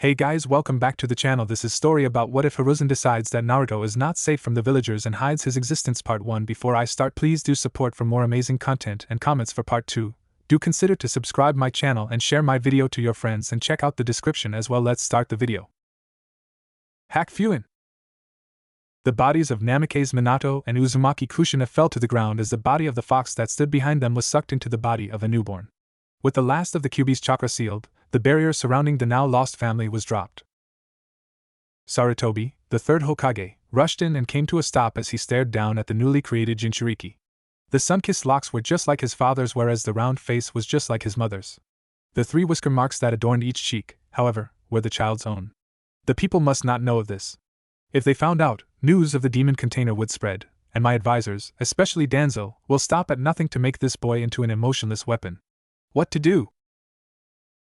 Hey guys, welcome back to the channel. This is story about what if Hiruzen decides that Naruto is not safe from the villagers and hides his existence. Part 1. Before I start, please do support for more amazing content and comments for part 2. Do consider to subscribe my channel and share my video to your friends and check out the description as well. Let's start the video. Hack Fuin. The bodies of Namikaze Minato and Uzumaki Kushina fell to the ground as the body of the fox that stood behind them was sucked into the body of a newborn. With the last of the Kyuubi's chakra sealed, the barrier surrounding the now lost family was dropped. Sarutobi, the third Hokage, rushed in and came to a stop as he stared down at the newly created Jinchuriki. The sun-kissed locks were just like his father's, whereas the round face was just like his mother's. The 3 whisker marks that adorned each cheek, however, were the child's own. The people must not know of this. If they found out, news of the demon container would spread, and my advisors, especially Danzo, will stop at nothing to make this boy into an emotionless weapon. What to do?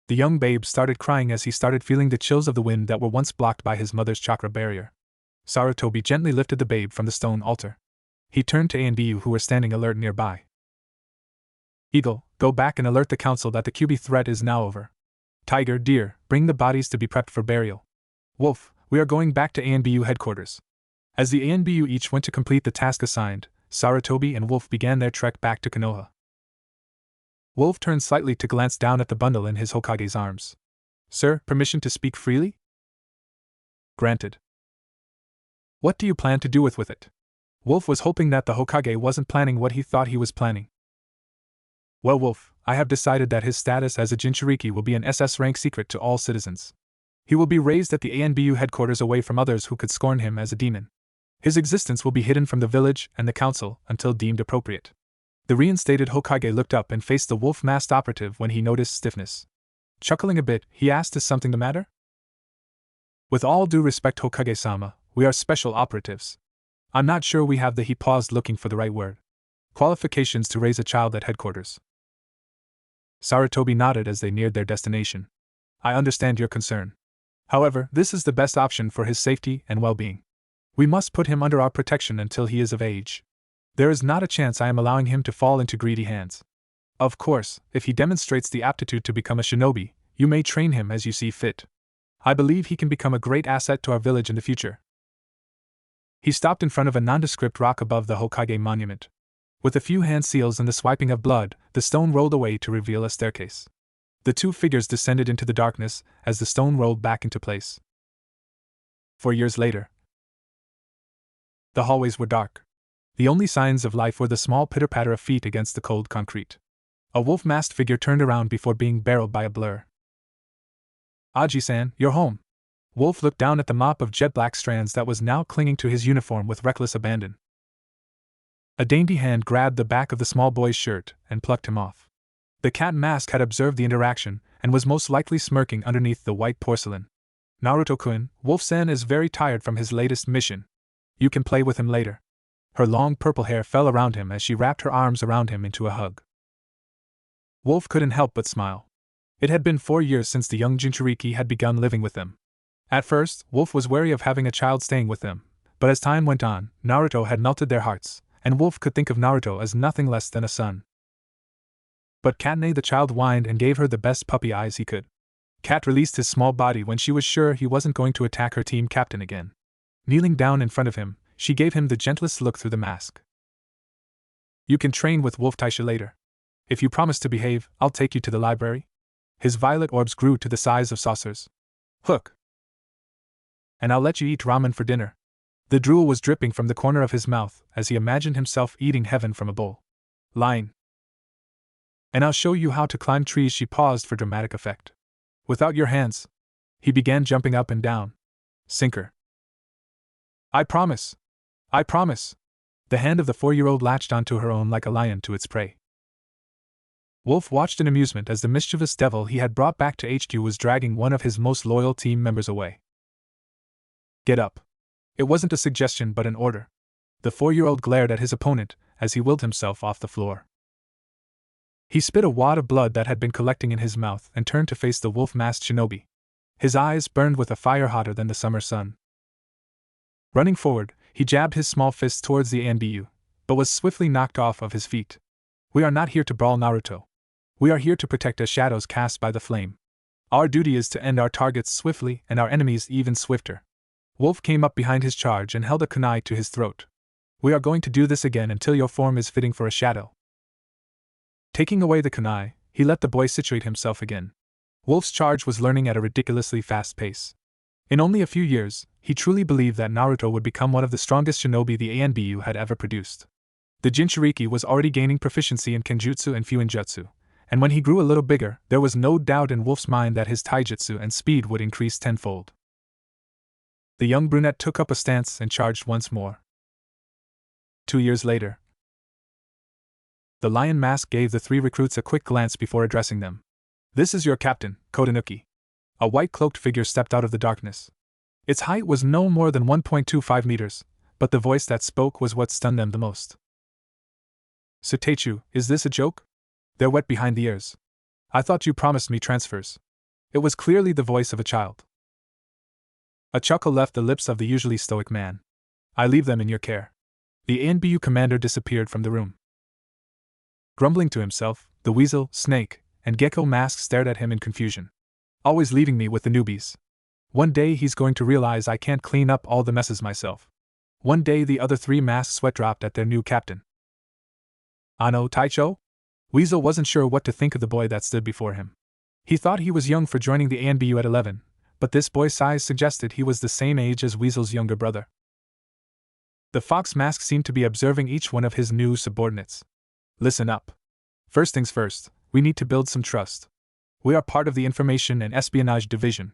The young babe started crying as he started feeling the chills of the wind that were once blocked by his mother's chakra barrier. Sarutobi gently lifted the babe from the stone altar. He turned to A and Bu, who were standing alert nearby. Eagle, go back and alert the council that the Kyuubi threat is now over. Tiger, deer, bring the bodies to be prepped for burial. Wolf, we are going back to A and Bu headquarters. As the A and Bu each went to complete the task assigned, Sarutobi and Wolf began their trek back to Konoha. Wolf turned slightly to glance down at the bundle in his Hokage's arms. Sir, permission to speak freely? Granted. What do you plan to do with it? Wolf was hoping that the Hokage wasn't planning what he thought he was planning. Well, Wolf, I have decided that his status as a Jinchuriki will be an SS rank secret to all citizens. He will be raised at the A and Bu headquarters away from others who could scorn him as a demon. His existence will be hidden from the village and the council until deemed appropriate. The reinstated Hokage looked up and faced the wolf-masked operative when he noticed stiffness. Chuckling a bit, he asked, is something the matter? With all due respect, Hokage-sama, we are special operatives. I'm not sure we have the— he paused, looking for the right word. Qualifications to raise a child at headquarters. Sarutobi nodded as they neared their destination. I understand your concern. However, this is the best option for his safety and well-being. We must put him under our protection until he is of age. There is not a chance I am allowing him to fall into greedy hands. Of course, if he demonstrates the aptitude to become a shinobi, you may train him as you see fit. I believe he can become a great asset to our village in the future. He stopped in front of a nondescript rock above the Hokage monument. With a few hand seals and the swiping of blood, the stone rolled away to reveal a staircase. The 2 figures descended into the darkness as the stone rolled back into place. 4 years later. The hallways were dark. The only signs of life were the small pitter-patter of feet against the cold concrete. A wolf-masked figure turned around before being barreled by a blur. Aji-san, you're home. Wolf looked down at the mop of jet-black strands that was now clinging to his uniform with reckless abandon. A dainty hand grabbed the back of the small boy's shirt and plucked him off. The cat mask had observed the interaction and was most likely smirking underneath the white porcelain. Naruto-kun, Wolf-san is very tired from his latest mission. You can play with him later. Her long purple hair fell around him as she wrapped her arms around him into a hug. Wolf couldn't help but smile. It had been 4 years since the young Jinchuriki had begun living with them. At first, Wolf was wary of having a child staying with them, but as time went on, Naruto had melted their hearts, and Wolf could think of Naruto as nothing less than a son. But Katane the child whined and gave her the best puppy eyes he could. Kat released his small body when she was sure he wasn't going to attack her team captain again. Kneeling down in front of him, she gave him the gentlest look through the mask. You can train with Wolf Taisha later. If you promise to behave, I'll take you to the library. His violet orbs grew to the size of saucers. Hook. And I'll let you eat ramen for dinner. The drool was dripping from the corner of his mouth as he imagined himself eating heaven from a bowl. Line. And I'll show you how to climb trees. She paused for dramatic effect. Without your hands. He began jumping up and down. Sinker. I promise. I promise. The hand of the 4-year-old latched onto her own like a lion to its prey. Wolf watched in amusement as the mischievous devil he had brought back to HQ was dragging one of his most loyal team members away. Get up. It wasn't a suggestion but an order. The 4-year-old glared at his opponent as he willed himself off the floor. He spit a wad of blood that had been collecting in his mouth and turned to face the wolf-masked shinobi. His eyes burned with a fire hotter than the summer sun. Running forward, he jabbed his small fist towards the A and Bu, but was swiftly knocked off of his feet. We are not here to brawl, Naruto. We are here to protect us shadows cast by the flame. Our duty is to end our targets swiftly and our enemies even swifter. Wolf came up behind his charge and held a kunai to his throat. We are going to do this again until your form is fitting for a shadow. Taking away the kunai, he let the boy situate himself again. Wolf's charge was learning at a ridiculously fast pace. In only a few years, he truly believed that Naruto would become one of the strongest shinobi the ANBU had ever produced. The Jinchuriki was already gaining proficiency in Kenjutsu and Fuinjutsu, and when he grew a little bigger, there was no doubt in Wolf's mind that his taijutsu and speed would increase tenfold. The young brunette took up a stance and charged once more. 2 years later, the lion mask gave the 3 recruits a quick glance before addressing them. This is your captain, Kodanuki. A white-cloaked figure stepped out of the darkness. Its height was no more than 1.25 meters, but the voice that spoke was what stunned them the most. Suteichu, is this a joke? They're wet behind the ears. I thought you promised me transfers. It was clearly the voice of a child. A chuckle left the lips of the usually stoic man. I leave them in your care. The ANBU commander disappeared from the room. Grumbling to himself, the weasel, snake, and gecko mask stared at him in confusion. Always leaving me with the newbies. One day he's going to realize I can't clean up all the messes myself. One day the other 3 masks sweat dropped at their new captain. Ano Taicho? Weasel wasn't sure what to think of the boy that stood before him. He thought he was young for joining the ANBU at 11, but this boy's size suggested he was the same age as Weasel's younger brother. The fox mask seemed to be observing each one of his new subordinates. Listen up. First things first, we need to build some trust. We are part of the Information and Espionage Division.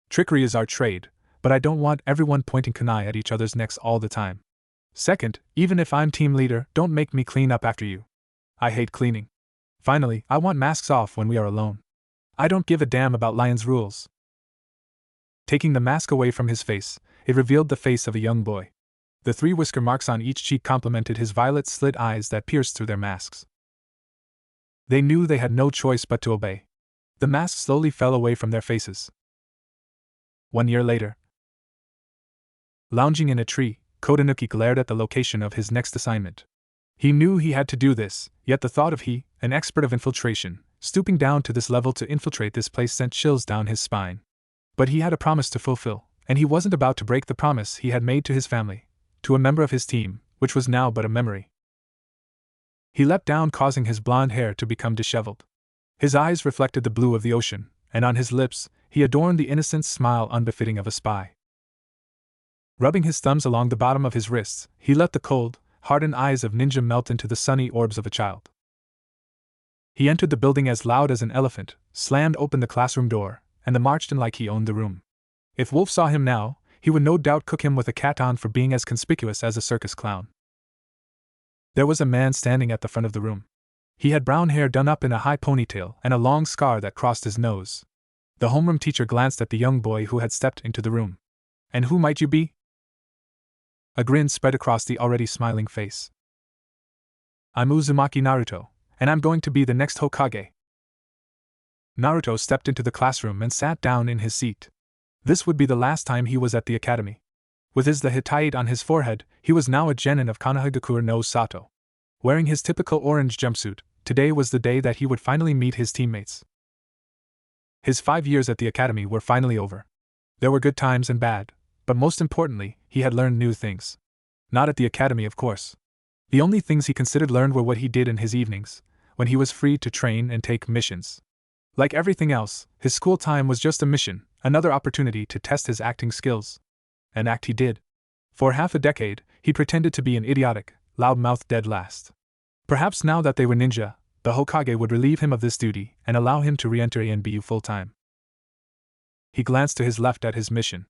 Trickery is our trade, but I don't want everyone pointing kunai at each other's necks all the time. Second, even if I'm team leader, don't make me clean up after you. I hate cleaning. Finally, I want masks off when we are alone. I don't give a damn about Lion's rules. Taking the mask away from his face, it revealed the face of a young boy. The 3 whisker marks on each cheek complemented his violet slit eyes that pierced through their masks. They knew they had no choice but to obey. The masks slowly fell away from their faces. 1 year later, lounging in a tree, Kodanuki glared at the location of his next assignment. He knew he had to do this, yet the thought of he, an expert of infiltration, stooping down to this level to infiltrate this place sent chills down his spine. But he had a promise to fulfill, and he wasn't about to break the promise he had made to his family, to a member of his team, which was now but a memory. He leapt down, causing his blonde hair to become disheveled. His eyes reflected the blue of the ocean, and on his lips, he adorned the innocent smile unbefitting of a spy. Rubbing his thumbs along the bottom of his wrists, he let the cold, hardened eyes of Ninja melt into the sunny orbs of a child. He entered the building as loud as an elephant, slammed open the classroom door, and marched in like he owned the room. If Wolf saw him now, he would no doubt cook him with a cat on for being as conspicuous as a circus clown. There was a man standing at the front of the room. He had brown hair done up in a high ponytail and a long scar that crossed his nose. The homeroom teacher glanced at the young boy who had stepped into the room. And who might you be? A grin spread across the already smiling face. I'm Uzumaki Naruto, and I'm going to be the next Hokage. Naruto stepped into the classroom and sat down in his seat. This would be the last time he was at the academy. With the Hittite on his forehead, he was now a genin of Konohagakure no Sato. Wearing his typical orange jumpsuit, today was the day that he would finally meet his teammates. His 5 years at the academy were finally over. There were good times and bad, but most importantly, he had learned new things. Not at the academy, of course. The only things he considered learned were what he did in his evenings, when he was free to train and take missions. Like everything else, his school time was just a mission, another opportunity to test his acting skills. And act he did. For half a decade, he pretended to be an idiotic, loud-mouthed dead last. Perhaps now that they were ninja, the Hokage would relieve him of this duty and allow him to re-enter ANBU full-time. He glanced to his left at his mission.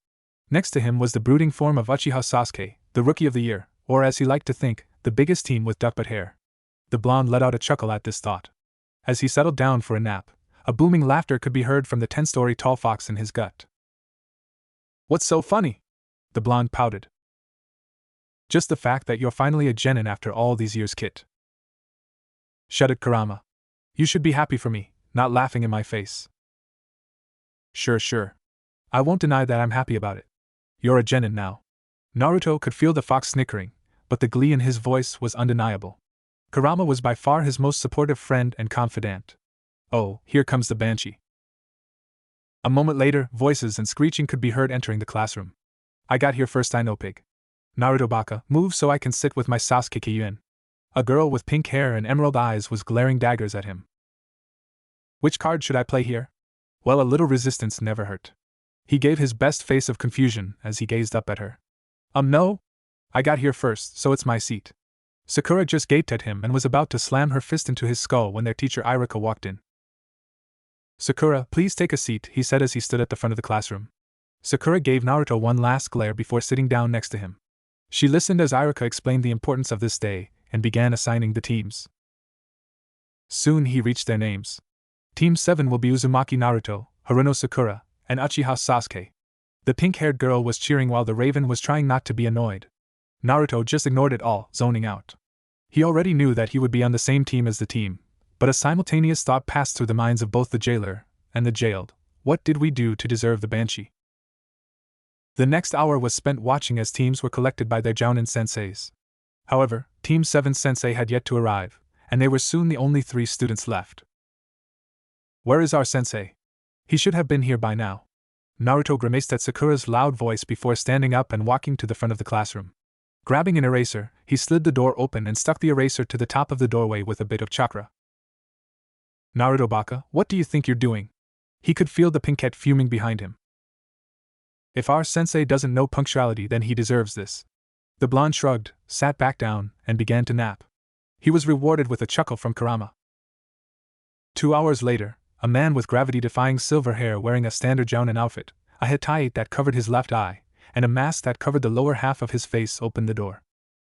Next to him was the brooding form of Uchiha Sasuke, the Rookie of the Year, or as he liked to think, the biggest team with duckbutt hair. The blonde let out a chuckle at this thought. As he settled down for a nap, a booming laughter could be heard from the 10-story tall fox in his gut. What's so funny? The blonde pouted. Just the fact that you're finally a genin after all these years, Kit. Shuddered Kurama. You should be happy for me, not laughing in my face. Sure. I won't deny that I'm happy about it. You're a genin now. Naruto could feel the fox snickering, but the glee in his voice was undeniable. Kurama was by far his most supportive friend and confidant. Oh, here comes the banshee. A moment later, voices and screeching could be heard entering the classroom. I got here first, I know, pig. Naruto baka, move so I can sit with my Sasuke Kyuin. A girl with pink hair and emerald eyes was glaring daggers at him. Which card should I play here? Well, a little resistance never hurt. He gave his best face of confusion as he gazed up at her. No? I got here first, so it's my seat. Sakura just gaped at him and was about to slam her fist into his skull when their teacher Irika walked in. Sakura, please take a seat, he said as he stood at the front of the classroom. Sakura gave Naruto one last glare before sitting down next to him. She listened as Irika explained the importance of this day and began assigning the teams. Soon he reached their names. Team 7 will be Uzumaki Naruto, Haruno Sakura, and Uchiha Sasuke. The pink-haired girl was cheering while the Raven was trying not to be annoyed. Naruto just ignored it all, zoning out. He already knew that he would be on the same team as the team, but a simultaneous thought passed through the minds of both the jailer and the jailed. What did we do to deserve the Banshee? The next hour was spent watching as teams were collected by their Jounin senseis. However, Team 7's sensei had yet to arrive, and they were soon the only 3 students left. Where is our sensei? He should have been here by now. Naruto grimaced at Sakura's loud voice before standing up and walking to the front of the classroom. Grabbing an eraser, he slid the door open and stuck the eraser to the top of the doorway with a bit of chakra. Naruto baka, what do you think you're doing? He could feel the pinkette fuming behind him. If our sensei doesn't know punctuality, then he deserves this. The blonde shrugged, sat back down, and began to nap. He was rewarded with a chuckle from Kurama. 2 hours later, a man with gravity-defying silver hair wearing a standard Jounin outfit, a hetaite that covered his left eye, and a mask that covered the lower half of his face opened the door.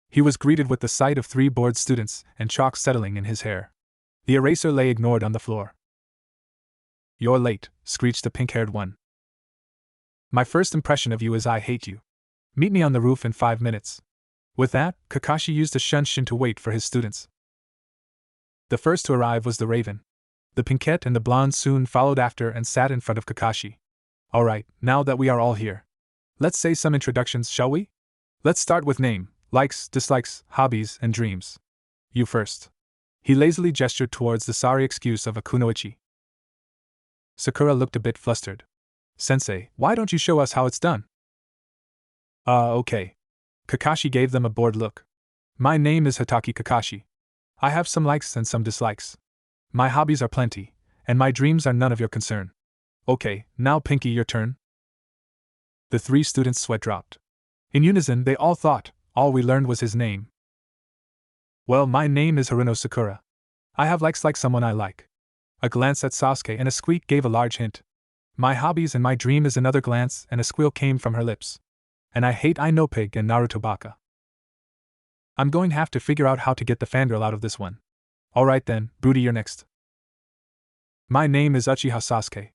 He was greeted with the sight of 3 bored students and chalk settling in his hair. The eraser lay ignored on the floor. You're late, screeched the pink-haired one. My first impression of you is I hate you. Meet me on the roof in 5 minutes. With that, Kakashi used a shunshin to wait for his students. The first to arrive was the Raven. The pinkette and the blonde soon followed after and sat in front of Kakashi. Alright, now that we are all here, let's say some introductions, shall we? Let's start with name, likes, dislikes, hobbies, and dreams. You first. He lazily gestured towards the sorry excuse of a kunoichi. Sakura looked a bit flustered. Sensei, why don't you show us how it's done? Okay. Kakashi gave them a bored look. My name is Hitaki Kakashi. I have some likes and some dislikes. My hobbies are plenty, and my dreams are none of your concern. Okay, now Pinky, your turn. The 3 students' sweat dropped. In unison, they all thought, all we learned was his name. Well, my name is Haruno Sakura. I have likes like someone I like. A glance at Sasuke and a squeak gave a large hint. My hobbies and my dream is another glance and a squeal came from her lips. And I hate I know pig and Naruto baka. I'm going to have to figure out how to get the fangirl out of this one. Alright then, Broody, you're next. My name is Uchiha Sasuke.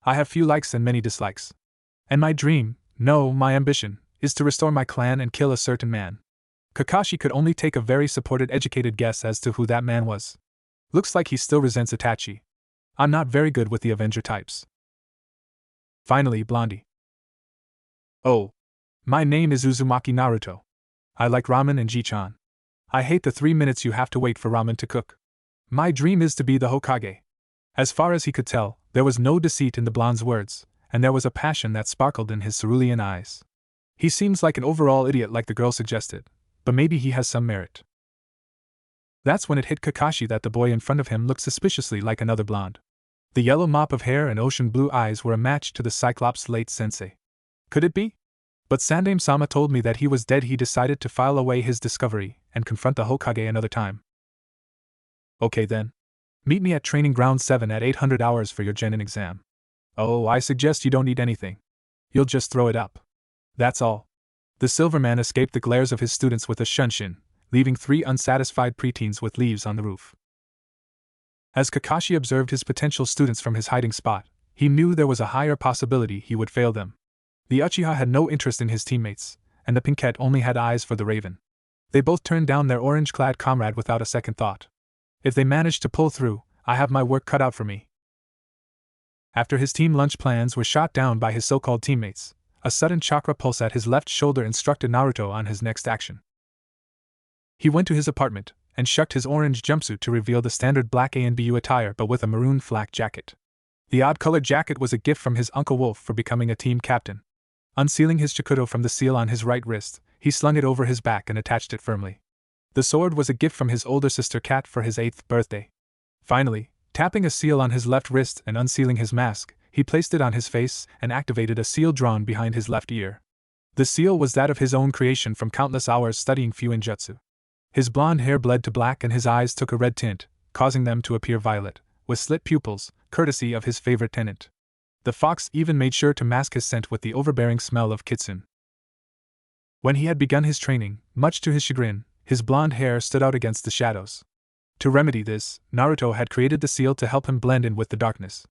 I have few likes and many dislikes. And my dream, no, my ambition, is to restore my clan and kill a certain man. Kakashi could only take a very supported, educated guess as to who that man was. Looks like he still resents Itachi. I'm not very good with the Avenger types. Finally, Blondie. Oh. My name is Uzumaki Naruto. I like ramen and Ji-chan. I hate the 3 minutes you have to wait for ramen to cook. My dream is to be the Hokage. As far as he could tell, there was no deceit in the blonde's words, and there was a passion that sparkled in his cerulean eyes. He seems like an overall idiot like the girl suggested, but maybe he has some merit. That's when it hit Kakashi that the boy in front of him looked suspiciously like another blonde. The yellow mop of hair and ocean blue eyes were a match to the Cyclops' late sensei. Could it be? But Sandaime-sama told me that he was dead. He decided to file away his discovery and confront the Hokage another time. Okay then. Meet me at Training Ground 7 at 800 hours for your genin exam. Oh, I suggest you don't eat anything. You'll just throw it up. That's all. The Silverman escaped the glares of his students with a shunshin, leaving 3 unsatisfied preteens with leaves on the roof. As Kakashi observed his potential students from his hiding spot, he knew there was a higher possibility he would fail them. The Uchiha had no interest in his teammates, and the pinkette only had eyes for the Raven. They both turned down their orange-clad comrade without a second thought. If they managed to pull through, I have my work cut out for me. After his team lunch plans were shot down by his so-called teammates, a sudden chakra pulse at his left shoulder instructed Naruto on his next action. He went to his apartment and shucked his orange jumpsuit to reveal the standard black A&BU attire but with a maroon flak jacket. The odd-colored jacket was a gift from his Uncle Wolf for becoming a team captain. Unsealing his chikudo from the seal on his right wrist, he slung it over his back and attached it firmly. The sword was a gift from his older sister Kat for his 8th birthday. Finally, tapping a seal on his left wrist and unsealing his mask, he placed it on his face and activated a seal drawn behind his left ear. The seal was that of his own creation from countless hours studying Fuinjutsu. His blonde hair bled to black and his eyes took a red tint, causing them to appear violet, with slit pupils, courtesy of his favorite tenant. The fox even made sure to mask his scent with the overbearing smell of kitsune. When he had begun his training, much to his chagrin, his blonde hair stood out against the shadows. To remedy this, Naruto had created the seal to help him blend in with the darkness.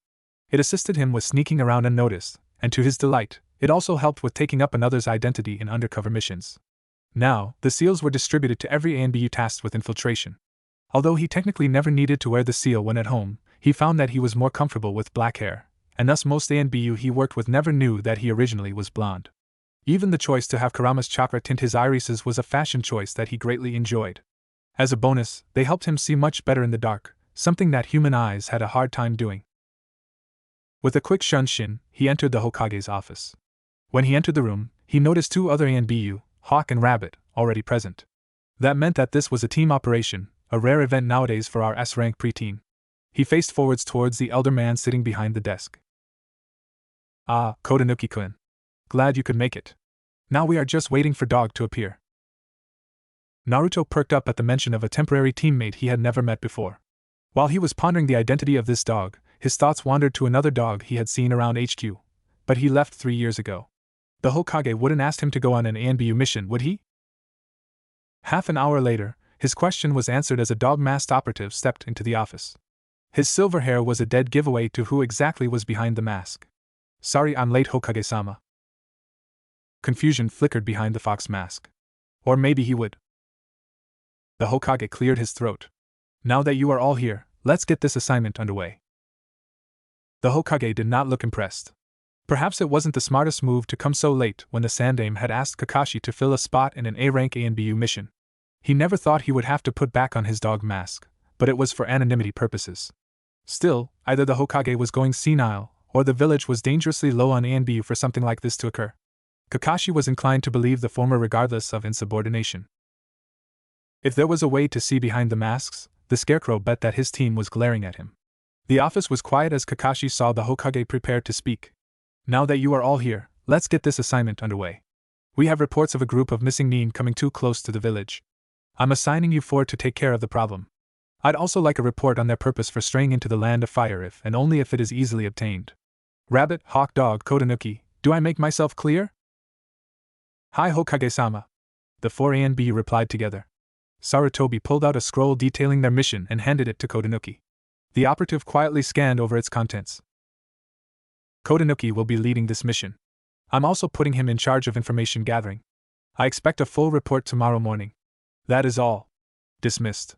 It assisted him with sneaking around unnoticed, and to his delight, it also helped with taking up another's identity in undercover missions. Now, the seals were distributed to every ANBU tasked with infiltration. Although he technically never needed to wear the seal when at home, he found that he was more comfortable with black hair, and thus most ANBU he worked with never knew that he originally was blonde. Even the choice to have Kurama's chakra tint his irises was a fashion choice that he greatly enjoyed. As a bonus, they helped him see much better in the dark, something that human eyes had a hard time doing. With a quick shunshin, he entered the Hokage's office. When he entered the room, he noticed 2 other ANBU, Hawk and Rabbit, already present. That meant that this was a team operation, a rare event nowadays for our S-rank preteen. He faced forwards towards the elder man sitting behind the desk. Ah, Kodanuki-kun. Glad you could make it. Now we are just waiting for Dog to appear. Naruto perked up at the mention of a temporary teammate he had never met before. While he was pondering the identity of this dog, his thoughts wandered to another dog he had seen around HQ, but he left 3 years ago. The Hokage wouldn't ask him to go on an ANBU mission, would he? Half an hour later, his question was answered as a dog-masked operative stepped into the office. His silver hair was a dead giveaway to who exactly was behind the mask. Sorry I'm late, Hokage-sama. Confusion flickered behind the fox mask. Or maybe he would. The Hokage cleared his throat. Now that you are all here, let's get this assignment underway. The Hokage did not look impressed. Perhaps it wasn't the smartest move to come so late when the Sandaime had asked Kakashi to fill a spot in an A-rank ANBU mission. He never thought he would have to put back on his dog mask, but it was for anonymity purposes. Still, either the Hokage was going senile, or the village was dangerously low on ANBU for something like this to occur. Kakashi was inclined to believe the former regardless of insubordination. If there was a way to see behind the masks, the Scarecrow bet that his team was glaring at him. The office was quiet as Kakashi saw the Hokage prepared to speak. Now that you are all here, let's get this assignment underway. We have reports of a group of missing nin coming too close to the village. I'm assigning you 4 to take care of the problem. I'd also like a report on their purpose for straying into the land of fire if and only if it is easily obtained. Rabbit, Hawk, Dog, Kodanuki, do I make myself clear? Hi Hokage-sama. The 4 ANB replied together. Sarutobi pulled out a scroll detailing their mission and handed it to Kodanuki. The operative quietly scanned over its contents. Kodanuki will be leading this mission. I'm also putting him in charge of information gathering. I expect a full report tomorrow morning. That is all. Dismissed.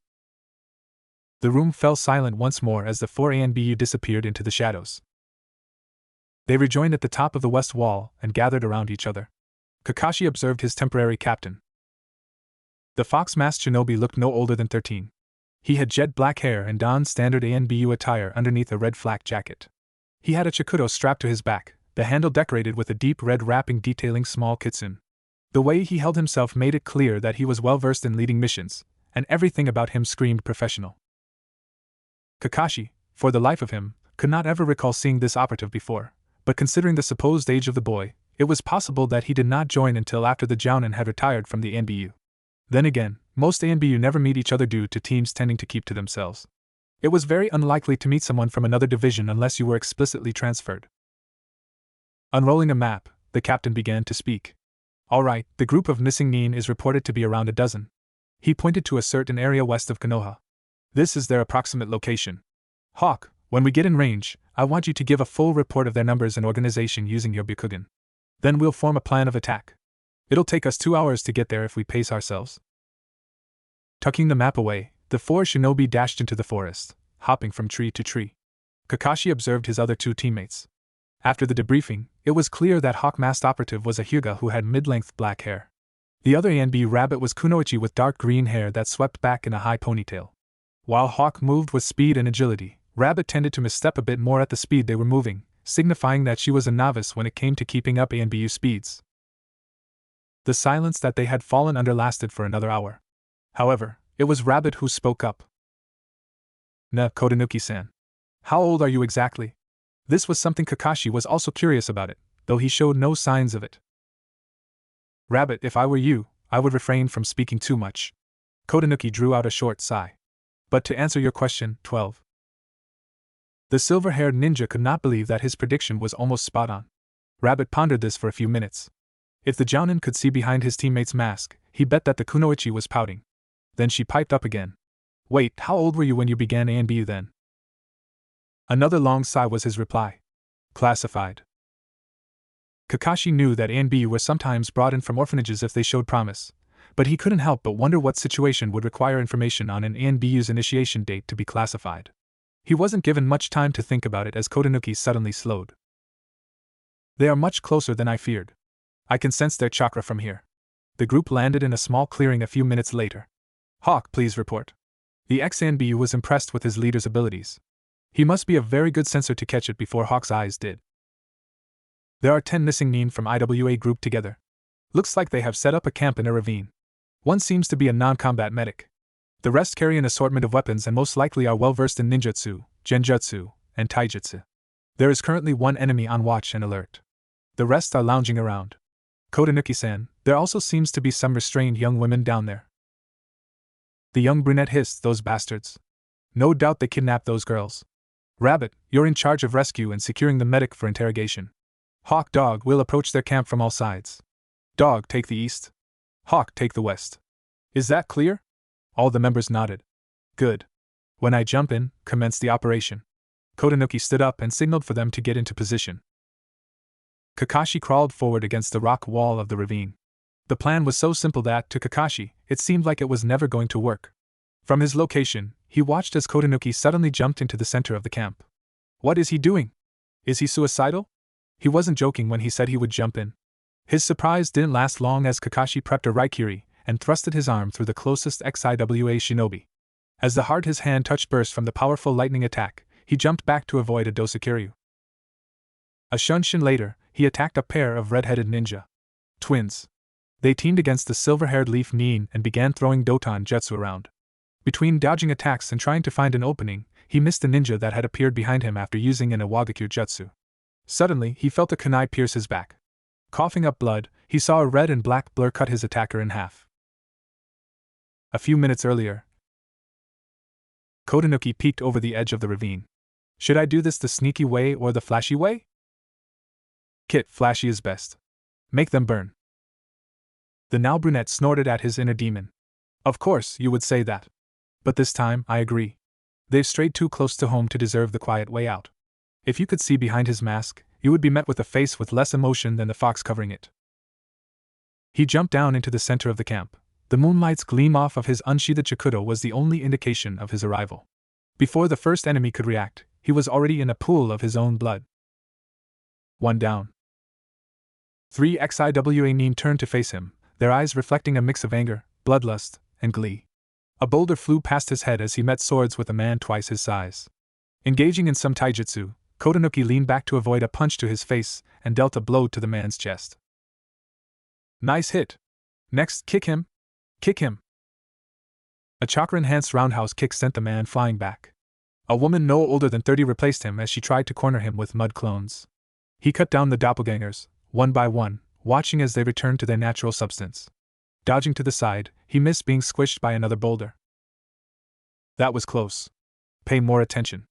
The room fell silent once more as the 4 ANBU disappeared into the shadows. They rejoined at the top of the west wall and gathered around each other. Kakashi observed his temporary captain. The fox-masked shinobi looked no older than 13. He had jet black hair and donned standard ANBU attire underneath a red flak jacket. He had a chikudo strapped to his back, the handle decorated with a deep red wrapping detailing small kitsune. The way he held himself made it clear that he was well versed in leading missions, and everything about him screamed professional. Kakashi, for the life of him, could not ever recall seeing this operative before, but considering the supposed age of the boy, it was possible that he did not join until after the Jounin had retired from the ANBU. Then again, most ANBU never meet each other due to teams tending to keep to themselves. It was very unlikely to meet someone from another division unless you were explicitly transferred. Unrolling a map, the captain began to speak. All right, the group of missing nin is reported to be around a dozen. He pointed to a certain area west of Konoha. This is their approximate location. Hawk, when we get in range, I want you to give a full report of their numbers and organization using your Byakugan. Then we'll form a plan of attack. It'll take us 2 hours to get there if we pace ourselves. Tucking the map away, the 4 shinobi dashed into the forest, hopping from tree to tree. Kakashi observed his other 2 teammates. After the debriefing, it was clear that Hawk-masked operative was a Hyuga who had mid-length black hair. The other ANB rabbit was Kunoichi with dark green hair that swept back in a high ponytail. While Hawk moved with speed and agility, Rabbit tended to misstep a bit more at the speed they were moving, signifying that she was a novice when it came to keeping up ANBU speeds. The silence that they had fallen under lasted for another hour. However, it was Rabbit who spoke up. Kotonuki-san. How old are you exactly? This was something Kakashi was also curious about it, though he showed no signs of it. Rabbit, if I were you, I would refrain from speaking too much. Kotonuki drew out a short sigh. But to answer your question, 12. The silver-haired ninja could not believe that his prediction was almost spot on. Rabbit pondered this for a few minutes. If the Jounin could see behind his teammate's mask, he bet that the Kunoichi was pouting. Then she piped up again. Wait, how old were you when you began ANBU then? Another long sigh was his reply. Classified. Kakashi knew that ANBU were sometimes brought in from orphanages if they showed promise, but he couldn't help but wonder what situation would require information on an ANBU's initiation date to be classified. He wasn't given much time to think about it as Kotonuki suddenly slowed. They are much closer than I feared. I can sense their chakra from here. The group landed in a small clearing a few minutes later. Hawk, please report. The ex-ANBU was impressed with his leader's abilities. He must be a very good sensor to catch it before Hawk's eyes did. There are 10 missing Nin from IWA grouped together. Looks like they have set up a camp in a ravine. One seems to be a non-combat medic. The rest carry an assortment of weapons and most likely are well versed in ninjutsu, genjutsu, and taijutsu. There is currently one enemy on watch and alert. The rest are lounging around. Kotonuki-san, there also seems to be some restrained young women down there. The young brunette hissed, those bastards. No doubt they kidnapped those girls. Rabbit, you're in charge of rescue and securing the medic for interrogation. Hawk, Dog will approach their camp from all sides. Dog, take the east. Hawk, take the west. Is that clear? All the members nodded. Good. When I jump in, commence the operation. Kotonuki stood up and signaled for them to get into position. Kakashi crawled forward against the rock wall of the ravine. The plan was so simple that, to Kakashi, it seemed like it was never going to work. From his location, he watched as Kotonuki suddenly jumped into the center of the camp. What is he doing? Is he suicidal? He wasn't joking when he said he would jump in. His surprise didn't last long as Kakashi prepped a Raikiri and thrusted his arm through the closest XIWA shinobi. As the heart his hand touched burst from the powerful lightning attack, he jumped back to avoid a Dosakiryu. A shunshin later, he attacked a pair of red-headed ninja twins. They teamed against the silver-haired Leaf Nin and began throwing Doton jutsu around. Between dodging attacks and trying to find an opening, he missed the ninja that had appeared behind him after using an Iwagakure jutsu. Suddenly, he felt a kunai pierce his back. Coughing up blood, he saw a red and black blur cut his attacker in half. A few minutes earlier, Kotonuki peeked over the edge of the ravine. Should I do this the sneaky way or the flashy way? Kit, flashy is best. Make them burn. The now brunette snorted at his inner demon. Of course, you would say that. But this time, I agree. They've strayed too close to home to deserve the quiet way out. If you could see behind his mask, you would be met with a face with less emotion than the fox covering it. He jumped down into the center of the camp. The moonlight's gleam off of his unsheathed Chikudo was the only indication of his arrival. Before the first enemy could react, he was already in a pool of his own blood. One down. 3 XIWA Nin turned to face him, their eyes reflecting a mix of anger, bloodlust, and glee. A boulder flew past his head as he met swords with a man twice his size. Engaging in some taijutsu, Kotonuki leaned back to avoid a punch to his face and dealt a blow to the man's chest. Nice hit. Next, kick him. Kick him. A chakra-enhanced roundhouse kick sent the man flying back. A woman no older than 30 replaced him as she tried to corner him with mud clones. He cut down the doppelgangers, one by one, watching as they returned to their natural substance. Dodging to the side, he missed being squished by another boulder. That was close. Pay more attention.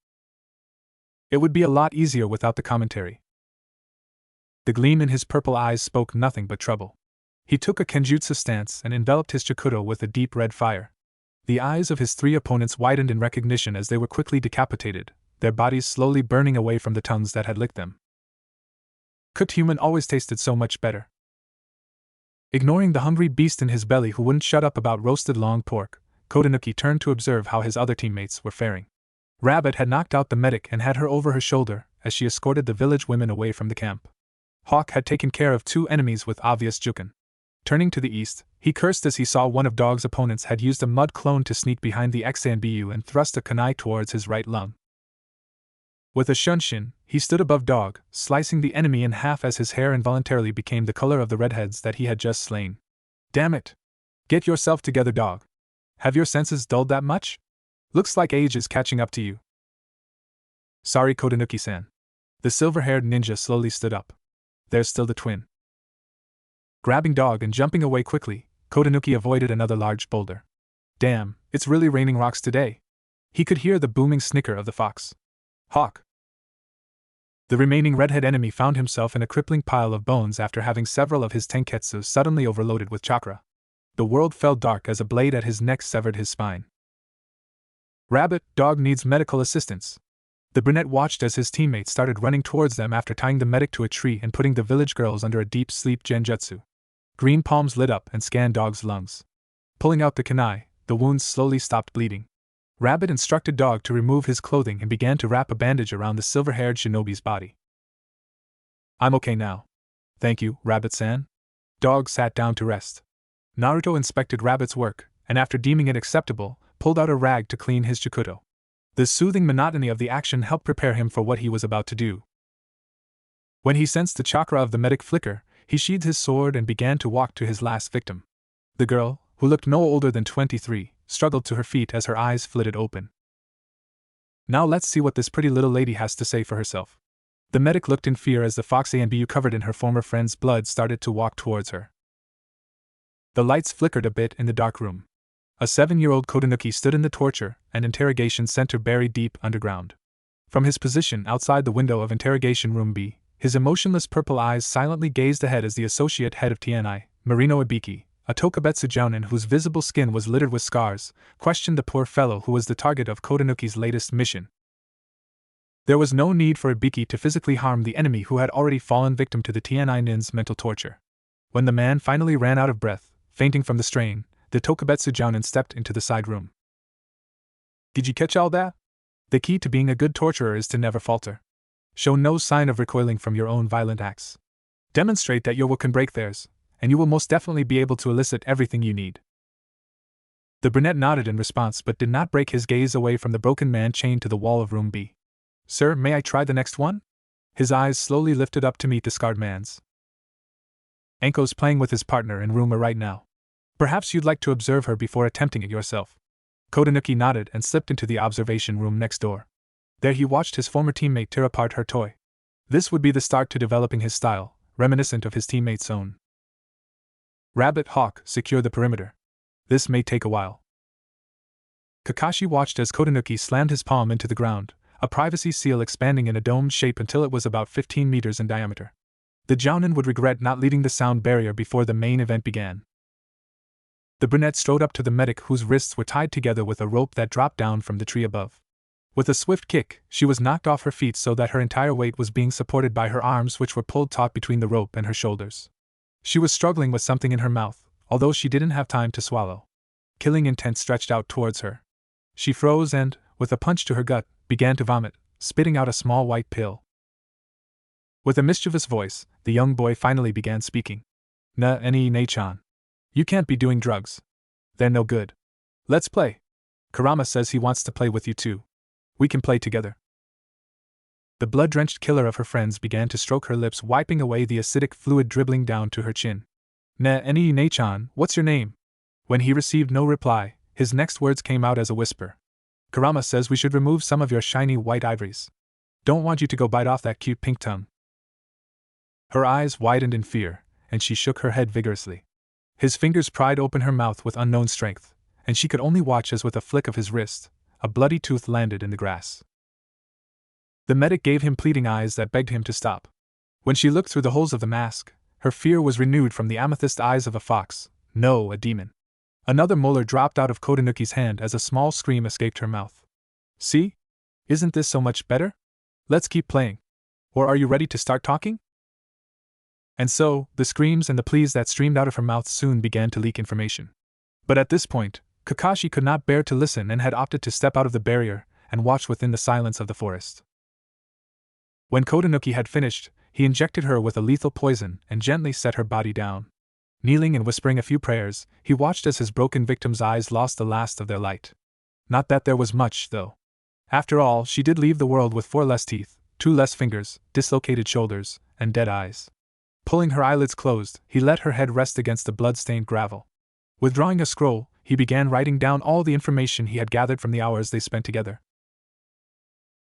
It would be a lot easier without the commentary. The gleam in his purple eyes spoke nothing but trouble. He took a kenjutsu stance and enveloped his Chikudo with a deep red fire. The eyes of his 3 opponents widened in recognition as they were quickly decapitated, their bodies slowly burning away from the tongues that had licked them. Cooked human always tasted so much better. Ignoring the hungry beast in his belly who wouldn't shut up about roasted long pork, Kotonuki turned to observe how his other teammates were faring. Rabbit had knocked out the medic and had her over her shoulder as she escorted the village women away from the camp. Hawk had taken care of 2 enemies with obvious juken. Turning to the east, he cursed as he saw one of Dog's opponents had used a mud clone to sneak behind the XNBU and thrust a kunai towards his right lung. With a shunshin, he stood above Dog, slicing the enemy in half as his hair involuntarily became the color of the redheads that he had just slain. Damn it! Get yourself together, Dog. Have your senses dulled that much? Looks like age is catching up to you. Sorry, Kodanuki-san. The silver-haired ninja slowly stood up. There's still the twin. Grabbing Dog and jumping away quickly, Kodanuki avoided another large boulder. Damn, it's really raining rocks today. He could hear the booming snicker of the fox. Hawk. The remaining redhead enemy found himself in a crippling pile of bones after having several of his tenketsu suddenly overloaded with chakra. The world fell dark as a blade at his neck severed his spine. Rabbit, Dog needs medical assistance. The brunette watched as his teammates started running towards them after tying the medic to a tree and putting the village girls under a deep sleep genjutsu. Green palms lit up and scanned Dog's lungs. Pulling out the kunai, the wounds slowly stopped bleeding. Rabbit instructed Dog to remove his clothing and began to wrap a bandage around the silver-haired shinobi's body. I'm okay now. Thank you, Rabbit-san. Dog sat down to rest. Naruto inspected Rabbit's work, and after deeming it acceptable, pulled out a rag to clean his chikuto. The soothing monotony of the action helped prepare him for what he was about to do. When he sensed the chakra of the medic flicker, he sheathed his sword and began to walk to his last victim. The girl, who looked no older than 23, struggled to her feet as her eyes flitted open. Now let's see what this pretty little lady has to say for herself. The medic looked in fear as the foxy and covered in her former friend's blood started to walk towards her. The lights flickered a bit in the dark room. A 7-year-old Kodanuki stood in the torture and interrogation center buried deep underground. From his position outside the window of interrogation room B, his emotionless purple eyes silently gazed ahead as the associate head of TNI, Marino Ibiki, a Tokubetsu jounin whose visible skin was littered with scars, questioned the poor fellow who was the target of Kodanuki's latest mission. There was no need for Ibiki to physically harm the enemy who had already fallen victim to the TNI nin's mental torture. When the man finally ran out of breath, fainting from the strain, the Tokubetsu jounin stepped into the side room. Did you catch all that? The key to being a good torturer is to never falter. Show no sign of recoiling from your own violent acts. Demonstrate that your will can break theirs, and you will most definitely be able to elicit everything you need. The brunette nodded in response but did not break his gaze away from the broken man chained to the wall of room B. Sir, may I try the next one? His eyes slowly lifted up to meet the scarred man's. Anko's playing with his partner in room A right now. Perhaps you'd like to observe her before attempting it yourself. Kodanuki nodded and slipped into the observation room next door. There he watched his former teammate tear apart her toy. This would be the start to developing his style, reminiscent of his teammate's own. Rabbit, Hawk, secure the perimeter. This may take a while. Kakashi watched as Kodanuki slammed his palm into the ground, a privacy seal expanding in a domed shape until it was about 15 meters in diameter. The jounin would regret not leading the sound barrier before the main event began. The brunette strode up to the medic whose wrists were tied together with a rope that dropped down from the tree above. With a swift kick, she was knocked off her feet so that her entire weight was being supported by her arms which were pulled taut between the rope and her shoulders. She was struggling with something in her mouth, although she didn't have time to swallow. Killing intent stretched out towards her. She froze and, with a punch to her gut, began to vomit, spitting out a small white pill. With a mischievous voice, the young boy finally began speaking. Ne-chan. You can't be doing drugs. They're no good. Let's play. Kurama says he wants to play with you too. We can play together. The blood-drenched killer of her friends began to stroke her lips, wiping away the acidic fluid dribbling down to her chin. Ne-chan, what's your name? When he received no reply, his next words came out as a whisper. Kurama says we should remove some of your shiny white ivories. Don't want you to go bite off that cute pink tongue. Her eyes widened in fear, and she shook her head vigorously. His fingers pried open her mouth with unknown strength, and she could only watch as with a flick of his wrist, a bloody tooth landed in the grass. The medic gave him pleading eyes that begged him to stop. When she looked through the holes of the mask, her fear was renewed from the amethyst eyes of a fox, no, a demon. Another molar dropped out of Kodanuki's hand as a small scream escaped her mouth. See? Isn't this so much better? Let's keep playing. Or are you ready to start talking? And so, the screams and the pleas that streamed out of her mouth soon began to leak information. But at this point, Kakashi could not bear to listen and had opted to step out of the barrier and watch within the silence of the forest. When Kodanuki had finished, he injected her with a lethal poison and gently set her body down. Kneeling and whispering a few prayers, he watched as his broken victim's eyes lost the last of their light. Not that there was much, though. After all, she did leave the world with 4 less teeth, 2 less fingers, dislocated shoulders, and dead eyes. Pulling her eyelids closed, he let her head rest against the blood-stained gravel. Withdrawing a scroll, he began writing down all the information he had gathered from the hours they spent together.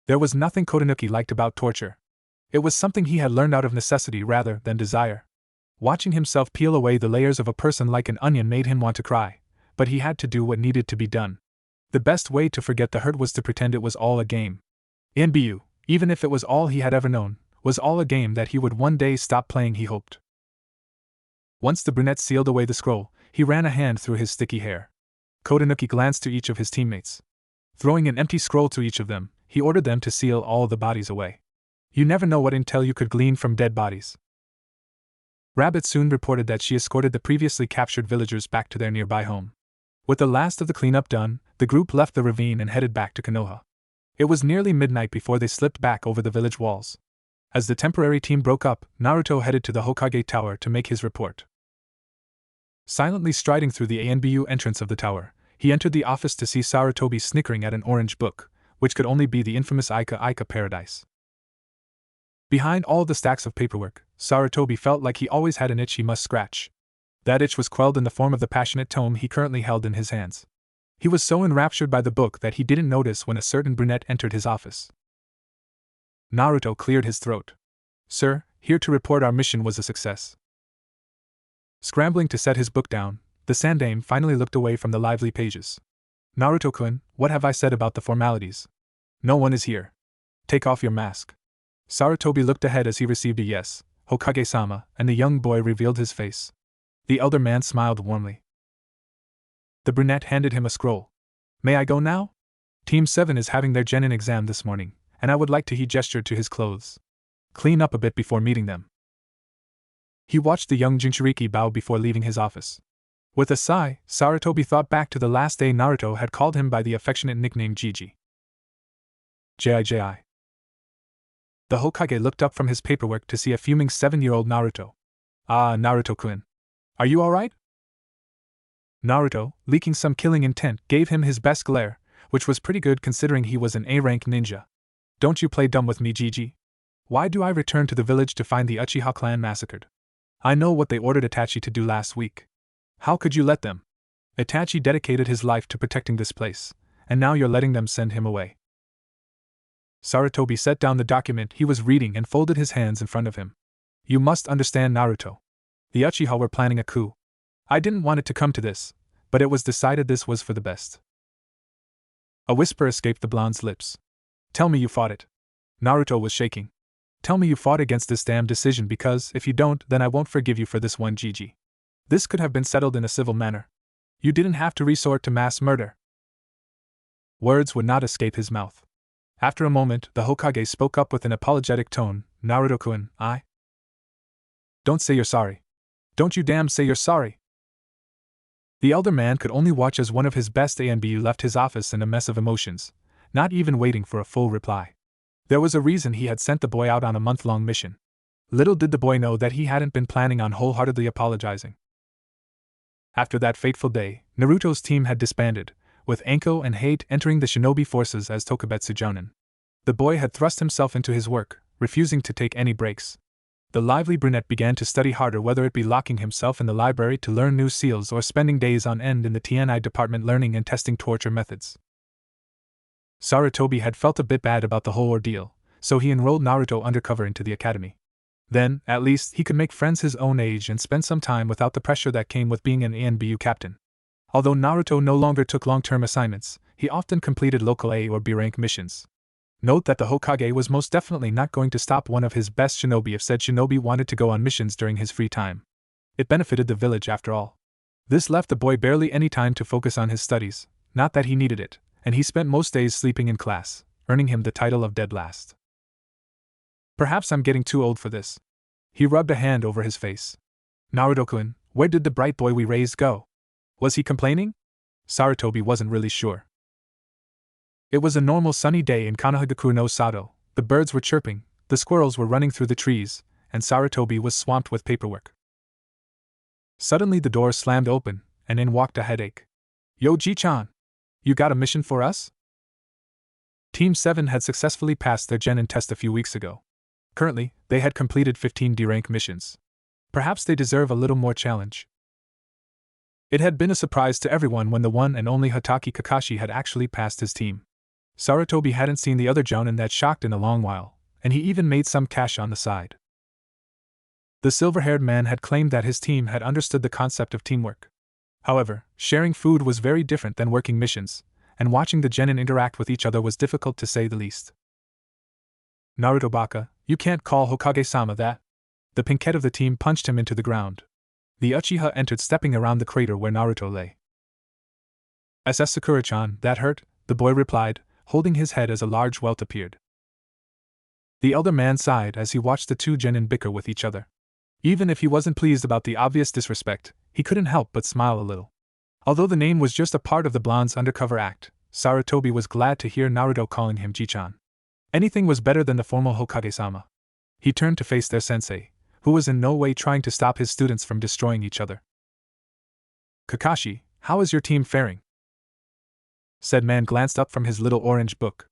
There was nothing Kotonuki liked about torture. It was something he had learned out of necessity rather than desire. Watching himself peel away the layers of a person like an onion made him want to cry, but he had to do what needed to be done. The best way to forget the hurt was to pretend it was all a game. NBU, even if it was all he had ever known, was all a game that he would one day stop playing, he hoped. Once the brunette sealed away the scroll, he ran a hand through his sticky hair. Kotonuki glanced to each of his teammates. Throwing an empty scroll to each of them, he ordered them to seal all the bodies away. You never know what intel you could glean from dead bodies. Rabbit soon reported that she escorted the previously captured villagers back to their nearby home. With the last of the cleanup done, the group left the ravine and headed back to Konoha. It was nearly midnight before they slipped back over the village walls. As the temporary team broke up, Naruto headed to the Hokage Tower to make his report. Silently striding through the ANBU entrance of the tower, he entered the office to see Sarutobi snickering at an orange book, which could only be the infamous Ika Paradise. Behind all the stacks of paperwork, Sarutobi felt like he always had an itch he must scratch. That itch was quelled in the form of the passionate tome he currently held in his hands. He was so enraptured by the book that he didn't notice when a certain brunette entered his office. Naruto cleared his throat. "Sir, here to report our mission was a success." Scrambling to set his book down, the Sandaime finally looked away from the lively pages. "Naruto-kun, what have I said about the formalities? No one is here. Take off your mask." Sarutobi looked ahead as he received a yes, "Hokage-sama," and the young boy revealed his face. The elder man smiled warmly. The brunette handed him a scroll. "May I go now? Team 7 is having their genin exam this morning, and I would like to," he gestured to his clothes. "Clean up a bit before meeting them." He watched the young Jinchuriki bow before leaving his office. With a sigh, Sarutobi thought back to the last day Naruto had called him by the affectionate nickname Jiji. Ji. The Hokage looked up from his paperwork to see a fuming 7-year-old Naruto. "Ah, Naruto-kun. Are you alright?" Naruto, leaking some killing intent, gave him his best glare, which was pretty good considering he was an A-rank ninja. "Don't you play dumb with me, Jiji. Why do I return to the village to find the Uchiha clan massacred? I know what they ordered Itachi to do last week. How could you let them? Itachi dedicated his life to protecting this place, and now you're letting them send him away." Sarutobi set down the document he was reading and folded his hands in front of him. "You must understand, Naruto. The Uchiha were planning a coup. I didn't want it to come to this, but it was decided this was for the best." A whisper escaped the blonde's lips. "Tell me you fought it." Naruto was shaking. "Tell me you fought against this damn decision, because if you don't, then I won't forgive you for this one, Jiji. This could have been settled in a civil manner. You didn't have to resort to mass murder." Words would not escape his mouth. After a moment, the Hokage spoke up with an apologetic tone. "Naruto-kun, Don't say you're sorry. Don't you damn say you're sorry." The elder man could only watch as one of his best ANBU left his office in a mess of emotions, not even waiting for a full reply. There was a reason he had sent the boy out on a month-long mission. Little did the boy know that he hadn't been planning on wholeheartedly apologizing. After that fateful day, Naruto's team had disbanded, with Anko and Hate entering the shinobi forces as Tokubetsu Jonin. The boy had thrust himself into his work, refusing to take any breaks. The lively brunette began to study harder, whether it be locking himself in the library to learn new seals or spending days on end in the TNI department learning and testing torture methods. Sarutobi had felt a bit bad about the whole ordeal, so he enrolled Naruto undercover into the academy. Then, at least, he could make friends his own age and spend some time without the pressure that came with being an ANBU captain. Although Naruto no longer took long-term assignments, he often completed local A or B rank missions. Note that the Hokage was most definitely not going to stop one of his best shinobi if said shinobi wanted to go on missions during his free time. It benefited the village after all. This left the boy barely any time to focus on his studies, not that he needed it, and he spent most days sleeping in class, earning him the title of dead last. "Perhaps I'm getting too old for this." He rubbed a hand over his face. "Naruto-kun, where did the bright boy we raised go? Was he complaining?" Sarutobi wasn't really sure. It was a normal sunny day in Konohagakure no Sato. The birds were chirping, the squirrels were running through the trees, and Sarutobi was swamped with paperwork. Suddenly the door slammed open, and in walked a headache. "Yo, Ji-chan! You got a mission for us?" Team 7 had successfully passed their genin test a few weeks ago. Currently, they had completed 15 D-rank missions. Perhaps they deserve a little more challenge. It had been a surprise to everyone when the one and only Hatake Kakashi had actually passed his team. Sarutobi hadn't seen the other jounin that shocked in a long while, and he even made some cash on the side. The silver-haired man had claimed that his team had understood the concept of teamwork. However, sharing food was very different than working missions, and watching the genin interact with each other was difficult to say the least. Naruto Baka, you can't call Hokage-sama that. The pinkette of the team punched him into the ground. The Uchiha entered, stepping around the crater where Naruto lay. SS Sakura-chan, that hurt, the boy replied, holding his head as a large welt appeared. The elder man sighed as he watched the two genin bicker with each other. Even if he wasn't pleased about the obvious disrespect, he couldn't help but smile a little. Although the name was just a part of the blonde's undercover act, Sarutobi was glad to hear Naruto calling him Ji-chan. Anything was better than the formal Hokage-sama. He turned to face their sensei, who was in no way trying to stop his students from destroying each other. Kakashi, how is your team faring? Said man glanced up from his little orange book.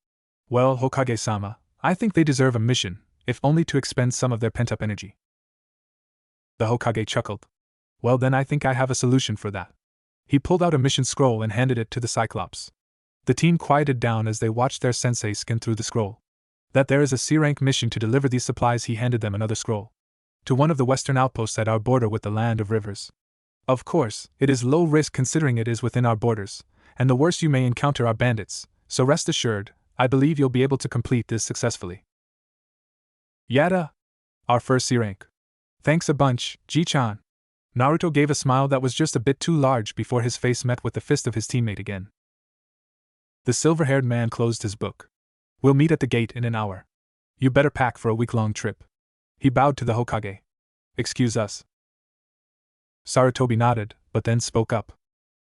Well, Hokage-sama, I think they deserve a mission, if only to expend some of their pent-up energy. The Hokage chuckled. Well then I think I have a solution for that. He pulled out a mission scroll and handed it to the Cyclops. The team quieted down as they watched their sensei skim through the scroll. That there is a C-rank mission to deliver these supplies. He handed them another scroll. To one of the western outposts at our border with the land of rivers. Of course, it is low risk considering it is within our borders, and the worst you may encounter are bandits, so rest assured, I believe you'll be able to complete this successfully. Yada! Our first C-rank. Thanks a bunch, Ji-chan. Naruto gave a smile that was just a bit too large before his face met with the fist of his teammate again. The silver-haired man closed his book. We'll meet at the gate in an hour. You better pack for a week-long trip. He bowed to the Hokage. Excuse us. Sarutobi nodded, but then spoke up.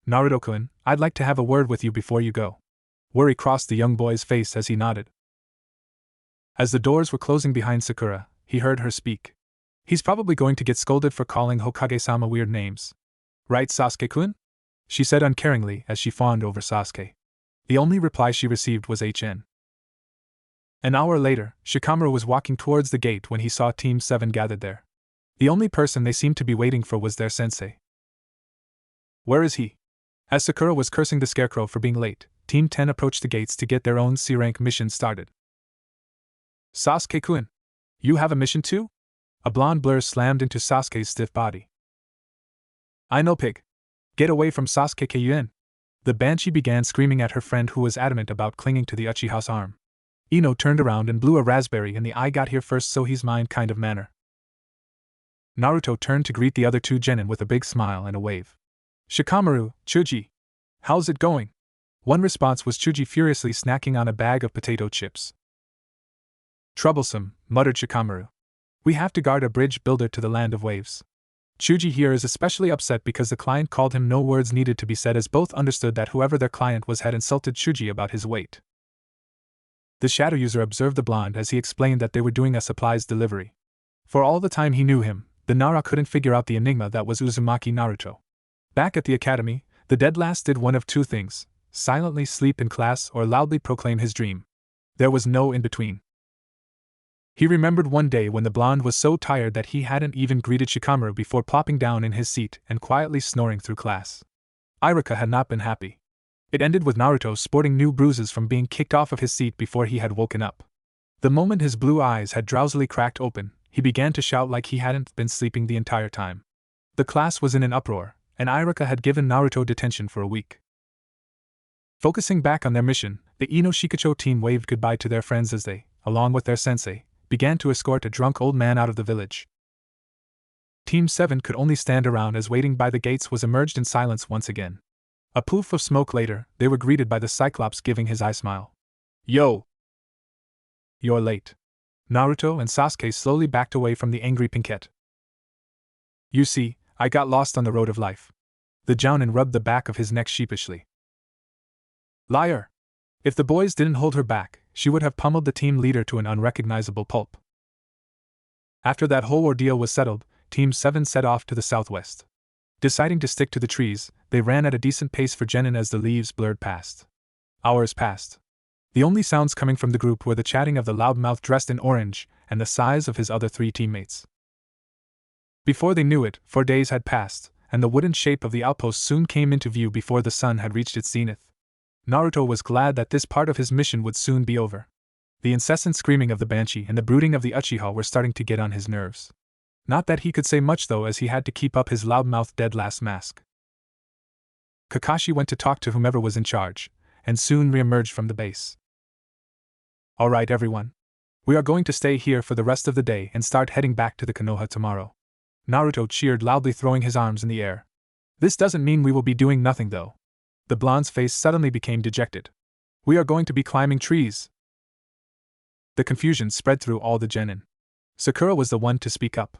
Naruto-kun, I'd like to have a word with you before you go. Worry crossed the young boy's face as he nodded. As the doors were closing behind Sakura, he heard her speak. He's probably going to get scolded for calling Hokage-sama weird names. Right, Sasuke-kun? She said uncaringly as she fawned over Sasuke. The only reply she received was HN. An hour later, Shikamaru was walking towards the gate when he saw Team 7 gathered there. The only person they seemed to be waiting for was their sensei. Where is he? As Sakura was cursing the scarecrow for being late, Team 10 approached the gates to get their own C-rank mission started. Sasuke-kun, you have a mission too? A blonde blur slammed into Sasuke's stiff body. I know, pig. Get away from Sasuke-kun. The banshee began screaming at her friend who was adamant about clinging to the Uchiha's arm. Ino turned around and blew a raspberry in the "I got here first so he's mine" kind of manner. Naruto turned to greet the other two genin with a big smile and a wave. Shikamaru, Chuji. How's it going? One response was Chuji furiously snacking on a bag of potato chips. Troublesome, muttered Shikamaru. We have to guard a bridge builder to the land of waves. Chuji here is especially upset because the client called him. No words needed to be said as both understood that whoever their client was had insulted Chuji about his weight. The shadow user observed the blonde as he explained that they were doing a supplies delivery. For all the time he knew him, the Nara couldn't figure out the enigma that was Uzumaki Naruto. Back at the academy, the dead last did one of two things: silently sleep in class or loudly proclaim his dream. There was no in-between. He remembered one day when the blonde was so tired that he hadn't even greeted Shikamaru before plopping down in his seat and quietly snoring through class. Iruka had not been happy. It ended with Naruto sporting new bruises from being kicked off of his seat before he had woken up. The moment his blue eyes had drowsily cracked open, he began to shout like he hadn't been sleeping the entire time. The class was in an uproar, and Iruka had given Naruto detention for a week. Focusing back on their mission, the Ino Shikacho team waved goodbye to their friends as they, along with their sensei, began to escort a drunk old man out of the village. Team 7 could only stand around as waiting by the gates was emerged in silence once again. A poof of smoke later, they were greeted by the Cyclops giving his eye smile. Yo! You're late. Naruto and Sasuke slowly backed away from the angry pinkette. You see, I got lost on the road of life. The jounin rubbed the back of his neck sheepishly. Liar! If the boys didn't hold her back, she would have pummeled the team leader to an unrecognizable pulp. After that whole ordeal was settled, Team 7 set off to the southwest. Deciding to stick to the trees, they ran at a decent pace for genin as the leaves blurred past. Hours passed. The only sounds coming from the group were the chatting of the loudmouth dressed in orange and the sighs of his other 3 teammates. Before they knew it, 4 days had passed, and the wooden shape of the outpost soon came into view before the sun had reached its zenith. Naruto was glad that this part of his mission would soon be over. The incessant screaming of the banshee and the brooding of the Uchiha were starting to get on his nerves. Not that he could say much though, as he had to keep up his loudmouth dead last mask. Kakashi went to talk to whomever was in charge, and soon re-emerged from the base. Alright everyone. We are going to stay here for the rest of the day and start heading back to the Konoha tomorrow. Naruto cheered loudly, throwing his arms in the air. This doesn't mean we will be doing nothing though. The blonde's face suddenly became dejected. We are going to be climbing trees. The confusion spread through all the genin. Sakura was the one to speak up.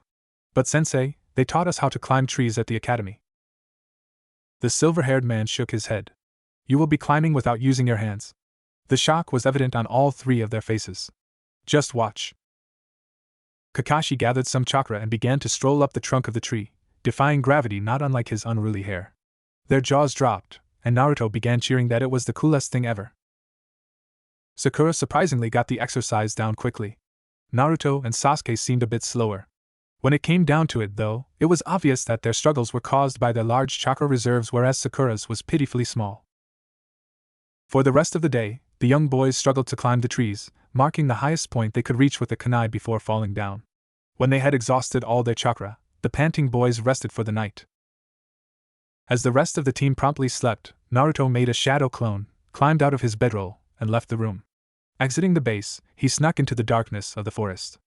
But sensei, they taught us how to climb trees at the academy. The silver-haired man shook his head. You will be climbing without using your hands. The shock was evident on all 3 of their faces. Just watch. Kakashi gathered some chakra and began to stroll up the trunk of the tree, defying gravity not unlike his unruly hair. Their jaws dropped, and Naruto began cheering that it was the coolest thing ever. Sakura surprisingly got the exercise down quickly. Naruto and Sasuke seemed a bit slower. When it came down to it, though, it was obvious that their struggles were caused by their large chakra reserves, whereas Sakura's was pitifully small. For the rest of the day, the young boys struggled to climb the trees, marking the highest point they could reach with the kunai before falling down. When they had exhausted all their chakra, the panting boys rested for the night. As the rest of the team promptly slept, Naruto made a shadow clone, climbed out of his bedroll, and left the room. Exiting the base, he snuck into the darkness of the forest.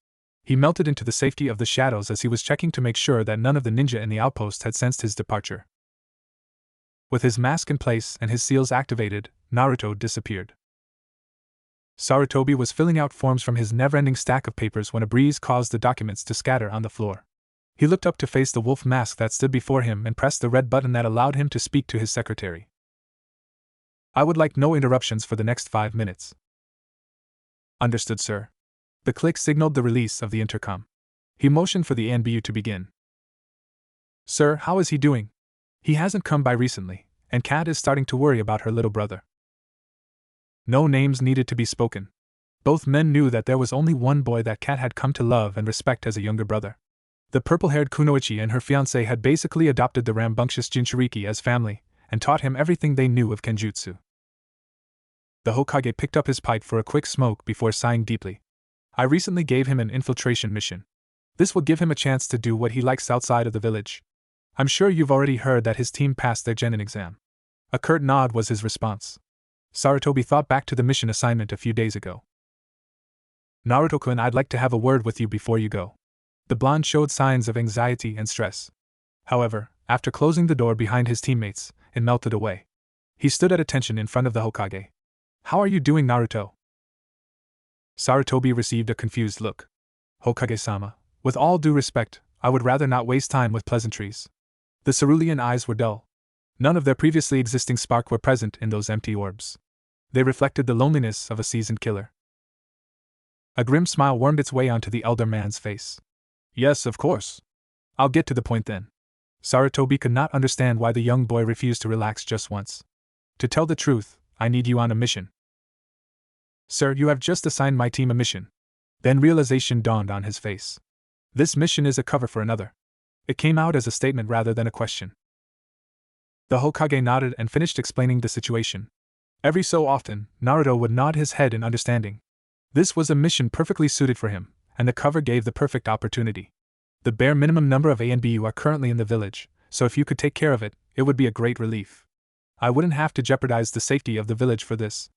He melted into the safety of the shadows as he was checking to make sure that none of the ninja in the outpost had sensed his departure. With his mask in place and his seals activated, Naruto disappeared. Sarutobi was filling out forms from his never-ending stack of papers when a breeze caused the documents to scatter on the floor. He looked up to face the wolf mask that stood before him and pressed the red button that allowed him to speak to his secretary. I would like no interruptions for the next 5 minutes. Understood, sir. The click signaled the release of the intercom. He motioned for the ANBU to begin. Sir, how is he doing? He hasn't come by recently, and Kat is starting to worry about her little brother. No names needed to be spoken. Both men knew that there was only one boy that Kat had come to love and respect as a younger brother. The purple-haired Kunoichi and her fiancé had basically adopted the rambunctious Jinchuriki as family, and taught him everything they knew of Kenjutsu. The Hokage picked up his pipe for a quick smoke before sighing deeply. I recently gave him an infiltration mission. This will give him a chance to do what he likes outside of the village. I'm sure you've already heard that his team passed their genin exam. A curt nod was his response. Sarutobi thought back to the mission assignment a few days ago. Naruto-kun, I'd like to have a word with you before you go. The blonde showed signs of anxiety and stress. However, after closing the door behind his teammates, it melted away. He stood at attention in front of the Hokage. How are you doing, Naruto? Sarutobi received a confused look. Hokage-sama, with all due respect, I would rather not waste time with pleasantries. The cerulean eyes were dull. None of their previously existing spark were present in those empty orbs. They reflected the loneliness of a seasoned killer. A grim smile wormed its way onto the elder man's face. Yes, of course. I'll get to the point then. Sarutobi could not understand why the young boy refused to relax just once. To tell the truth, I need you on a mission. Sir, you have just assigned my team a mission. Then realization dawned on his face. This mission is a cover for another. It came out as a statement rather than a question. The Hokage nodded and finished explaining the situation. Every so often, Naruto would nod his head in understanding. This was a mission perfectly suited for him, and the cover gave the perfect opportunity. The bare minimum number of ANBU are currently in the village, so if you could take care of it, it would be a great relief. I wouldn't have to jeopardize the safety of the village for this.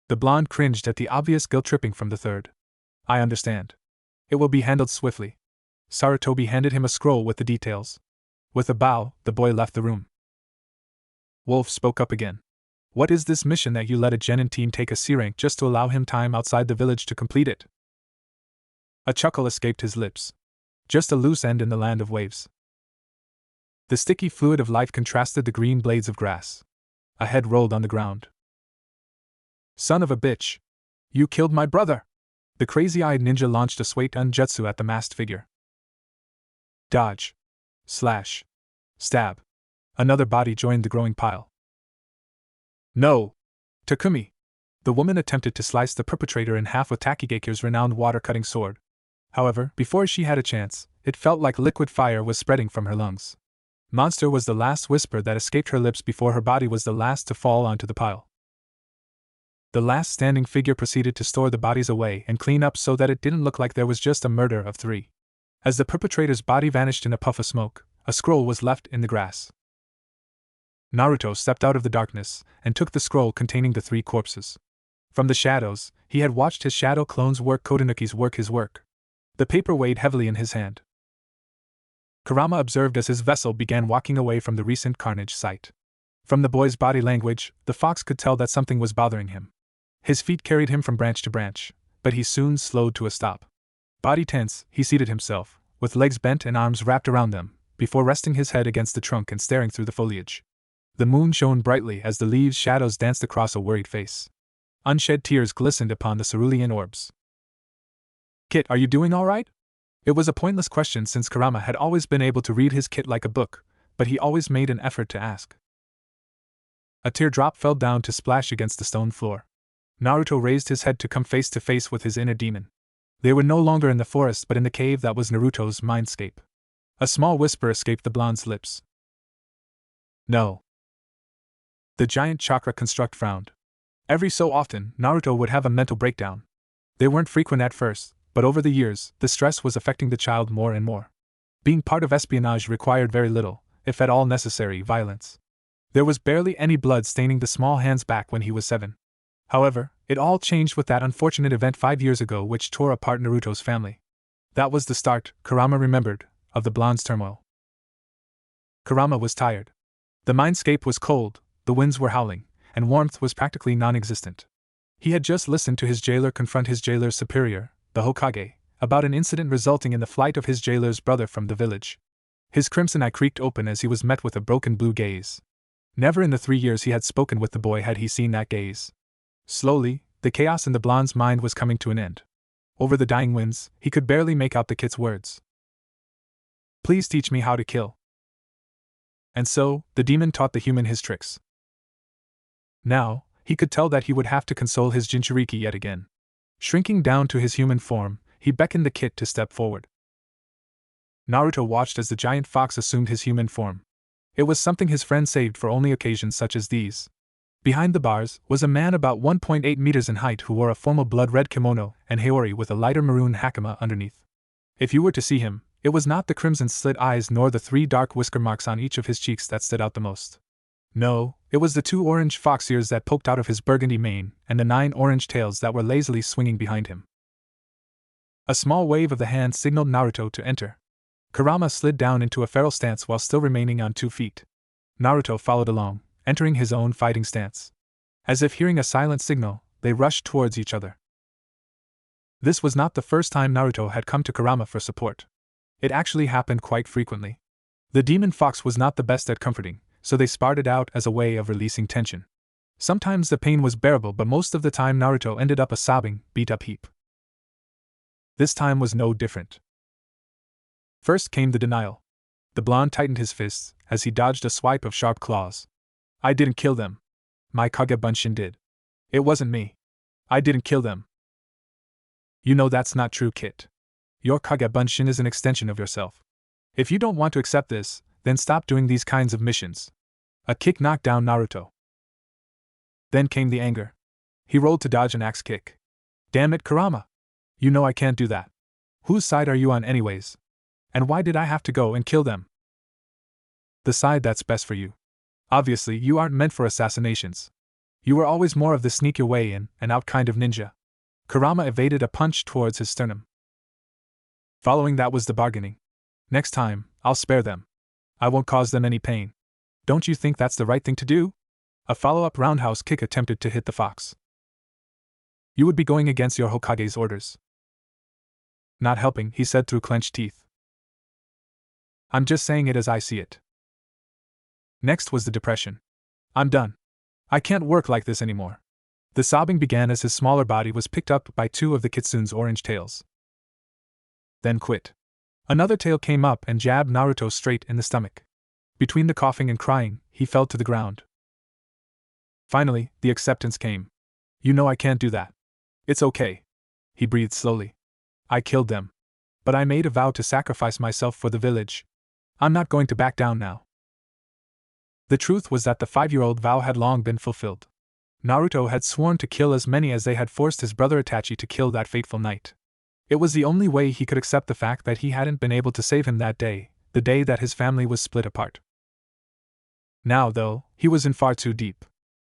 The blonde cringed at the obvious guilt-tripping from the third. I understand. It will be handled swiftly. Sarutobi handed him a scroll with the details. With a bow, the boy left the room. Wolf spoke up again. What is this mission that you let a genin team take a C rank just to allow him time outside the village to complete it? A chuckle escaped his lips. Just a loose end in the land of waves. The sticky fluid of life contrasted the green blades of grass. A head rolled on the ground. Son of a bitch! You killed my brother! The crazy-eyed ninja launched a swate unjutsu at the masked figure. Dodge. Slash. Stab. Another body joined the growing pile. No! Takumi! The woman attempted to slice the perpetrator in half with Takigaker's renowned water-cutting sword. However, before she had a chance, it felt like liquid fire was spreading from her lungs. Monster was the last whisper that escaped her lips before her body was the last to fall onto the pile. The last standing figure proceeded to store the bodies away and clean up so that it didn't look like there was just a murder of 3. As the perpetrator's body vanished in a puff of smoke, a scroll was left in the grass. Naruto stepped out of the darkness and took the scroll containing the 3 corpses. From the shadows, he had watched his shadow clones work Kotonuki's work his work. The paper weighed heavily in his hand. Kurama observed as his vessel began walking away from the recent carnage site. From the boy's body language, the fox could tell that something was bothering him. His feet carried him from branch to branch, but he soon slowed to a stop. Body tense, he seated himself, with legs bent and arms wrapped around them, before resting his head against the trunk and staring through the foliage. The moon shone brightly as the leaves' shadows danced across a worried face. Unshed tears glistened upon the cerulean orbs. "Kit, are you doing all right?" It was a pointless question since Kurama had always been able to read his kit like a book, but he always made an effort to ask. A teardrop fell down to splash against the stone floor. Naruto raised his head to come face to face with his inner demon. They were no longer in the forest but in the cave that was Naruto's mindscape. A small whisper escaped the blonde's lips. "No." The giant chakra construct frowned. Every so often, Naruto would have a mental breakdown. They weren't frequent at first, but over the years, the stress was affecting the child more and more. Being part of espionage required very little, if at all necessary, violence. There was barely any blood staining the small hands back when he was 7. However, it all changed with that unfortunate event 5 years ago which tore apart Naruto's family. That was the start, Kurama remembered, of the blonde's turmoil. Kurama was tired. The mindscape was cold, the winds were howling, and warmth was practically non-existent. He had just listened to his jailer confront his jailer's superior, the Hokage, about an incident resulting in the flight of his jailer's brother from the village. His crimson eye creaked open as he was met with a broken blue gaze. Never in the 3 years he had spoken with the boy had he seen that gaze. Slowly, the chaos in the blonde's mind was coming to an end. Over the dying winds, he could barely make out the kid's words. "Please teach me how to kill." And so, the demon taught the human his tricks. Now, he could tell that he would have to console his Jinchuriki yet again. Shrinking down to his human form, he beckoned the kid to step forward. Naruto watched as the giant fox assumed his human form. It was something his friend saved for only occasions such as these. Behind the bars was a man about 1.8 meters in height who wore a formal blood-red kimono and haori with a lighter maroon hakama underneath. If you were to see him, it was not the crimson slit eyes nor the 3 dark whisker marks on each of his cheeks that stood out the most. No, it was the 2 orange fox ears that poked out of his burgundy mane and the 9 orange tails that were lazily swinging behind him. A small wave of the hand signaled Naruto to enter. Kurama slid down into a feral stance while still remaining on 2 feet. Naruto followed along, entering his own fighting stance. As if hearing a silent signal, they rushed towards each other. This was not the first time Naruto had come to Kurama for support. It actually happened quite frequently. The demon fox was not the best at comforting, so they sparred it out as a way of releasing tension. Sometimes the pain was bearable, but most of the time Naruto ended up a sobbing, beat-up heap. This time was no different. First came the denial. The blonde tightened his fists as he dodged a swipe of sharp claws. "I didn't kill them. My Kagebunshin did. It wasn't me. I didn't kill them." "You know that's not true, Kit. Your Kagebunshin is an extension of yourself. If you don't want to accept this, then stop doing these kinds of missions." A kick knocked down Naruto. Then came the anger. He rolled to dodge an axe kick. "Damn it, Kurama! You know I can't do that. Whose side are you on anyways? And why did I have to go and kill them?" "The side that's best for you. Obviously, you aren't meant for assassinations. You were always more of the sneak your way in and out kind of ninja." Kurama evaded a punch towards his sternum. Following that was the bargaining. "Next time, I'll spare them. I won't cause them any pain. Don't you think that's the right thing to do?" A follow-up roundhouse kick attempted to hit the fox. "You would be going against your Hokage's orders." "Not helping," he said through clenched teeth. "I'm just saying it as I see it." Next was the depression. "I'm done. I can't work like this anymore." The sobbing began as his smaller body was picked up by 2 of the kitsune's orange tails. Then quit. Another tail came up and jabbed Naruto straight in the stomach. Between the coughing and crying, he fell to the ground. Finally, the acceptance came. You know I can't do that. It's okay. He breathed slowly. I killed them. But I made a vow to sacrifice myself for the village. I'm not going to back down now. The truth was that the 5-year-old vow had long been fulfilled. Naruto had sworn to kill as many as they had forced his brother Itachi to kill that fateful night. It was the only way he could accept the fact that he hadn't been able to save him that day, the day that his family was split apart. Now, though, he was in far too deep.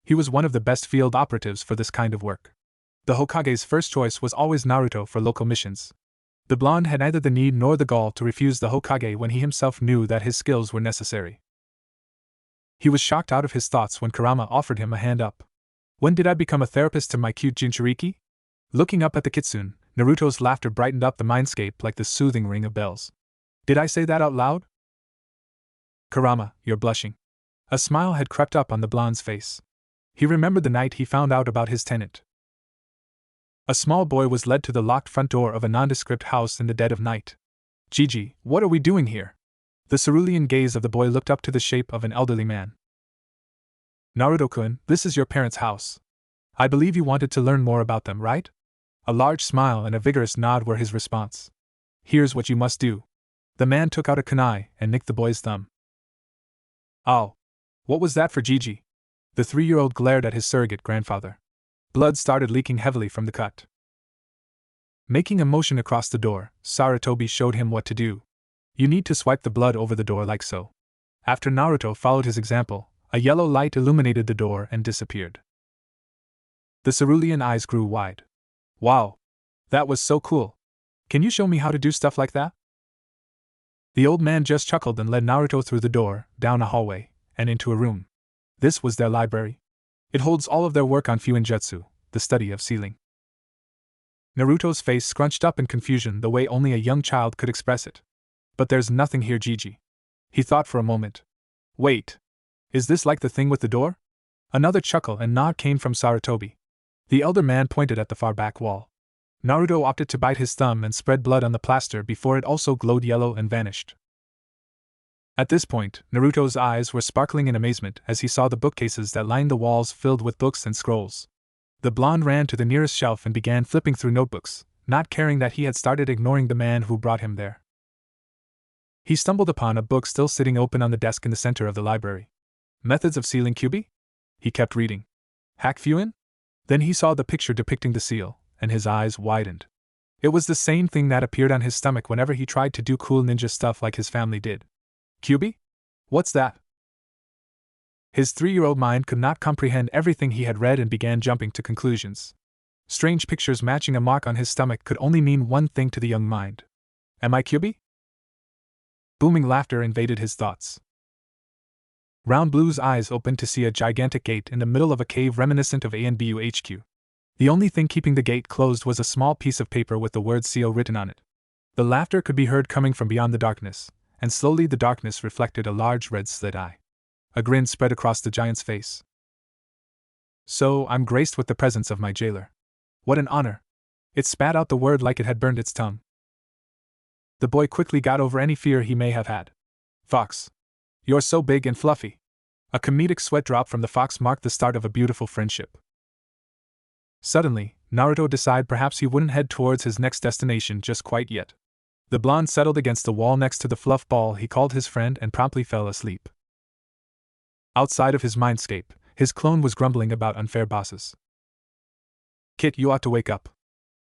He was one of the best field operatives for this kind of work. The Hokage's first choice was always Naruto for local missions. The blonde had neither the need nor the gall to refuse the Hokage when he himself knew that his skills were necessary. He was shocked out of his thoughts when Kurama offered him a hand up. When did I become a therapist to my cute Jinchuriki? Looking up at the kitsune, Naruto's laughter brightened up the mindscape like the soothing ring of bells. Did I say that out loud? Kurama, you're blushing. A smile had crept up on the blonde's face. He remembered the night he found out about his tenant. A small boy was led to the locked front door of a nondescript house in the dead of night. Gigi, what are we doing here? The cerulean gaze of the boy looked up to the shape of an elderly man. Naruto-kun, this is your parents' house. I believe you wanted to learn more about them, right? A large smile and a vigorous nod were his response. Here's what you must do. The man took out a kunai and nicked the boy's thumb. Oh. What was that for Gigi? The 3-year-old glared at his surrogate grandfather. Blood started leaking heavily from the cut. Making a motion across the door, Sarutobi showed him what to do. You need to swipe the blood over the door like so. After Naruto followed his example, a yellow light illuminated the door and disappeared. The cerulean eyes grew wide. Wow! That was so cool! Can you show me how to do stuff like that? The old man just chuckled and led Naruto through the door, down a hallway, and into a room. This was their library. It holds all of their work on Fuinjutsu, the study of sealing. Naruto's face scrunched up in confusion the way only a young child could express it. But there's nothing here, Gigi. He thought for a moment. Wait. Is this like the thing with the door? Another chuckle and nod came from Sarutobi. The elder man pointed at the far back wall. Naruto opted to bite his thumb and spread blood on the plaster before it also glowed yellow and vanished. At this point, Naruto's eyes were sparkling in amazement as he saw the bookcases that lined the walls filled with books and scrolls. The blonde ran to the nearest shelf and began flipping through notebooks, not caring that he had started ignoring the man who brought him there. He stumbled upon a book still sitting open on the desk in the center of the library. Methods of Sealing Kyubi? He kept reading. Hack Fuin? Then he saw the picture depicting the seal, and his eyes widened. It was the same thing that appeared on his stomach whenever he tried to do cool ninja stuff like his family did. Kyubi? What's that? His 3-year-old mind could not comprehend everything he had read and began jumping to conclusions. Strange pictures matching a mark on his stomach could only mean one thing to the young mind. Am I Kyubi? Booming laughter invaded his thoughts. Round Blue's eyes opened to see a gigantic gate in the middle of a cave reminiscent of ANBU HQ. The only thing keeping the gate closed was a small piece of paper with the word seal written on it. The laughter could be heard coming from beyond the darkness, and slowly the darkness reflected a large red slit eye. A grin spread across the giant's face. So, I'm graced with the presence of my jailer. What an honor! It spat out the word like it had burned its tongue. The boy quickly got over any fear he may have had. Fox. You're so big and fluffy. A comedic sweat drop from the fox marked the start of a beautiful friendship. Suddenly, Naruto decided perhaps he wouldn't head towards his next destination just quite yet. The blonde settled against the wall next to the fluff ball he called his friend and promptly fell asleep. Outside of his mindscape, his clone was grumbling about unfair bosses. Kit, you ought to wake up.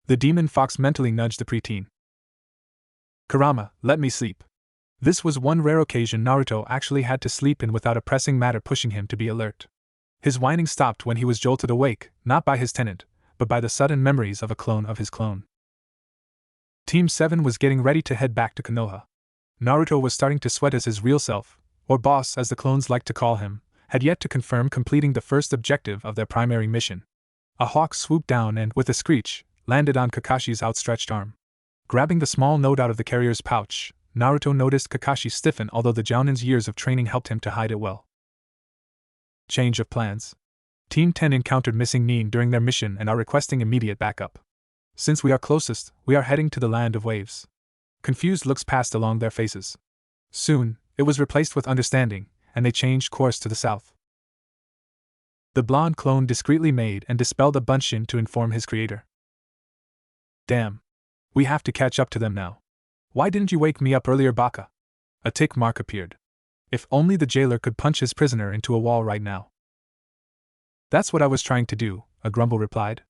The demon fox mentally nudged the preteen. Kurama, let me sleep. This was one rare occasion Naruto actually had to sleep in without a pressing matter pushing him to be alert. His whining stopped when he was jolted awake, not by his tenant, but by the sudden memories of a clone of his clone. Team 7 was getting ready to head back to Konoha. Naruto was starting to sweat as his real self, or boss as the clones liked to call him, had yet to confirm completing the first objective of their primary mission. A hawk swooped down and, with a screech, landed on Kakashi's outstretched arm. Grabbing the small note out of the carrier's pouch, Naruto noticed Kakashi stiffen, although the Jounin's years of training helped him to hide it well. Change of plans. Team 10 encountered missing Nin during their mission and are requesting immediate backup. Since we are closest, we are heading to the land of waves. Confused looks passed along their faces. Soon, it was replaced with understanding, and they changed course to the south. The blonde clone discreetly made and dispelled a bunshin to inform his creator. Damn. We have to catch up to them now. Why didn't you wake me up earlier, Baka? A tick mark appeared. If only the jailer could punch his prisoner into a wall right now. That's what I was trying to do, a grumble replied.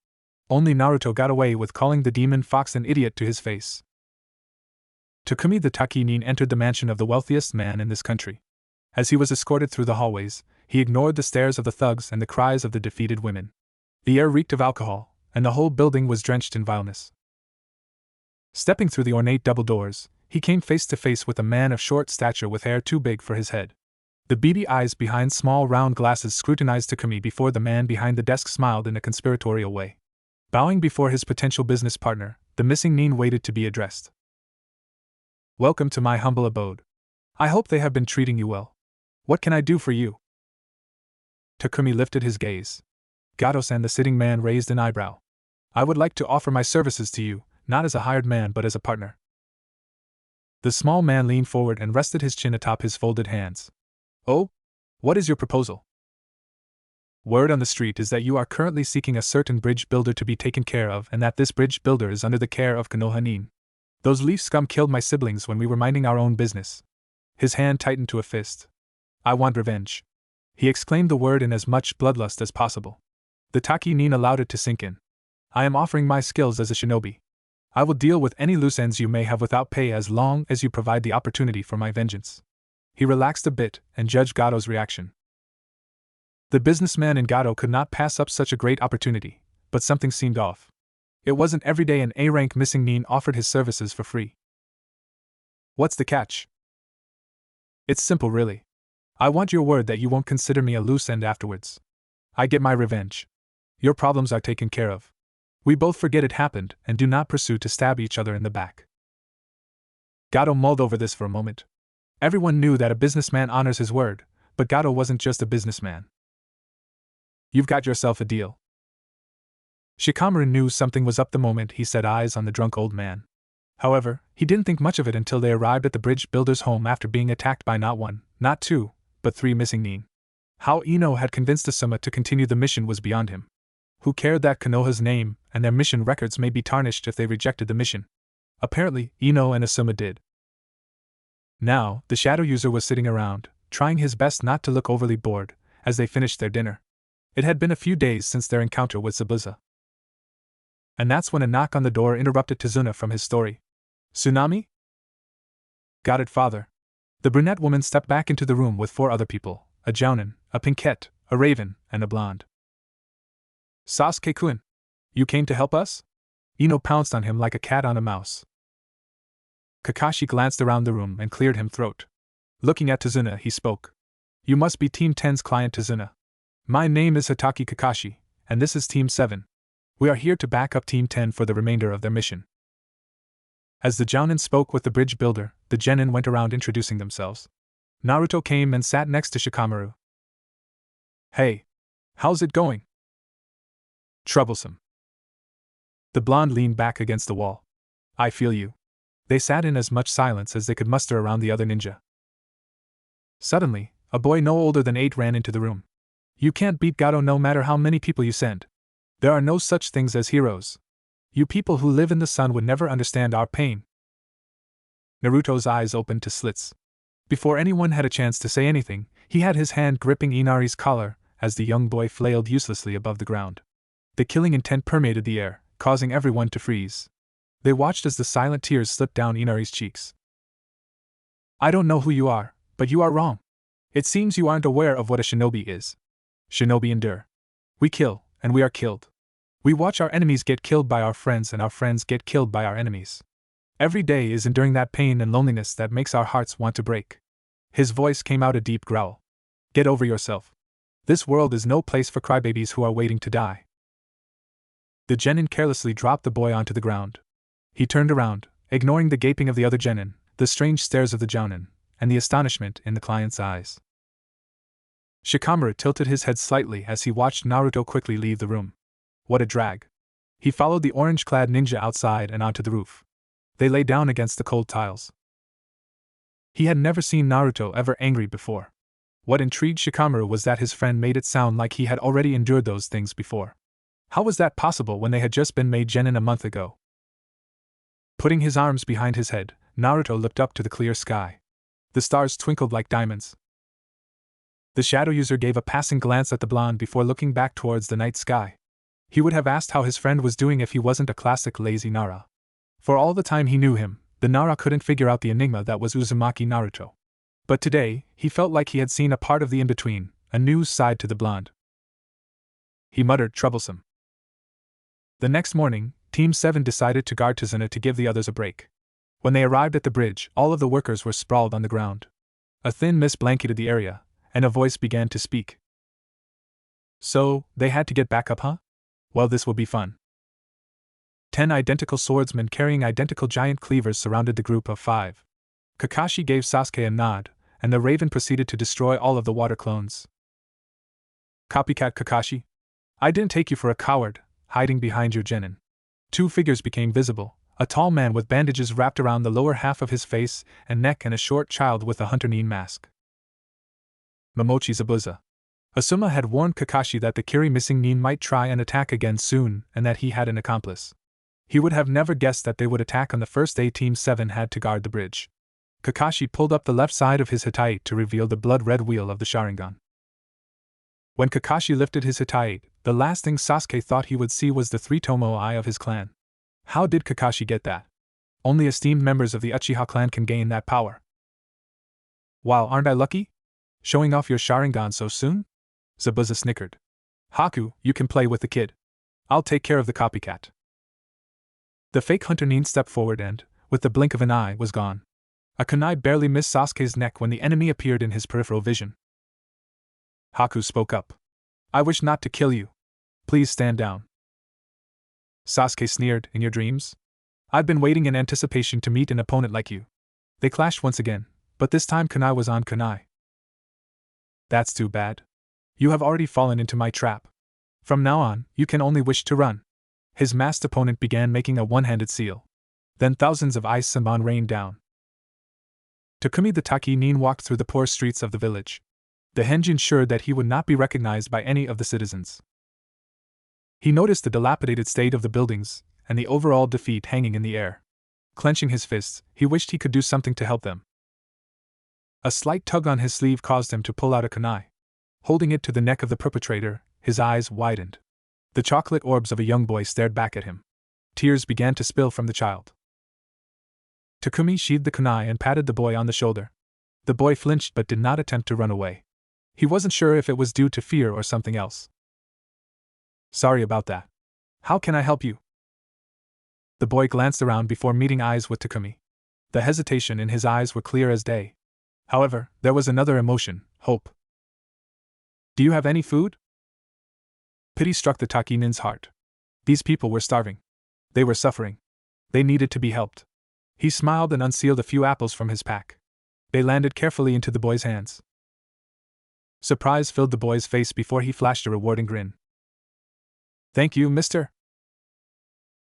Only Naruto got away with calling the demon fox an idiot to his face. Takumi the Takinin entered the mansion of the wealthiest man in this country. As he was escorted through the hallways, he ignored the stares of the thugs and the cries of the defeated women. The air reeked of alcohol, and the whole building was drenched in vileness. Stepping through the ornate double doors, he came face to face with a man of short stature with hair too big for his head. The beady eyes behind small round glasses scrutinized Takumi before the man behind the desk smiled in a conspiratorial way. Bowing before his potential business partner, the missing nin waited to be addressed. Welcome to my humble abode. I hope they have been treating you well. What can I do for you? Takumi lifted his gaze. Gato-san, the sitting man, raised an eyebrow. I would like to offer my services to you, not as a hired man but as a partner. The small man leaned forward and rested his chin atop his folded hands. Oh? What is your proposal? Word on the street is that you are currently seeking a certain bridge builder to be taken care of, and that this bridge builder is under the care of Konoha Nin. Those leaf scum killed my siblings when we were minding our own business. His hand tightened to a fist. I want revenge. He exclaimed the word in as much bloodlust as possible. The Taki Nin allowed it to sink in. I am offering my skills as a shinobi. I will deal with any loose ends you may have without pay as long as you provide the opportunity for my vengeance. He relaxed a bit and judged Gato's reaction. The businessman in Gato could not pass up such a great opportunity, but something seemed off. It wasn't every day an A-rank missing nin offered his services for free. What's the catch? It's simple, really. I want your word that you won't consider me a loose end afterwards. I get my revenge. Your problems are taken care of. We both forget it happened and do not pursue to stab each other in the back. Gato mulled over this for a moment. Everyone knew that a businessman honors his word, but Gato wasn't just a businessman. You've got yourself a deal. Shikamaru knew something was up the moment he set eyes on the drunk old man. However, he didn't think much of it until they arrived at the bridge builder's home after being attacked by not one, not two, but three missing nin. How Ino had convinced Asuma to continue the mission was beyond him. Who cared that Konoha's name and their mission records may be tarnished if they rejected the mission? Apparently, Ino and Asuma did. Now, the shadow user was sitting around, trying his best not to look overly bored, as they finished their dinner. It had been a few days since their encounter with Zabuza. And that's when a knock on the door interrupted Tazuna from his story. Tsunami? Got it, father. The brunette woman stepped back into the room with four other people, a jounin, a pinkette, a raven, and a blonde. Sasuke-kun, you came to help us? Ino pounced on him like a cat on a mouse. Kakashi glanced around the room and cleared him throat. Looking at Tazuna, he spoke. You must be Team 10's client, Tazuna. My name is Hitaki Kakashi, and this is Team 7. We are here to back up Team 10 for the remainder of their mission. As the jounin spoke with the bridge builder, the genin went around introducing themselves. Naruto came and sat next to Shikamaru. Hey. How's it going? Troublesome. The blonde leaned back against the wall. I feel you. They sat in as much silence as they could muster around the other ninja. Suddenly, a boy no older than 8 ran into the room. You can't beat Gato no matter how many people you send. There are no such things as heroes. You people who live in the sun would never understand our pain. Naruto's eyes opened to slits. Before anyone had a chance to say anything, he had his hand gripping Inari's collar as the young boy flailed uselessly above the ground. The killing intent permeated the air, causing everyone to freeze. They watched as the silent tears slipped down Inari's cheeks. I don't know who you are, but you are wrong. It seems you aren't aware of what a shinobi is. Shinobi endure. We kill, and we are killed. We watch our enemies get killed by our friends and our friends get killed by our enemies. Every day is enduring that pain and loneliness that makes our hearts want to break. His voice came out a deep growl. Get over yourself. This world is no place for crybabies who are waiting to die. The genin carelessly dropped the boy onto the ground. He turned around, ignoring the gaping of the other genin, the strange stares of the jounin, and the astonishment in the client's eyes. Shikamaru tilted his head slightly as he watched Naruto quickly leave the room. What a drag. He followed the orange-clad ninja outside and onto the roof. They lay down against the cold tiles. He had never seen Naruto ever angry before. What intrigued Shikamaru was that his friend made it sound like he had already endured those things before. How was that possible when they had just been made genin a month ago? Putting his arms behind his head, Naruto looked up to the clear sky. The stars twinkled like diamonds. The shadow user gave a passing glance at the blonde before looking back towards the night sky. He would have asked how his friend was doing if he wasn't a classic lazy Nara. For all the time he knew him, the Nara couldn't figure out the enigma that was Uzumaki Naruto. But today, he felt like he had seen a part of the in-between, a new side to the blonde. He muttered, troublesome. The next morning, Team 7 decided to guard Tazuna to give the others a break. When they arrived at the bridge, all of the workers were sprawled on the ground. A thin mist blanketed the area, and a voice began to speak. So, they had to get back up, huh? Well, this will be fun. 10 identical swordsmen carrying identical giant cleavers surrounded the group of 5. Kakashi gave Sasuke a nod, and the raven proceeded to destroy all of the water clones. Copycat Kakashi? I didn't take you for a coward, hiding behind your genin. 2 figures became visible, a tall man with bandages wrapped around the lower half of his face and neck and a short child with a hunter nin mask. Momochi Zabuza. Asuma had warned Kakashi that the Kiri missing nin might try and attack again soon and that he had an accomplice. He would have never guessed that they would attack on the first day Team 7 had to guard the bridge. Kakashi pulled up the left side of his hitai to reveal the blood-red wheel of the Sharingan. When Kakashi lifted his hitai, the last thing Sasuke thought he would see was the 3 Tomoe eye of his clan. How did Kakashi get that? Only esteemed members of the Uchiha clan can gain that power. Wow, aren't I lucky? Showing off your Sharingan so soon? Zabuza snickered. Haku, you can play with the kid. I'll take care of the copycat. The fake hunter nin stepped forward and, with the blink of an eye, was gone. A kunai barely missed Sasuke's neck when the enemy appeared in his peripheral vision. Haku spoke up. I wish not to kill you. Please stand down. Sasuke sneered, in your dreams? I've been waiting in anticipation to meet an opponent like you. They clashed once again, but this time kunai was on kunai. That's too bad. You have already fallen into my trap. From now on, you can only wish to run. His masked opponent began making a one-handed seal. Then thousands of ice senbon rained down. Takumi the Taki nin walked through the poor streets of the village. The Henji ensured that he would not be recognized by any of the citizens. He noticed the dilapidated state of the buildings, and the overall defeat hanging in the air. Clenching his fists, he wished he could do something to help them. A slight tug on his sleeve caused him to pull out a kunai. Holding it to the neck of the perpetrator, his eyes widened. The chocolate orbs of a young boy stared back at him. Tears began to spill from the child. Takumi sheathed the kunai and patted the boy on the shoulder. The boy flinched but did not attempt to run away. He wasn't sure if it was due to fear or something else. Sorry about that. How can I help you? The boy glanced around before meeting eyes with Takumi. The hesitation in his eyes were clear as day. However, there was another emotion, hope. Do you have any food? Pity struck the Taki nin's heart. These people were starving. They were suffering. They needed to be helped. He smiled and unsealed a few apples from his pack. They landed carefully into the boy's hands. Surprise filled the boy's face before he flashed a rewarding grin. Thank you, mister.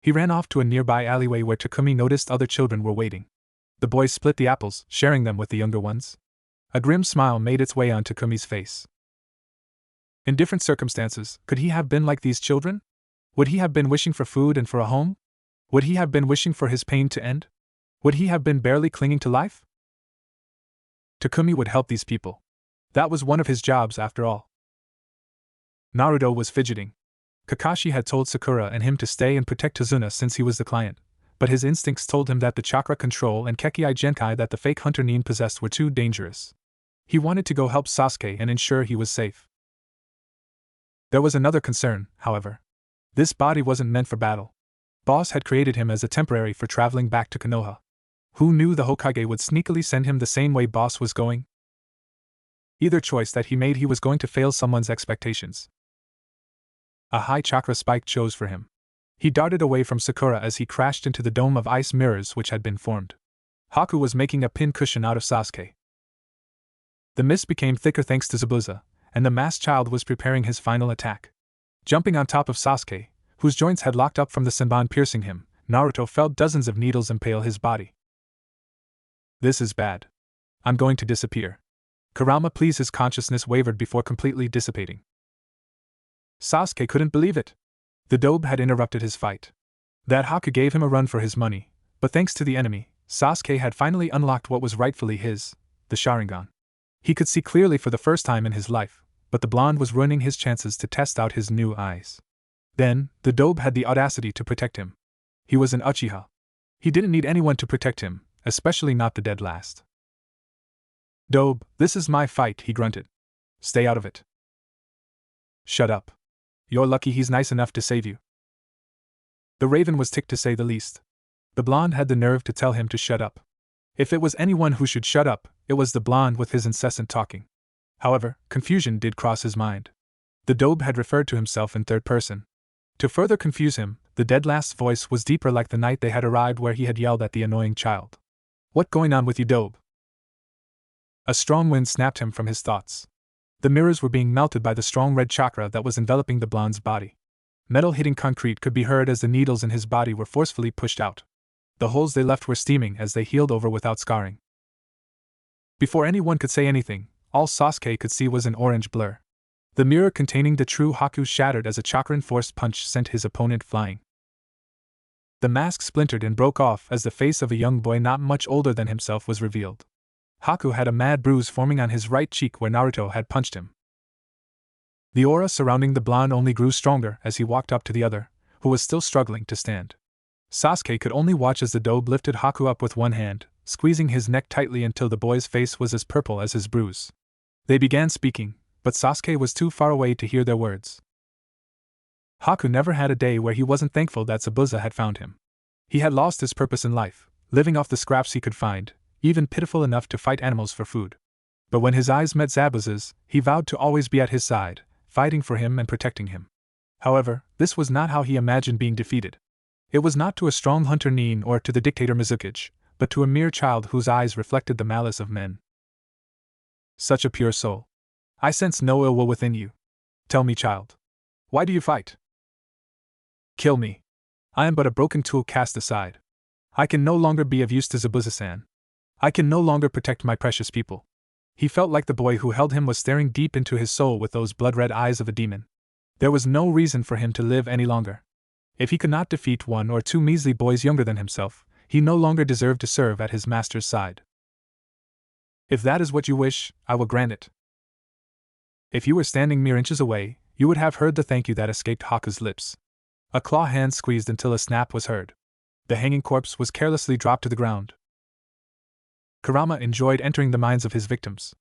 He ran off to a nearby alleyway where Takumi noticed other children were waiting. The boys split the apples, sharing them with the younger ones. A grim smile made its way on Takumi's face. In different circumstances, could he have been like these children? Would he have been wishing for food and for a home? Would he have been wishing for his pain to end? Would he have been barely clinging to life? Takumi would help these people. That was one of his jobs after all. Naruto was fidgeting. Kakashi had told Sakura and him to stay and protect Tazuna since he was the client, but his instincts told him that the chakra control and Kekkai Genkai that the fake hunter nin possessed were too dangerous. He wanted to go help Sasuke and ensure he was safe. There was another concern, however. This body wasn't meant for battle. Boss had created him as a temporary for traveling back to Konoha. Who knew the Hokage would sneakily send him the same way Boss was going? Either choice that he made, he was going to fail someone's expectations. A high chakra spike chose for him. He darted away from Sakura as he crashed into the dome of ice mirrors which had been formed. Haku was making a pin cushion out of Sasuke. The mist became thicker thanks to Zabuza, and the masked child was preparing his final attack. Jumping on top of Sasuke, whose joints had locked up from the senbon piercing him, Naruto felt dozens of needles impale his body. This is bad. I'm going to disappear. Kurama, please. His consciousness wavered before completely dissipating. Sasuke couldn't believe it. The Dobe had interrupted his fight. That Haku gave him a run for his money, but thanks to the enemy, Sasuke had finally unlocked what was rightfully his, the Sharingan. He could see clearly for the first time in his life, but the blonde was ruining his chances to test out his new eyes. Then, the Dobe had the audacity to protect him. He was an Uchiha. He didn't need anyone to protect him, especially not the dead last. Dobe, this is my fight, he grunted. Stay out of it. Shut up. You're lucky he's nice enough to save you. The Raven was ticked to say the least. The blonde had the nerve to tell him to shut up. If it was anyone who should shut up, it was the blonde with his incessant talking. However, confusion did cross his mind. The Dobe had referred to himself in third person. To further confuse him, the dead last's voice was deeper, like the night they had arrived where he had yelled at the annoying child. What going on with you, Dobe? A strong wind snapped him from his thoughts. The mirrors were being melted by the strong red chakra that was enveloping the blonde's body. Metal hitting concrete could be heard as the needles in his body were forcefully pushed out. The holes they left were steaming as they healed over without scarring. Before anyone could say anything, all Sasuke could see was an orange blur. The mirror containing the true Haku shattered as a chakra-enforced punch sent his opponent flying. The mask splintered and broke off as the face of a young boy not much older than himself was revealed. Haku had a mad bruise forming on his right cheek where Naruto had punched him. The aura surrounding the blonde only grew stronger as he walked up to the other, who was still struggling to stand. Sasuke could only watch as the Dobe lifted Haku up with one hand, squeezing his neck tightly until the boy's face was as purple as his bruise. They began speaking, but Sasuke was too far away to hear their words. Haku never had a day where he wasn't thankful that Zabuza had found him. He had lost his purpose in life, living off the scraps he could find, even pitiful enough to fight animals for food. But when his eyes met Zabuza's, he vowed to always be at his side, fighting for him and protecting him. However, this was not how he imagined being defeated. It was not to a strong hunter Nin or to the dictator Mizukichi, but to a mere child whose eyes reflected the malice of men. Such a pure soul. I sense no ill will within you. Tell me, child. Why do you fight? Kill me. I am but a broken tool cast aside. I can no longer be of use to Zabuza-san. I can no longer protect my precious people. He felt like the boy who held him was staring deep into his soul with those blood-red eyes of a demon. There was no reason for him to live any longer. If he could not defeat one or two measly boys younger than himself, he no longer deserved to serve at his master's side. If that is what you wish, I will grant it. If you were standing mere inches away, you would have heard the thank you that escaped Haku's lips. A claw hand squeezed until a snap was heard. The hanging corpse was carelessly dropped to the ground. Kurama enjoyed entering the minds of his victims.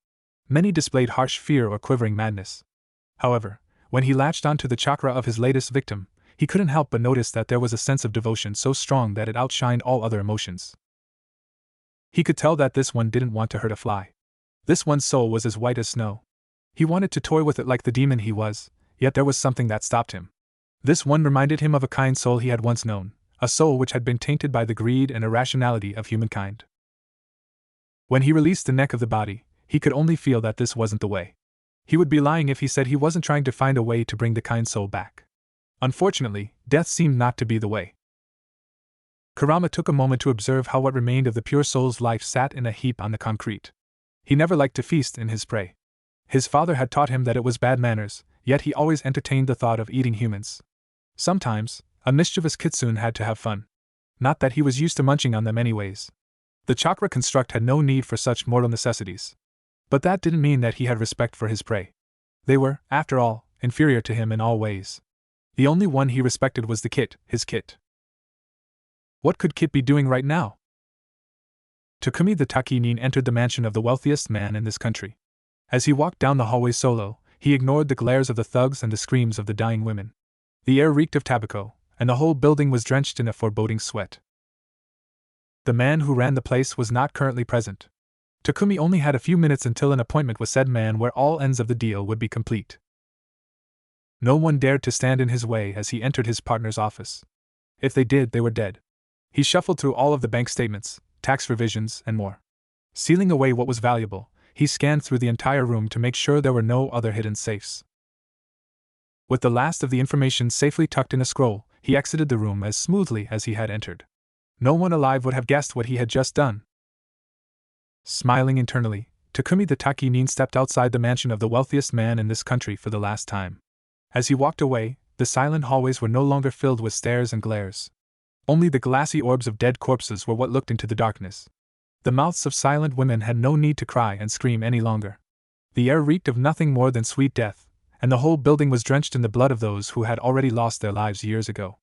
Many displayed harsh fear or quivering madness. However, when he latched onto the chakra of his latest victim, he couldn't help but notice that there was a sense of devotion so strong that it outshined all other emotions. He could tell that this one didn't want to hurt a fly. This one's soul was as white as snow. He wanted to toy with it like the demon he was, yet there was something that stopped him. This one reminded him of a kind soul he had once known, a soul which had been tainted by the greed and irrationality of humankind. When he released the neck of the body, he could only feel that this wasn't the way. He would be lying if he said he wasn't trying to find a way to bring the kind soul back. Unfortunately, death seemed not to be the way. Kurama took a moment to observe how what remained of the pure soul's life sat in a heap on the concrete. He never liked to feast in his prey. His father had taught him that it was bad manners, yet he always entertained the thought of eating humans. Sometimes, a mischievous kitsune had to have fun. Not that he was used to munching on them anyways. The chakra construct had no need for such mortal necessities. But that didn't mean that he had respect for his prey. They were, after all, inferior to him in all ways. The only one he respected was the kit, his kit. What could Kit be doing right now? Takumi the Takinin entered the mansion of the wealthiest man in this country. As he walked down the hallway solo, he ignored the glares of the thugs and the screams of the dying women. The air reeked of tobacco, and the whole building was drenched in a foreboding sweat. The man who ran the place was not currently present. Takumi only had a few minutes until an appointment with said man where all ends of the deal would be complete. No one dared to stand in his way as he entered his partner's office. If they did, they were dead. He shuffled through all of the bank statements, tax revisions, and more. Sealing away what was valuable, he scanned through the entire room to make sure there were no other hidden safes. With the last of the information safely tucked in a scroll, he exited the room as smoothly as he had entered. No one alive would have guessed what he had just done. Smiling internally, Takumi the Takinin stepped outside the mansion of the wealthiest man in this country for the last time. As he walked away, the silent hallways were no longer filled with stares and glares. Only the glassy orbs of dead corpses were what looked into the darkness. The mouths of silent women had no need to cry and scream any longer. The air reeked of nothing more than sweet death, and the whole building was drenched in the blood of those who had already lost their lives years ago.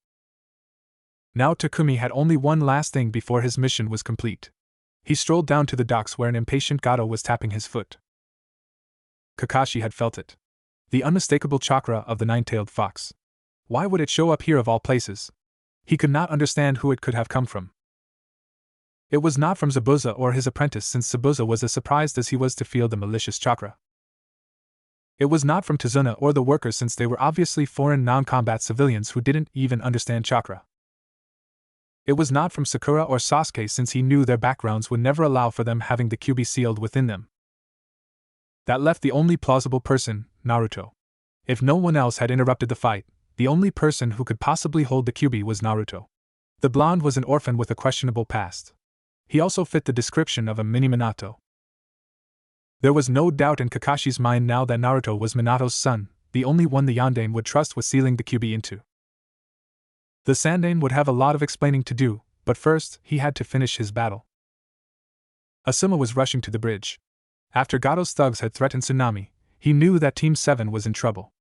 Now Takumi had only one last thing before his mission was complete. He strolled down to the docks where an impatient Gato was tapping his foot. Kakashi had felt it. The unmistakable chakra of the nine-tailed fox. Why would it show up here of all places? He could not understand who it could have come from. It was not from Zabuza or his apprentice, since Zabuza was as surprised as he was to feel the malicious chakra. It was not from Tazuna or the workers, since they were obviously foreign non-combat civilians who didn't even understand chakra. It was not from Sakura or Sasuke, since he knew their backgrounds would never allow for them having the Kyuubi sealed within them. That left the only plausible person, Naruto. If no one else had interrupted the fight, the only person who could possibly hold the Kyuubi was Naruto. The blonde was an orphan with a questionable past. He also fit the description of a mini Minato. There was no doubt in Kakashi's mind now that Naruto was Minato's son, the only one the Yondaime would trust with sealing the Kyuubi into. The Sandaime would have a lot of explaining to do, but first, he had to finish his battle. Asuma was rushing to the bridge. After Gato's thugs had threatened tsunami, he knew that Team 7 was in trouble.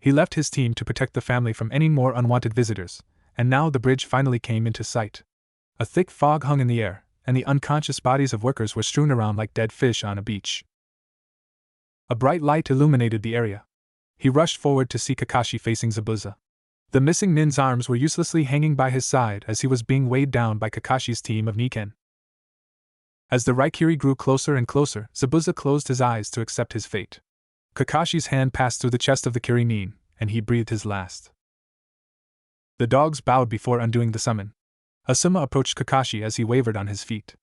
He left his team to protect the family from any more unwanted visitors, and now the bridge finally came into sight. A thick fog hung in the air, and the unconscious bodies of workers were strewn around like dead fish on a beach. A bright light illuminated the area. He rushed forward to see Kakashi facing Zabuza. The missing nin's arms were uselessly hanging by his side as he was being weighed down by Kakashi's team of Niken. As the Raikiri grew closer and closer, Zabuza closed his eyes to accept his fate. Kakashi's hand passed through the chest of the Kiri nin, and he breathed his last. The dogs bowed before undoing the summon. Asuma approached Kakashi as he wavered on his feet.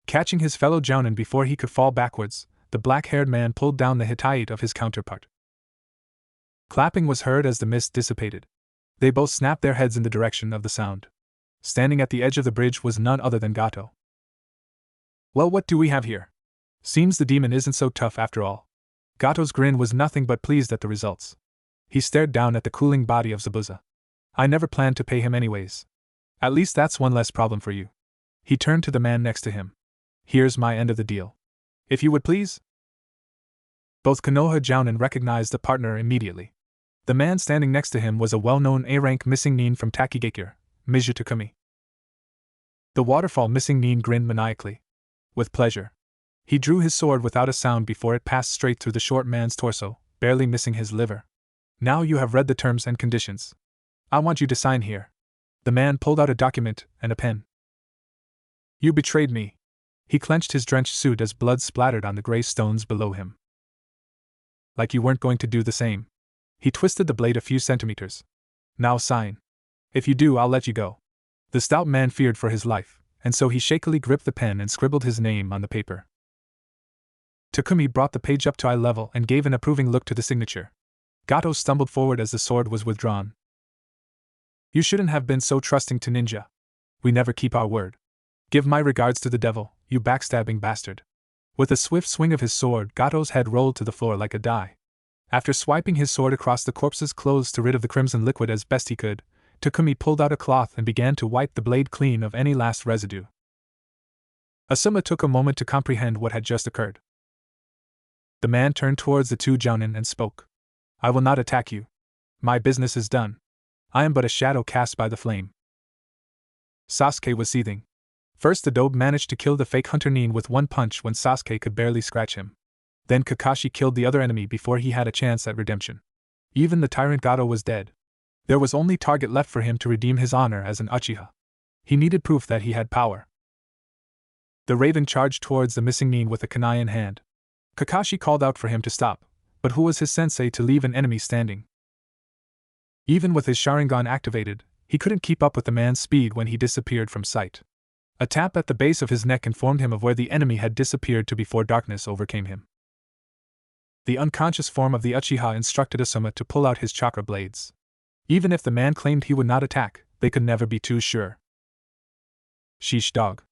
Catching his fellow jounin before he could fall backwards, the black-haired man pulled down the Hittite of his counterpart. Clapping was heard as the mist dissipated. They both snapped their heads in the direction of the sound. Standing at the edge of the bridge was none other than Gato. Well, what do we have here? Seems the demon isn't so tough after all. Gato's grin was nothing but pleased at the results. He stared down at the cooling body of Zabuza. I never planned to pay him anyways. At least that's one less problem for you. He turned to the man next to him. Here's my end of the deal. If you would please? Both Konoha jounin recognized the partner immediately. The man standing next to him was a well-known A-rank missing nin from Takigakure, Mizu Takumi. The waterfall missing nin grinned maniacally. With pleasure. He drew his sword without a sound before it passed straight through the short man's torso, barely missing his liver. Now you have read the terms and conditions. I want you to sign here. The man pulled out a document and a pen. You betrayed me. He clenched his drenched suit as blood splattered on the gray stones below him. Like you weren't going to do the same. He twisted the blade a few centimeters. Now sign. If you do, I'll let you go. The stout man feared for his life, and so he shakily gripped the pen and scribbled his name on the paper. Takumi brought the page up to eye level and gave an approving look to the signature. Gato stumbled forward as the sword was withdrawn. You shouldn't have been so trusting to ninja. We never keep our word. Give my regards to the devil, you backstabbing bastard. With a swift swing of his sword, Gato's head rolled to the floor like a die. After swiping his sword across the corpse's clothes to rid of the crimson liquid as best he could, Takumi pulled out a cloth and began to wipe the blade clean of any last residue. Asuma took a moment to comprehend what had just occurred. The man turned towards the two jounin and spoke. I will not attack you. My business is done. I am but a shadow cast by the flame. Sasuke was seething. First the Dobe managed to kill the fake hunter nin with one punch when Sasuke could barely scratch him. Then Kakashi killed the other enemy before he had a chance at redemption. Even the tyrant Gato was dead. There was only target left for him to redeem his honor as an Uchiha. He needed proof that he had power. The Raven charged towards the missing nin with a kunai in hand. Kakashi called out for him to stop, but who was his sensei to leave an enemy standing? Even with his Sharingan activated, he couldn't keep up with the man's speed when he disappeared from sight. A tap at the base of his neck informed him of where the enemy had disappeared to before darkness overcame him. The unconscious form of the Uchiha instructed Asuma to pull out his chakra blades. Even if the man claimed he would not attack, they could never be too sure. Sheesh dog.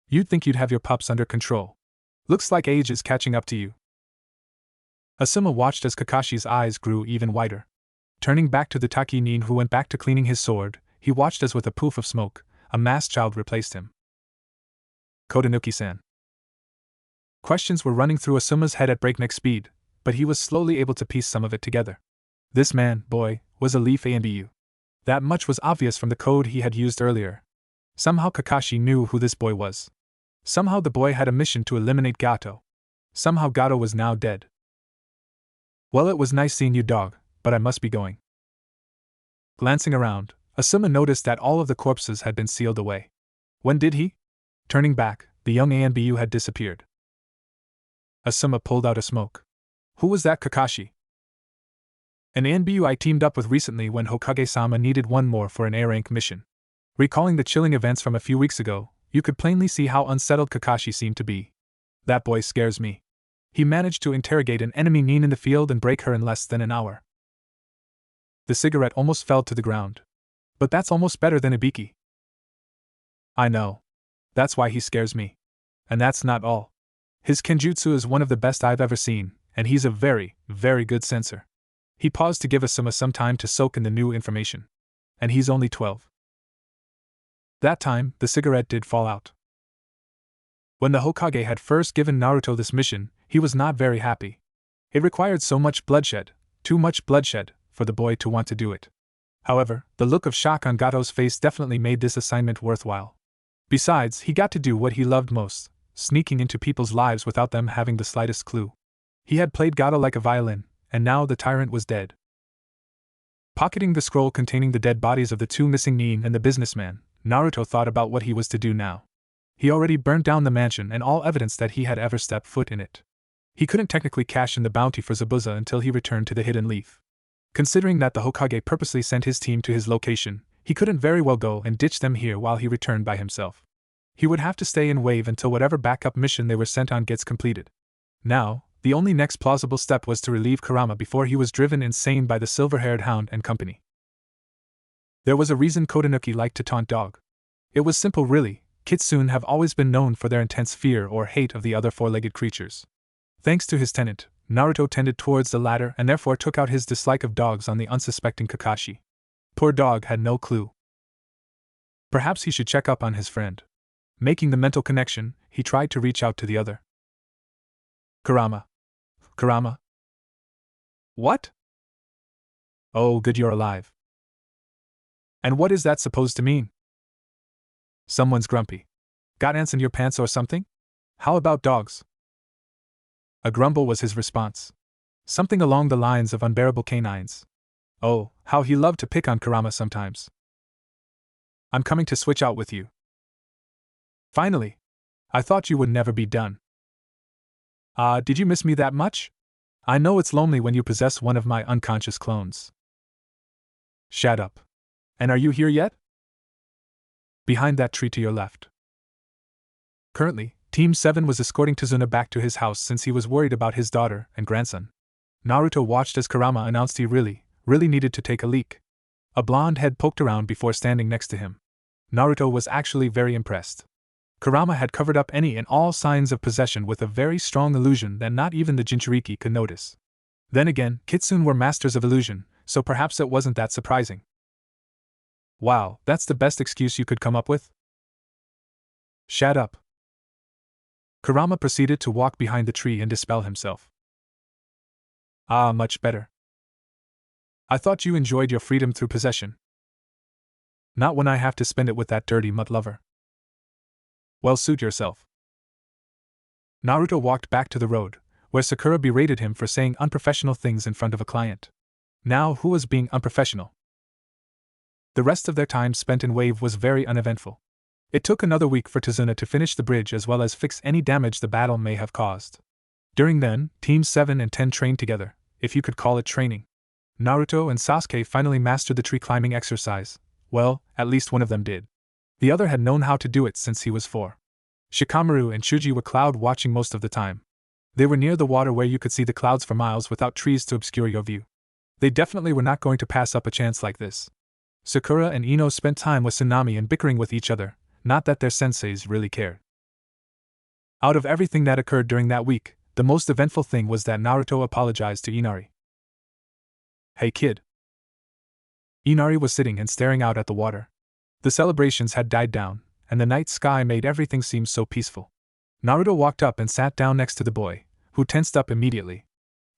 You'd think you'd have your pups under control. Looks like age is catching up to you. Asuma watched as Kakashi's eyes grew even wider. Turning back to the Takinin, who went back to cleaning his sword, he watched as with a poof of smoke, a masked child replaced him. Kotonuki-san. Questions were running through Asuma's head at breakneck speed, but he was slowly able to piece some of it together. This man, boy, was a Leaf ANBU. That much was obvious from the code he had used earlier. Somehow Kakashi knew who this boy was. Somehow the boy had a mission to eliminate Gato. Somehow Gato was now dead. Well, it was nice seeing you, dog, but I must be going. Glancing around, Asuma noticed that all of the corpses had been sealed away. When did he? Turning back, the young ANBU had disappeared. Asuma pulled out a smoke. Who was that, Kakashi? An ANBU I teamed up with recently when Hokage-sama needed one more for an A-rank mission. Recalling the chilling events from a few weeks ago, you could plainly see how unsettled Kakashi seemed to be. That boy scares me. He managed to interrogate an enemy Nin in the field and break her in less than an hour. The cigarette almost fell to the ground. But that's almost better than Ibiki. I know. That's why he scares me. And that's not all. His kenjutsu is one of the best I've ever seen, and he's a very, very good censor. He paused to give Asuma some time to soak in the new information. And he's only 12. That time, the cigarette did fall out. When the Hokage had first given Naruto this mission, he was not very happy. It required so much bloodshed, too much bloodshed, for the boy to want to do it. However, the look of shock on Gato's face definitely made this assignment worthwhile. Besides, he got to do what he loved most, sneaking into people's lives without them having the slightest clue. He had played Gato like a violin, and now the tyrant was dead. Pocketing the scroll containing the dead bodies of the two missing Nin and the businessman, Naruto thought about what he was to do now. He already burned down the mansion and all evidence that he had ever stepped foot in it. He couldn't technically cash in the bounty for Zabuza until he returned to the Hidden Leaf. Considering that the Hokage purposely sent his team to his location, he couldn't very well go and ditch them here while he returned by himself. He would have to stay in Wave until whatever backup mission they were sent on gets completed. Now, the only next plausible step was to relieve Kurama before he was driven insane by the silver-haired hound and company. There was a reason Kotonuki liked to taunt dog. It was simple really. Kitsune have always been known for their intense fear or hate of the other four-legged creatures. Thanks to his tenant, Naruto tended towards the latter and therefore took out his dislike of dogs on the unsuspecting Kakashi. Poor dog had no clue. Perhaps he should check up on his friend. Making the mental connection, he tried to reach out to the other. Kurama. Kurama? What? Oh, good you're alive. And what is that supposed to mean? Someone's grumpy. Got ants in your pants or something? How about dogs? A grumble was his response. Something along the lines of unbearable canines. Oh, how he loved to pick on Kurama sometimes. I'm coming to switch out with you. Finally. I thought you would never be done. Did you miss me that much? I know it's lonely when you possess one of my unconscious clones. Shut up. And are you here yet? Behind that tree to your left. Currently, Team 7 was escorting Tazuna back to his house since he was worried about his daughter and grandson. Naruto watched as Kurama announced he really needed to take a leak. A blonde head poked around before standing next to him. Naruto was actually very impressed. Kurama had covered up any and all signs of possession with a very strong illusion that not even the Jinchuriki could notice. Then again, Kitsune were masters of illusion, so perhaps it wasn't that surprising. Wow, that's the best excuse you could come up with? Shut up. Kurama proceeded to walk behind the tree and dispel himself. Much better. I thought you enjoyed your freedom through possession. Not when I have to spend it with that dirty mutt lover. Well, suit yourself. Naruto walked back to the road, where Sakura berated him for saying unprofessional things in front of a client. Now, who was being unprofessional? The rest of their time spent in Wave was very uneventful. It took another week for Tazuna to finish the bridge as well as fix any damage the battle may have caused. During then, Teams 7 and 10 trained together, if you could call it training. Naruto and Sasuke finally mastered the tree climbing exercise. Well, at least one of them did. The other had known how to do it since he was 4. Shikamaru and Shuji were cloud watching most of the time. They were near the water where you could see the clouds for miles without trees to obscure your view. They definitely were not going to pass up a chance like this. Sakura and Ino spent time with Tsunami and bickering with each other, not that their senseis really cared. Out of everything that occurred during that week, The most eventful thing was that Naruto apologized to Inari. "Hey kid." Inari was sitting and staring out at the water. The celebrations had died down, and the night sky made everything seem so peaceful. Naruto walked up and sat down next to the boy, who tensed up immediately.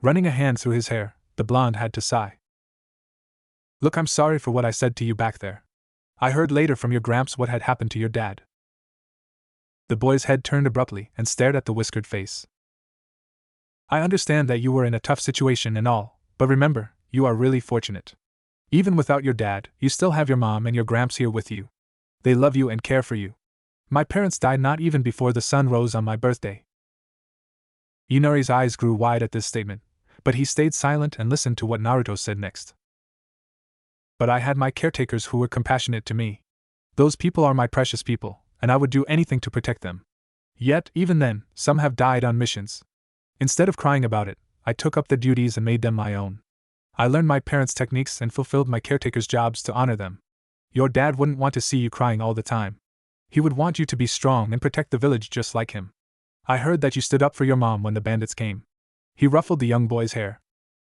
Running a hand through his hair, the blonde had to sigh. "Look, I'm sorry for what I said to you back there. I heard later from your gramps what had happened to your dad." The boy's head turned abruptly and stared at the whiskered face. "I understand that you were in a tough situation and all, but remember, you are really fortunate. Even without your dad, you still have your mom and your gramps here with you. They love you and care for you. My parents died not even before the sun rose on my birthday." Inari's eyes grew wide at this statement, but he stayed silent and listened to what Naruto said next. "But I had my caretakers who were compassionate to me. Those people are my precious people, and I would do anything to protect them. Yet, even then, some have died on missions. Instead of crying about it, I took up the duties and made them my own. I learned my parents' techniques and fulfilled my caretakers' jobs to honor them. Your dad wouldn't want to see you crying all the time. He would want you to be strong and protect the village just like him. I heard that you stood up for your mom when the bandits came." He ruffled the young boy's hair.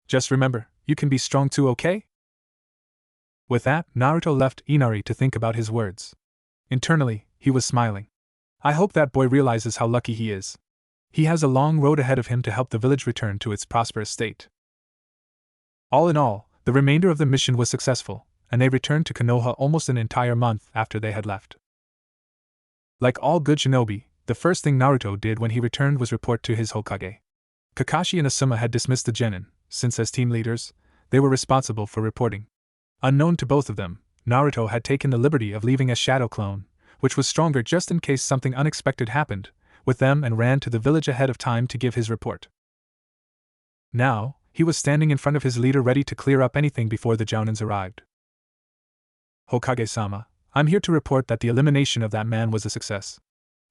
"Just remember, you can be strong too, okay?" With that, Naruto left Inari to think about his words. Internally, he was smiling. I hope that boy realizes how lucky he is. He has a long road ahead of him to help the village return to its prosperous state. All in all, the remainder of the mission was successful, and they returned to Konoha almost an entire month after they had left. Like all good shinobi, the first thing Naruto did when he returned was report to his Hokage. Kakashi and Asuma had dismissed the genin, since as team leaders, they were responsible for reporting. Unknown to both of them, Naruto had taken the liberty of leaving a shadow clone, which was stronger just in case something unexpected happened, with them and ran to the village ahead of time to give his report. Now, he was standing in front of his leader ready to clear up anything before the Jounins arrived. "Hokage-sama, I'm here to report that the elimination of that man was a success.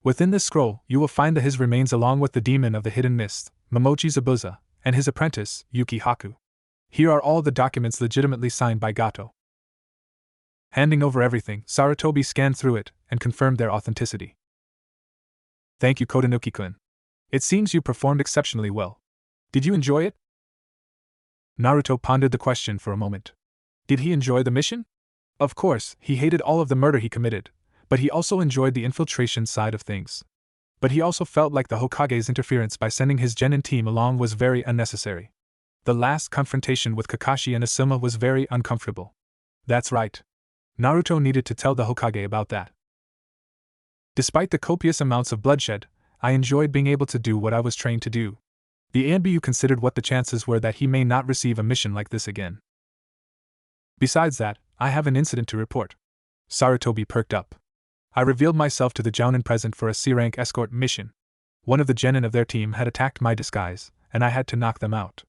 Within this scroll, you will find his remains along with the demon of the hidden mist, Momochi Zabuza, and his apprentice, Yuki Haku. Here are all the documents legitimately signed by Gato." Handing over everything, Sarutobi scanned through it and confirmed their authenticity. "Thank you, Kodanuki-kun. It seems you performed exceptionally well. Did you enjoy it?" Naruto pondered the question for a moment. Did he enjoy the mission? Of course, he hated all of the murder he committed, but he also enjoyed the infiltration side of things. But he also felt like the Hokage's interference by sending his genin team along was very unnecessary. The last confrontation with Kakashi and Asuma was very uncomfortable. That's right. Naruto needed to tell the Hokage about that. Despite the copious amounts of bloodshed, I enjoyed being able to do what I was trained to do. The ANBU considered what the chances were that he may not receive a mission like this again. Besides that, I have an incident to report. Sarutobi perked up. I revealed myself to the Jounin present for a C-rank escort mission. One of the genin of their team had attacked my disguise, and I had to knock them out.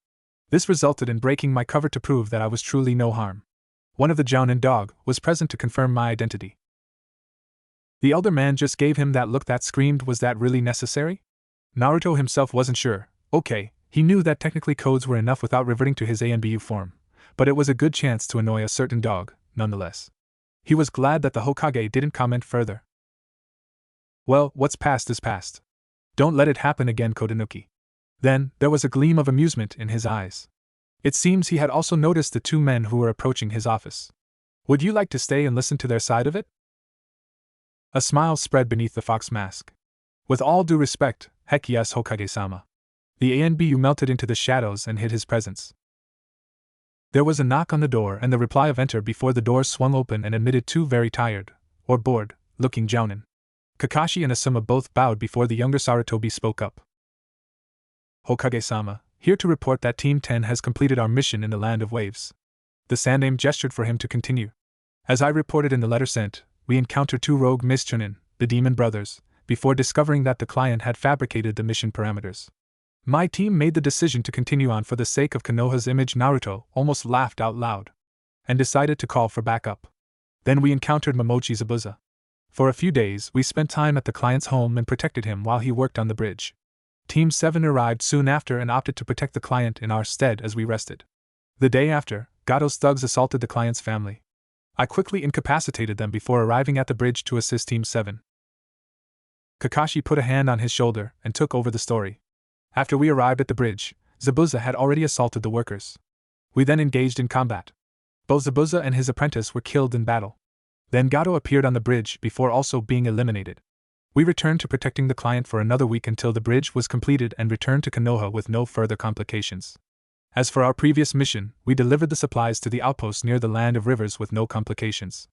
This resulted in breaking my cover to prove that I was truly no harm. One of the Jounin dog was present to confirm my identity. The elder man just gave him that look that screamed, was that really necessary? Naruto himself wasn't sure. Okay, he knew that technically codes were enough without reverting to his ANBU form, but it was a good chance to annoy a certain dog, nonetheless. He was glad that the Hokage didn't comment further. Well, what's past is past. Don't let it happen again, Kodanuki. Then, there was a gleam of amusement in his eyes. It seems he had also noticed the two men who were approaching his office. Would you like to stay and listen to their side of it? A smile spread beneath the fox mask. With all due respect, heck yes, Hokage-sama. The ANBU melted into the shadows and hid his presence. There was a knock on the door and the reply of enter before the door swung open and admitted two very tired, or bored, looking Jounin. Kakashi and Asuma both bowed before the younger Sarutobi spoke up. Hokage-sama, here to report that Team 10 has completed our mission in the Land of Waves. The Sandaime gestured for him to continue. As I reported in the letter sent, we encountered two rogue Mizchunin, the Demon Brothers, before discovering that the client had fabricated the mission parameters. My team made the decision to continue on for the sake of Konoha's image. Naruto almost laughed out loud, and decided to call for backup. Then we encountered Momochi Zabuza. For a few days, we spent time at the client's home and protected him while he worked on the bridge. Team 7 arrived soon after and opted to protect the client in our stead as we rested. The day after, Gato's thugs assaulted the client's family. I quickly incapacitated them before arriving at the bridge to assist Team 7. Kakashi put a hand on his shoulder and took over the story. After we arrived at the bridge, Zabuza had already assaulted the workers. We then engaged in combat. Both Zabuza and his apprentice were killed in battle. Then Gato appeared on the bridge before also being eliminated. We returned to protecting the client for another week until the bridge was completed and returned to Konoha with no further complications. As for our previous mission, we delivered the supplies to the outpost near the Land of Rivers with no complications.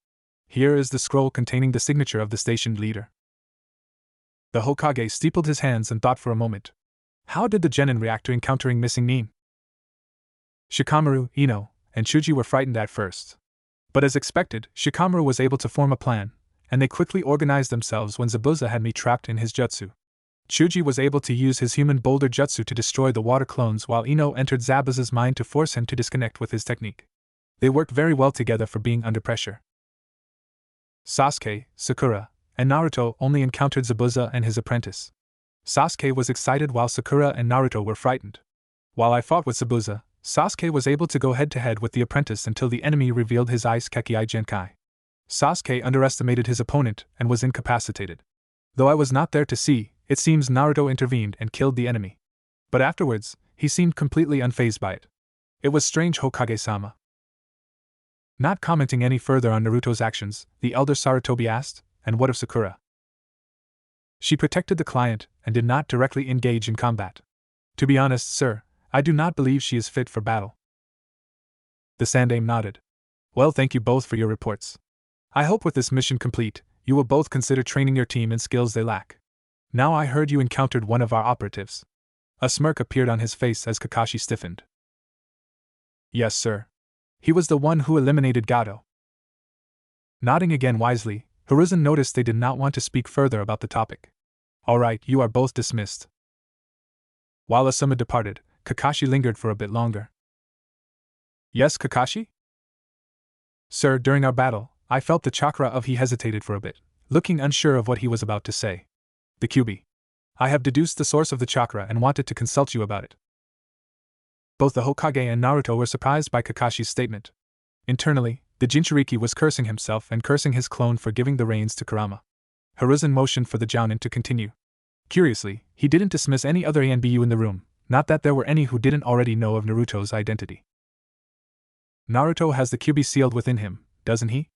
Here is the scroll containing the signature of the stationed leader. The Hokage steepled his hands and thought for a moment. How did the genin react to encountering missing Nin? Shikamaru, Ino, and Chuji were frightened at first. But as expected, Shikamaru was able to form a plan, and they quickly organized themselves when Zabuza had me trapped in his jutsu. Chuji was able to use his human boulder jutsu to destroy the water clones while Ino entered Zabuza's mind to force him to disconnect with his technique. They worked very well together for being under pressure. Sasuke, Sakura, and Naruto only encountered Zabuza and his apprentice. Sasuke was excited while Sakura and Naruto were frightened. While I fought with Zabuza, Sasuke was able to go head-to-head with the apprentice until the enemy revealed his Ice Kekkei Genkai. Sasuke underestimated his opponent and was incapacitated. Though I was not there to see, it seems Naruto intervened and killed the enemy. But afterwards, he seemed completely unfazed by it. It was strange, Hokage-sama. Not commenting any further on Naruto's actions, the elder Sarutobi asked, "And what of Sakura?" She protected the client and did not directly engage in combat. To be honest, sir, I do not believe she is fit for battle. The Sandaime nodded. Well, thank you both for your reports. I hope with this mission complete, you will both consider training your team in skills they lack. Now I heard you encountered one of our operatives. A smirk appeared on his face as Kakashi stiffened. Yes, sir. He was the one who eliminated Gato. Nodding again wisely, Hiruzen noticed they did not want to speak further about the topic. All right, you are both dismissed. While Asuma departed, Kakashi lingered for a bit longer. Yes, Kakashi? Sir, during our battle, I felt the chakra of he hesitated for a bit, looking unsure of what he was about to say. The QB. I have deduced the source of the chakra and wanted to consult you about it. Both the Hokage and Naruto were surprised by Kakashi's statement. Internally, the Jinchuriki was cursing himself and cursing his clone for giving the reins to Kurama. Hiruzen motioned for the Jounin to continue. Curiously, he didn't dismiss any other ANBU in the room, not that there were any who didn't already know of Naruto's identity. Naruto has the QB sealed within him, doesn't he?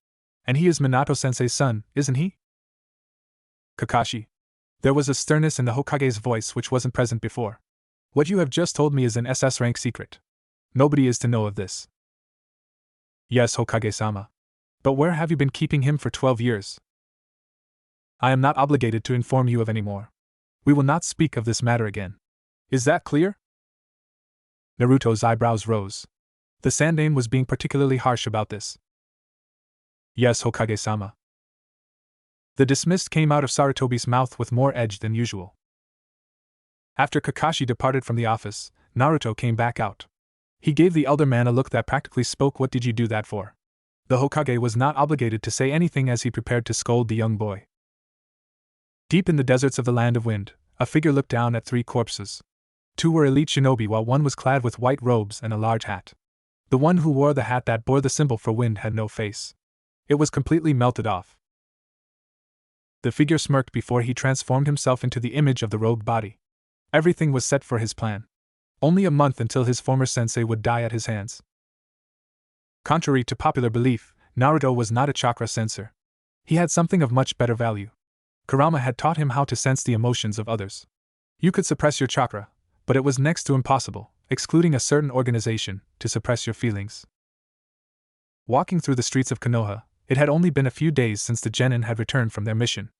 And he is Minato-sensei's son, isn't he? Kakashi. There was a sternness in the Hokage's voice which wasn't present before. What you have just told me is an SS rank secret. Nobody is to know of this. Yes, Hokage-sama. But where have you been keeping him for 12 years? I am not obligated to inform you of any more. We will not speak of this matter again. Is that clear? Naruto's eyebrows rose. The Sandaime was being particularly harsh about this. Yes, Hokage-sama. The dismissed came out of Sarutobi's mouth with more edge than usual. After Kakashi departed from the office, Naruto came back out. He gave the elder man a look that practically spoke, "What did you do that for?" The Hokage was not obligated to say anything as he prepared to scold the young boy. Deep in the deserts of the Land of Wind, a figure looked down at 3 corpses. 2 were elite shinobi while one was clad with white robes and a large hat. The one who wore the hat that bore the symbol for wind had no face. It was completely melted off. The figure smirked before he transformed himself into the image of the robed body. Everything was set for his plan. Only a month until his former sensei would die at his hands. Contrary to popular belief, Naruto was not a chakra sensor. He had something of much better value. Kurama had taught him how to sense the emotions of others. You could suppress your chakra, but it was next to impossible, excluding a certain organization, to suppress your feelings. Walking through the streets of Konoha, it had only been a few days since the genin had returned from their mission.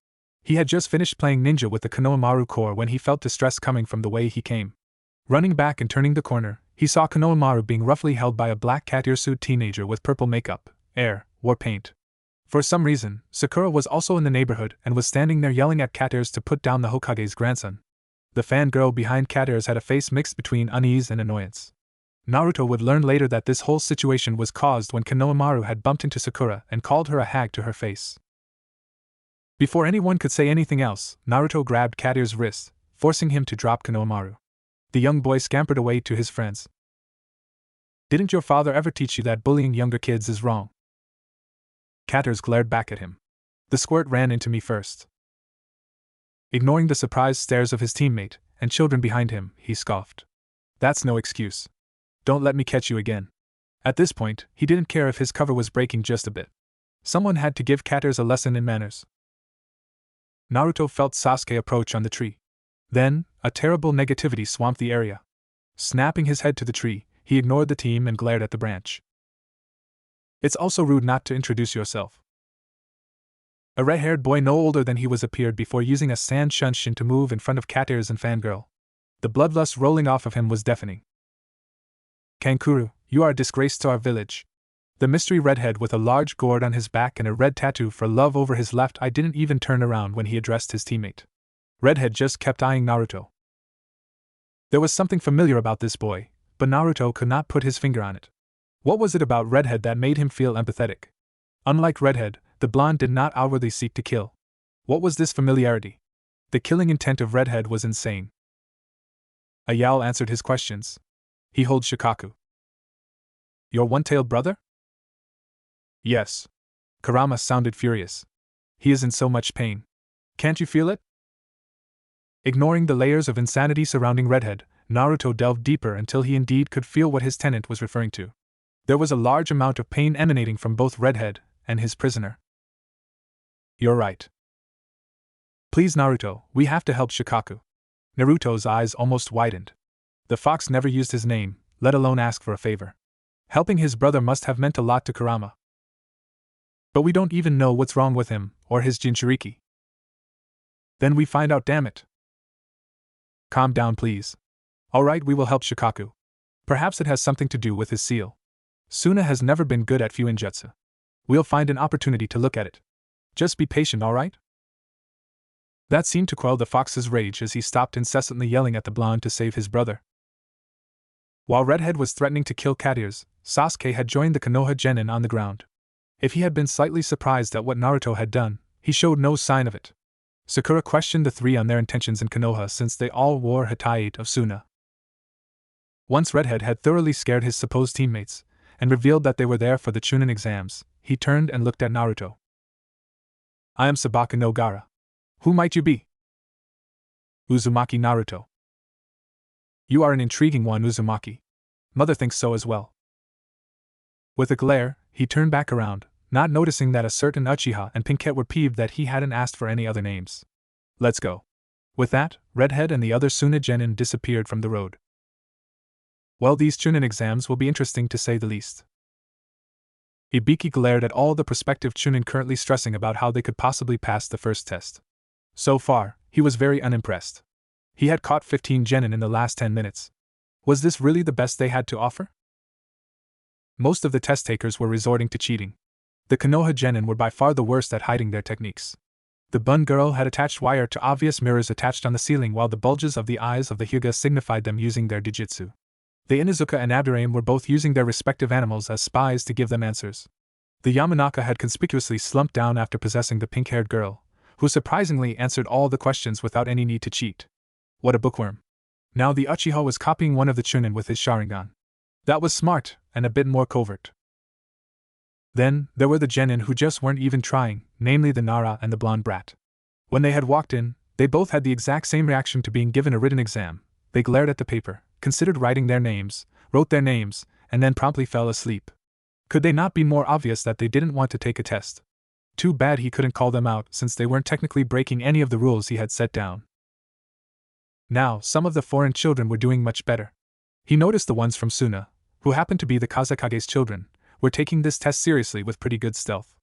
He had just finished playing ninja with the Konohamaru Corps when he felt distress coming from the way he came. Running back and turning the corner, he saw Konohamaru being roughly held by a black cat-ear-suit teenager with purple makeup, hair, war paint. For some reason, Sakura was also in the neighborhood and was standing there yelling at Cat Ears to put down the Hokage's grandson. The fangirl behind Cat Ears had a face mixed between unease and annoyance. Naruto would learn later that this whole situation was caused when Konohamaru had bumped into Sakura and called her a hag to her face. Before anyone could say anything else, Naruto grabbed Cat Ears' wrist, forcing him to drop Konohamaru. The young boy scampered away to his friends. Didn't your father ever teach you that bullying younger kids is wrong? Cat Ears glared back at him. The squirt ran into me first. Ignoring the surprised stares of his teammate, and children behind him, he scoffed. That's no excuse. Don't let me catch you again. At this point, he didn't care if his cover was breaking just a bit. Someone had to give Katters a lesson in manners. Naruto felt Sasuke approach on the tree. Then, a terrible negativity swamped the area. Snapping his head to the tree, he ignored the team and glared at the branch. It's also rude not to introduce yourself. A red-haired boy no older than he was appeared before using a sand shunshin to move in front of Katters and Fangirl. The bloodlust rolling off of him was deafening. Kankuro, you are a disgrace to our village. The mystery redhead with a large gourd on his back and a red tattoo for love over his left eye didn't even turn around when he addressed his teammate. Redhead just kept eyeing Naruto. There was something familiar about this boy, but Naruto could not put his finger on it. What was it about Redhead that made him feel empathetic? Unlike Redhead, the blonde did not outwardly seek to kill. What was this familiarity? The killing intent of Redhead was insane. A yowl answered his questions. He holds Shikaku. Your one-tailed brother? Yes. Kurama sounded furious. He is in so much pain. Can't you feel it? Ignoring the layers of insanity surrounding Redhead, Naruto delved deeper until he indeed could feel what his tenant was referring to. There was a large amount of pain emanating from both Redhead and his prisoner. You're right. Please, Naruto, we have to help Shikaku. Naruto's eyes almost widened. The fox never used his name, let alone ask for a favor. Helping his brother must have meant a lot to Kurama. But we don't even know what's wrong with him, or his Jinchuriki. Then we find out, damn it. Calm down, please. Alright, we will help Shikaku. Perhaps it has something to do with his seal. Suna has never been good at Fuinjutsu. We'll find an opportunity to look at it. Just be patient, alright? That seemed to quell the fox's rage as he stopped incessantly yelling at the blonde to save his brother. While Redhead was threatening to kill Katters, Sasuke had joined the Konoha genin on the ground. If he had been slightly surprised at what Naruto had done, he showed no sign of it. Sakura questioned the three on their intentions in Konoha since they all wore Hatayate of Suna. Once Redhead had thoroughly scared his supposed teammates, and revealed that they were there for the Chunin exams, he turned and looked at Naruto. I am Sabaka no Gara. Who might you be? Uzumaki Naruto. You are an intriguing one, Uzumaki. Mother thinks so as well. With a glare, he turned back around, not noticing that a certain Uchiha and Pinkette were peeved that he hadn't asked for any other names. Let's go. With that, Redhead and the other Suna genin disappeared from the road. Well, these Chunin exams will be interesting to say the least. Ibiki glared at all the prospective Chunin currently stressing about how they could possibly pass the first test. So far, he was very unimpressed. He had caught 15 genin in the last 10 minutes. Was this really the best they had to offer? Most of the test takers were resorting to cheating. The Konoha genin were by far the worst at hiding their techniques. The bun girl had attached wire to obvious mirrors attached on the ceiling while the bulges of the eyes of the Hyuga signified them using their dijitsu. The Inuzuka and Abdurrahim were both using their respective animals as spies to give them answers. The Yamanaka had conspicuously slumped down after possessing the pink-haired girl, who surprisingly answered all the questions without any need to cheat. What a bookworm. Now the Uchiha was copying one of the Chunin with his Sharingan. That was smart, and a bit more covert. Then, there were the genin who just weren't even trying, namely the Nara and the blonde brat. When they had walked in, they both had the exact same reaction to being given a written exam. They glared at the paper, considered writing their names, wrote their names, and then promptly fell asleep. Could they not be more obvious that they didn't want to take a test? Too bad he couldn't call them out since they weren't technically breaking any of the rules he had set down. Now, some of the foreign children were doing much better. He noticed the ones from Suna, who happened to be the Kazekage's children, were taking this test seriously with pretty good stealth.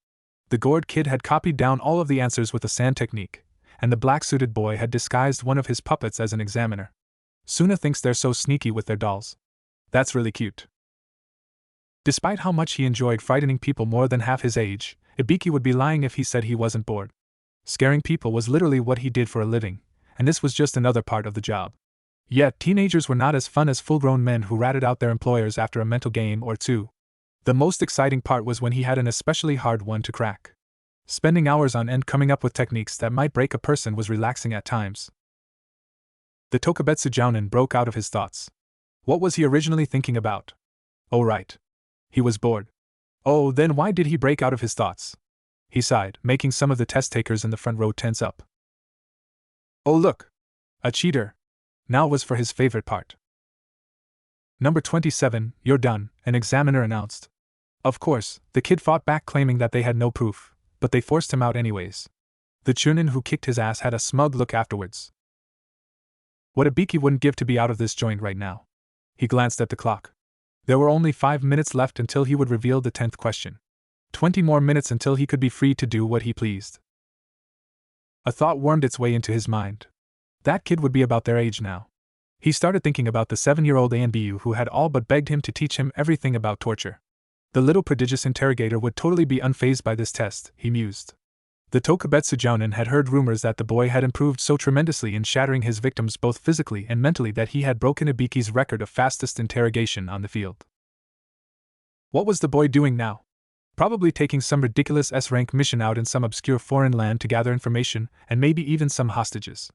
The gourd kid had copied down all of the answers with the sand technique, and the black-suited boy had disguised one of his puppets as an examiner. Suna thinks they're so sneaky with their dolls. That's really cute. Despite how much he enjoyed frightening people more than half his age, Ibiki would be lying if he said he wasn't bored. Scaring people was literally what he did for a living, and this was just another part of the job. Yet, teenagers were not as fun as full-grown men who ratted out their employers after a mental game or two. The most exciting part was when he had an especially hard one to crack. Spending hours on end coming up with techniques that might break a person was relaxing at times. The Tokubetsu Jounin broke out of his thoughts. What was he originally thinking about? Oh right. He was bored. Oh, then why did he break out of his thoughts? He sighed, making some of the test takers in the front row tense up. Oh look! A cheater! Now was for his favorite part. Number 27, you're done, an examiner announced. Of course, the kid fought back claiming that they had no proof, but they forced him out anyways. The chunin who kicked his ass had a smug look afterwards. What Ibiki wouldn't give to be out of this joint right now. He glanced at the clock. There were only 5 minutes left until he would reveal the 10th question. 20 more minutes until he could be free to do what he pleased. A thought wormed its way into his mind. That kid would be about their age now. He started thinking about the 7-year-old ANBU who had all but begged him to teach him everything about torture. The little prodigious interrogator would totally be unfazed by this test, he mused. The Tokubetsu Jounin had heard rumors that the boy had improved so tremendously in shattering his victims both physically and mentally that he had broken Ibiki's record of fastest interrogation on the field. What was the boy doing now? Probably taking some ridiculous S-rank mission out in some obscure foreign land to gather information and maybe even some hostages.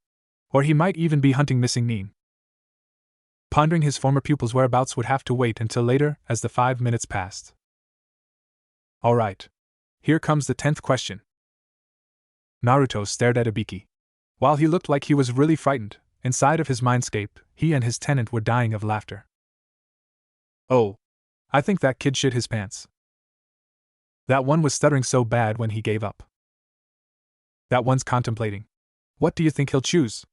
Or he might even be hunting missing Nin. Pondering his former pupil's whereabouts would have to wait until later as the 5 minutes passed. All right. Here comes the 10th question. Naruto stared at Ibiki. While he looked like he was really frightened, inside of his mindscape, he and his tenant were dying of laughter. Oh. I think that kid shit his pants. That one was stuttering so bad when he gave up. That one's contemplating. What do you think he'll choose?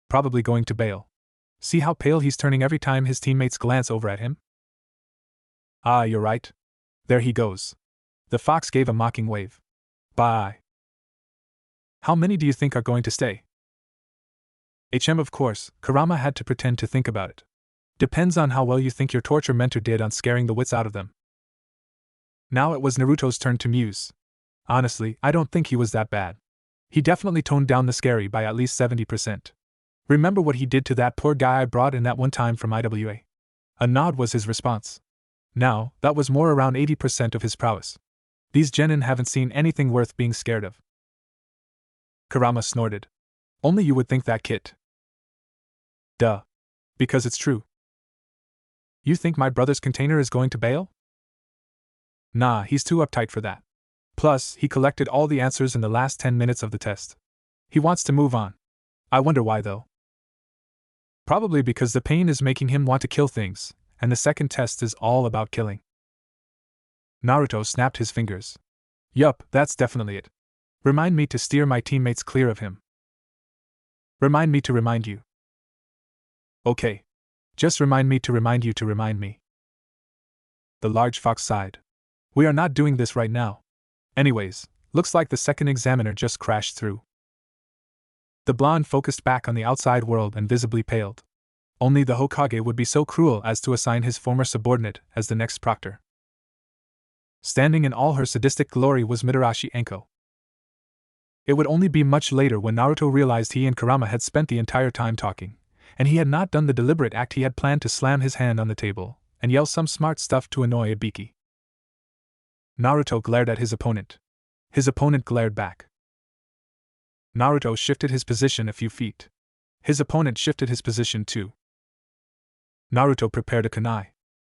Probably going to bail. See how pale he's turning every time his teammates glance over at him? Ah, you're right. There he goes. The fox gave a mocking wave. Bye. How many do you think are going to stay? Of course, Kurama had to pretend to think about it. Depends on how well you think your torture mentor did on scaring the wits out of them. Now it was Naruto's turn to muse. Honestly, I don't think he was that bad. He definitely toned down the scary by at least 70%. Remember what he did to that poor guy I brought in that one time from IWA? A nod was his response. Now, that was more around 80% of his prowess. These genin haven't seen anything worth being scared of. Kurama snorted. Only you would think that, kid. Duh. Because it's true. You think my brother's container is going to bail? Nah, he's too uptight for that. Plus, he collected all the answers in the last 10 minutes of the test. He wants to move on. I wonder why though. Probably because the pain is making him want to kill things, and the second test is all about killing. Naruto snapped his fingers. Yup, that's definitely it. Remind me to steer my teammates clear of him. Remind me to remind you. Okay. Just remind me to remind you to remind me. The large fox sighed. We are not doing this right now. Anyways, looks like the second examiner just crashed through. The blonde focused back on the outside world and visibly paled. Only the Hokage would be so cruel as to assign his former subordinate as the next proctor. Standing in all her sadistic glory was Mitarashi Anko. It would only be much later when Naruto realized he and Kurama had spent the entire time talking, and he had not done the deliberate act he had planned to slam his hand on the table and yell some smart stuff to annoy Ibiki. Naruto glared at his opponent. His opponent glared back. Naruto shifted his position a few feet. His opponent shifted his position too. Naruto prepared a kunai.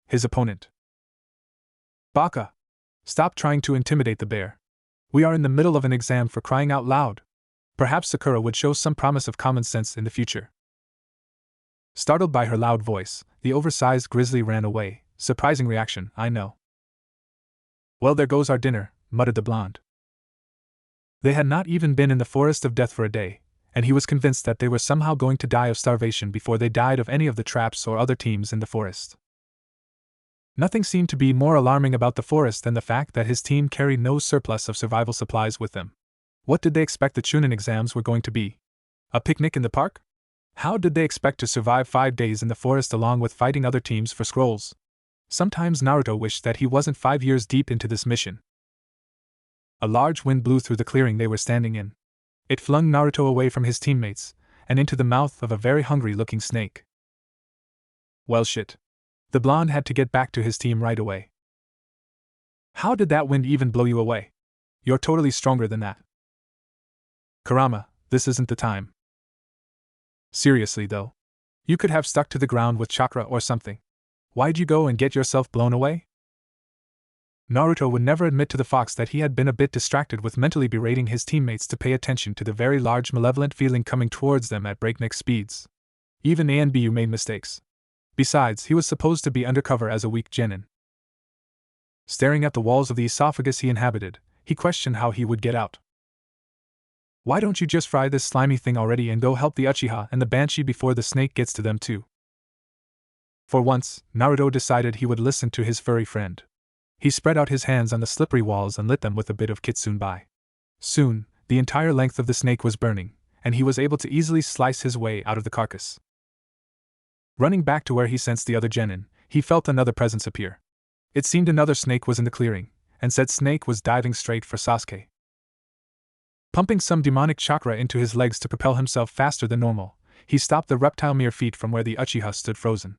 His opponent. Baka! Stop trying to intimidate the bear. We are in the middle of an exam, for crying out loud. Perhaps Sakura would show some promise of common sense in the future. Startled by her loud voice, the oversized grizzly ran away. Surprising reaction, I know. Well, there goes our dinner, muttered the blonde. They had not even been in the forest of death for a day, and he was convinced that they were somehow going to die of starvation before they died of any of the traps or other teams in the forest. Nothing seemed to be more alarming about the forest than the fact that his team carried no surplus of survival supplies with them. What did they expect the Chunin exams were going to be? A picnic in the park? How did they expect to survive 5 days in the forest along with fighting other teams for scrolls? Sometimes Naruto wished that he wasn't 5 years deep into this mission. A large wind blew through the clearing they were standing in. It flung Naruto away from his teammates and into the mouth of a very hungry-looking snake. Well shit. The blonde had to get back to his team right away. How did that wind even blow you away? You're totally stronger than that. Kurama, this isn't the time. Seriously though. You could have stuck to the ground with chakra or something. Why'd you go and get yourself blown away? Naruto would never admit to the fox that he had been a bit distracted with mentally berating his teammates to pay attention to the very large malevolent feeling coming towards them at breakneck speeds. Even Anbu made mistakes. Besides, he was supposed to be undercover as a weak genin. Staring at the walls of the esophagus he inhabited, he questioned how he would get out. Why don't you just fry this slimy thing already and go help the Uchiha and the Banshee before the snake gets to them too? For once, Naruto decided he would listen to his furry friend. He spread out his hands on the slippery walls and lit them with a bit of kitsunbai. Soon, the entire length of the snake was burning, and he was able to easily slice his way out of the carcass. Running back to where he sensed the other genin, he felt another presence appear. It seemed another snake was in the clearing, and said snake was diving straight for Sasuke. Pumping some demonic chakra into his legs to propel himself faster than normal, he stopped the reptile mere feet from where the Uchiha stood frozen.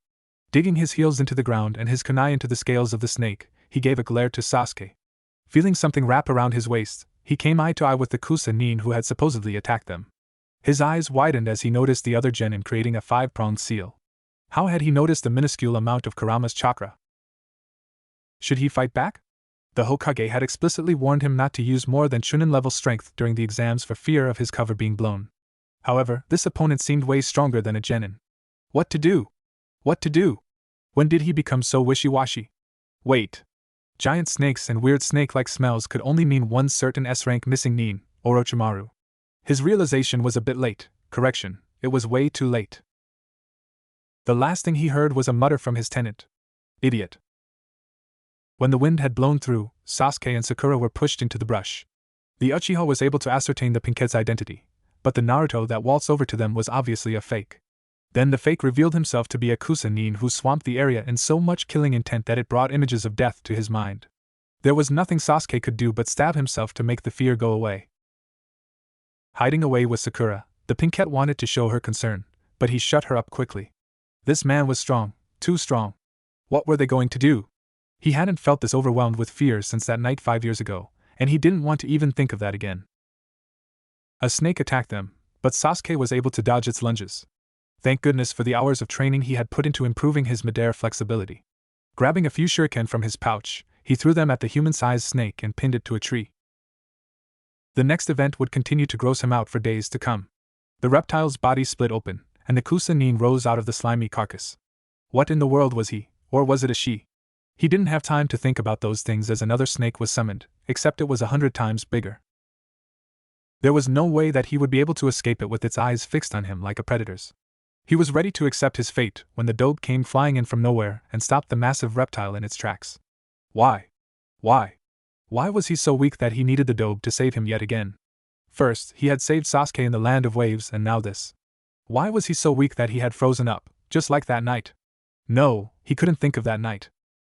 Digging his heels into the ground and his kunai into the scales of the snake, he gave a glare to Sasuke. Feeling something wrap around his waist, he came eye to eye with the Kusa-nin who had supposedly attacked them. His eyes widened as he noticed the other genin creating a 5-pronged seal. How had he noticed the minuscule amount of Kurama's chakra? Should he fight back? The Hokage had explicitly warned him not to use more than Chunin-level strength during the exams for fear of his cover being blown. However, this opponent seemed way stronger than a genin. What to do? What to do? When did he become so wishy-washy? Wait. Giant snakes and weird snake-like smells could only mean one certain S-rank missing nin, Orochimaru. His realization was a bit late. Correction, it was way too late. The last thing he heard was a mutter from his tenant. Idiot. When the wind had blown through, Sasuke and Sakura were pushed into the brush. The Uchiha was able to ascertain the Pinkette's identity, but the Naruto that waltzed over to them was obviously a fake. Then the fake revealed himself to be a Kusa-nin who swamped the area in so much killing intent that it brought images of death to his mind. There was nothing Sasuke could do but stab himself to make the fear go away. Hiding away with Sakura, the Pinkette wanted to show her concern, but he shut her up quickly. This man was strong, too strong. What were they going to do? He hadn't felt this overwhelmed with fear since that night 5 years ago, and he didn't want to even think of that again. A snake attacked them, but Sasuke was able to dodge its lunges. Thank goodness for the hours of training he had put into improving his midair flexibility. Grabbing a few shuriken from his pouch, he threw them at the human-sized snake and pinned it to a tree. The next event would continue to gross him out for days to come. The reptile's body split open, and the Kusa-nin rose out of the slimy carcass. What in the world was he, or was it a she? He didn't have time to think about those things as another snake was summoned, except it was 100 times bigger. There was no way that he would be able to escape it with its eyes fixed on him like a predator's. He was ready to accept his fate when the Decodes came flying in from nowhere and stopped the massive reptile in its tracks. Why? Why? Why was he so weak that he needed the Decodes to save him yet again? First, he had saved Sasuke in the Land of Waves, and now this. Why was he so weak that he had frozen up, just like that night? No, he couldn't think of that night.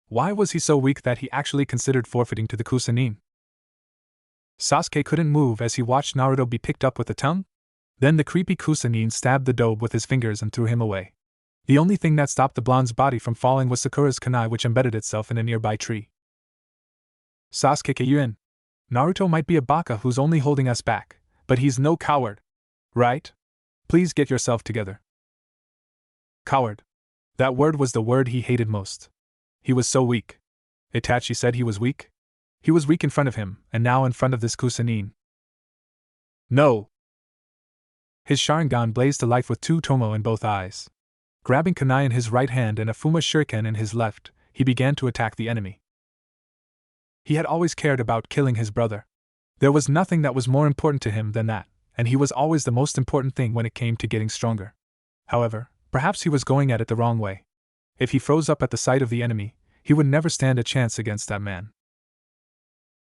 Why was he so weak that he actually considered forfeiting to the Kusa-nin? Sasuke couldn't move as he watched Naruto be picked up with the tongue? Then the creepy Kusa-nin stabbed the Decodes with his fingers and threw him away. The only thing that stopped the blonde's body from falling was Sakura's kunai, which embedded itself in a nearby tree. Sasuke Kyuin. Naruto might be a baka who's only holding us back, but he's no coward. Right? Please get yourself together. Coward. That word was the word he hated most. He was so weak. Itachi said he was weak? He was weak in front of him, and now in front of this Kusa-nin. No! His Sharingan blazed to life with two tomo in both eyes. Grabbing kunai in his right hand and a Fuma shuriken in his left, he began to attack the enemy. He had always cared about killing his brother. There was nothing that was more important to him than that, and he was always the most important thing when it came to getting stronger. However, perhaps he was going at it the wrong way. If he froze up at the sight of the enemy, he would never stand a chance against that man.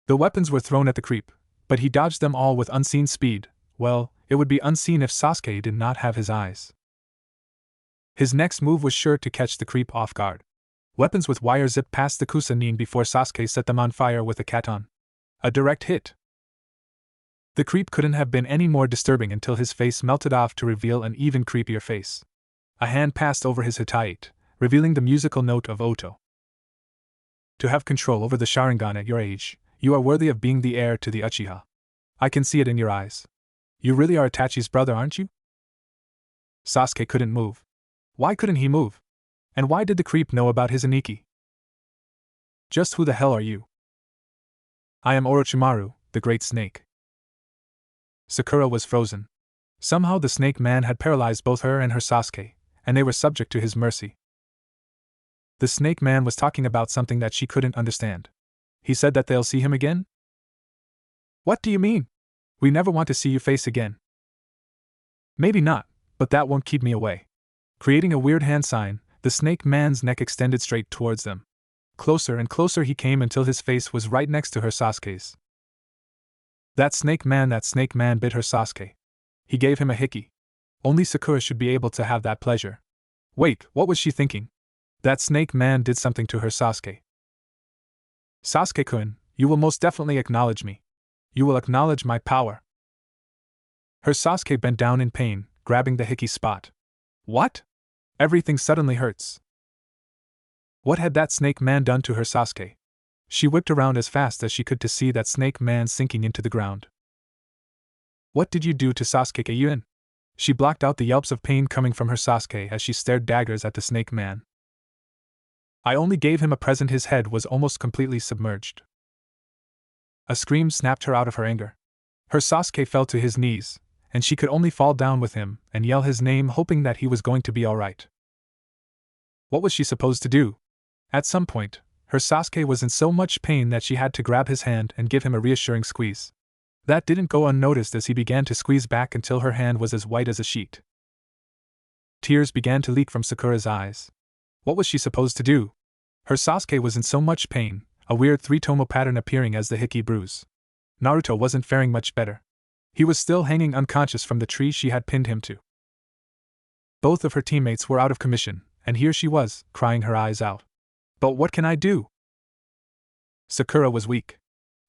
The weapons were thrown at the creep, but he dodged them all with unseen speed. Well, it would be unseen if Sasuke did not have his eyes. His next move was sure to catch the creep off guard. Weapons with wire zipped past the Kusa-nin before Sasuke set them on fire with a katon. A direct hit. The creep couldn't have been any more disturbing until his face melted off to reveal an even creepier face. A hand passed over his hitite, revealing the musical note of Oto. To have control over the Sharingan at your age, you are worthy of being the heir to the Uchiha. I can see it in your eyes. You really are Itachi's brother, aren't you? Sasuke couldn't move. Why couldn't he move? And why did the creep know about his Aniki? Just who the hell are you? I am Orochimaru, the Great Snake. Sakura was frozen. Somehow the snake man had paralyzed both her and her Sasuke, and they were subject to his mercy. The snake man was talking about something that she couldn't understand. He said that they'll see him again? What do you mean? We never want to see you face again. Maybe not, but that won't keep me away. Creating a weird hand sign, the snake man's neck extended straight towards them. Closer and closer he came until his face was right next to her Sasuke's. That snake man bit her Sasuke. He gave him a hickey. Only Sakura should be able to have that pleasure. Wait, what was she thinking? That snake man did something to her Sasuke. Sasuke-kun, you will most definitely acknowledge me. You will acknowledge my power. Her Sasuke bent down in pain, grabbing the hickey spot. What? Everything suddenly hurts. What had that snake man done to her Sasuke? She whipped around as fast as she could to see that snake man sinking into the ground. What did you do to Sasuke-kun? She blocked out the yelps of pain coming from her Sasuke as she stared daggers at the snake man. I only gave him a present. His head was almost completely submerged. A scream snapped her out of her anger. Her Sasuke fell to his knees, and she could only fall down with him and yell his name, hoping that he was going to be alright. What was she supposed to do? At some point, her Sasuke was in so much pain that she had to grab his hand and give him a reassuring squeeze. That didn't go unnoticed as he began to squeeze back until her hand was as white as a sheet. Tears began to leak from Sakura's eyes. What was she supposed to do? Her Sasuke was in so much pain, a weird three-tomo pattern appearing as the hickey bruise. Naruto wasn't faring much better. He was still hanging unconscious from the tree she had pinned him to. Both of her teammates were out of commission, and here she was, crying her eyes out. But what can I do? Sakura was weak.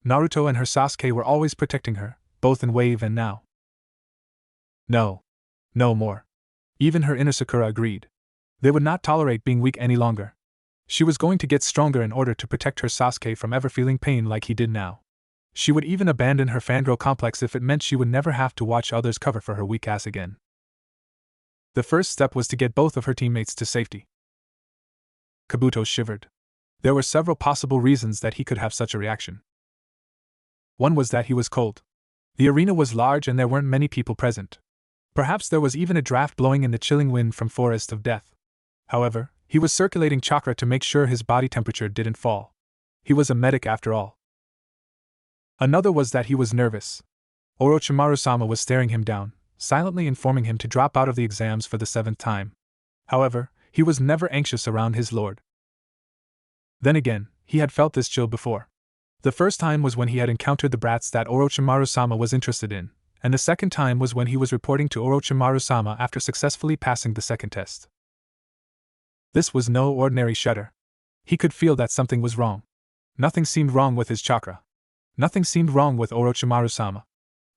Naruto and her Sasuke were always protecting her, both in wave and now. No. No more. Even her inner Sakura agreed. They would not tolerate being weak any longer. She was going to get stronger in order to protect her Sasuke from ever feeling pain like he did now. She would even abandon her fangirl complex if it meant she would never have to watch others cover for her weak ass again. The first step was to get both of her teammates to safety. Kabuto shivered. There were several possible reasons that he could have such a reaction. One was that he was cold. The arena was large and there weren't many people present. Perhaps there was even a draft blowing in the chilling wind from Forest of Death. However, he was circulating chakra to make sure his body temperature didn't fall. He was a medic after all. Another was that he was nervous. Orochimaru-sama was staring him down, silently informing him to drop out of the exams for the 7th time. However, he was never anxious around his lord. Then again, he had felt this chill before. The first time was when he had encountered the brats that Orochimaru-sama was interested in, and the second time was when he was reporting to Orochimaru-sama after successfully passing the second test. This was no ordinary shudder. He could feel that something was wrong. Nothing seemed wrong with his chakra. Nothing seemed wrong with Orochimaru-sama.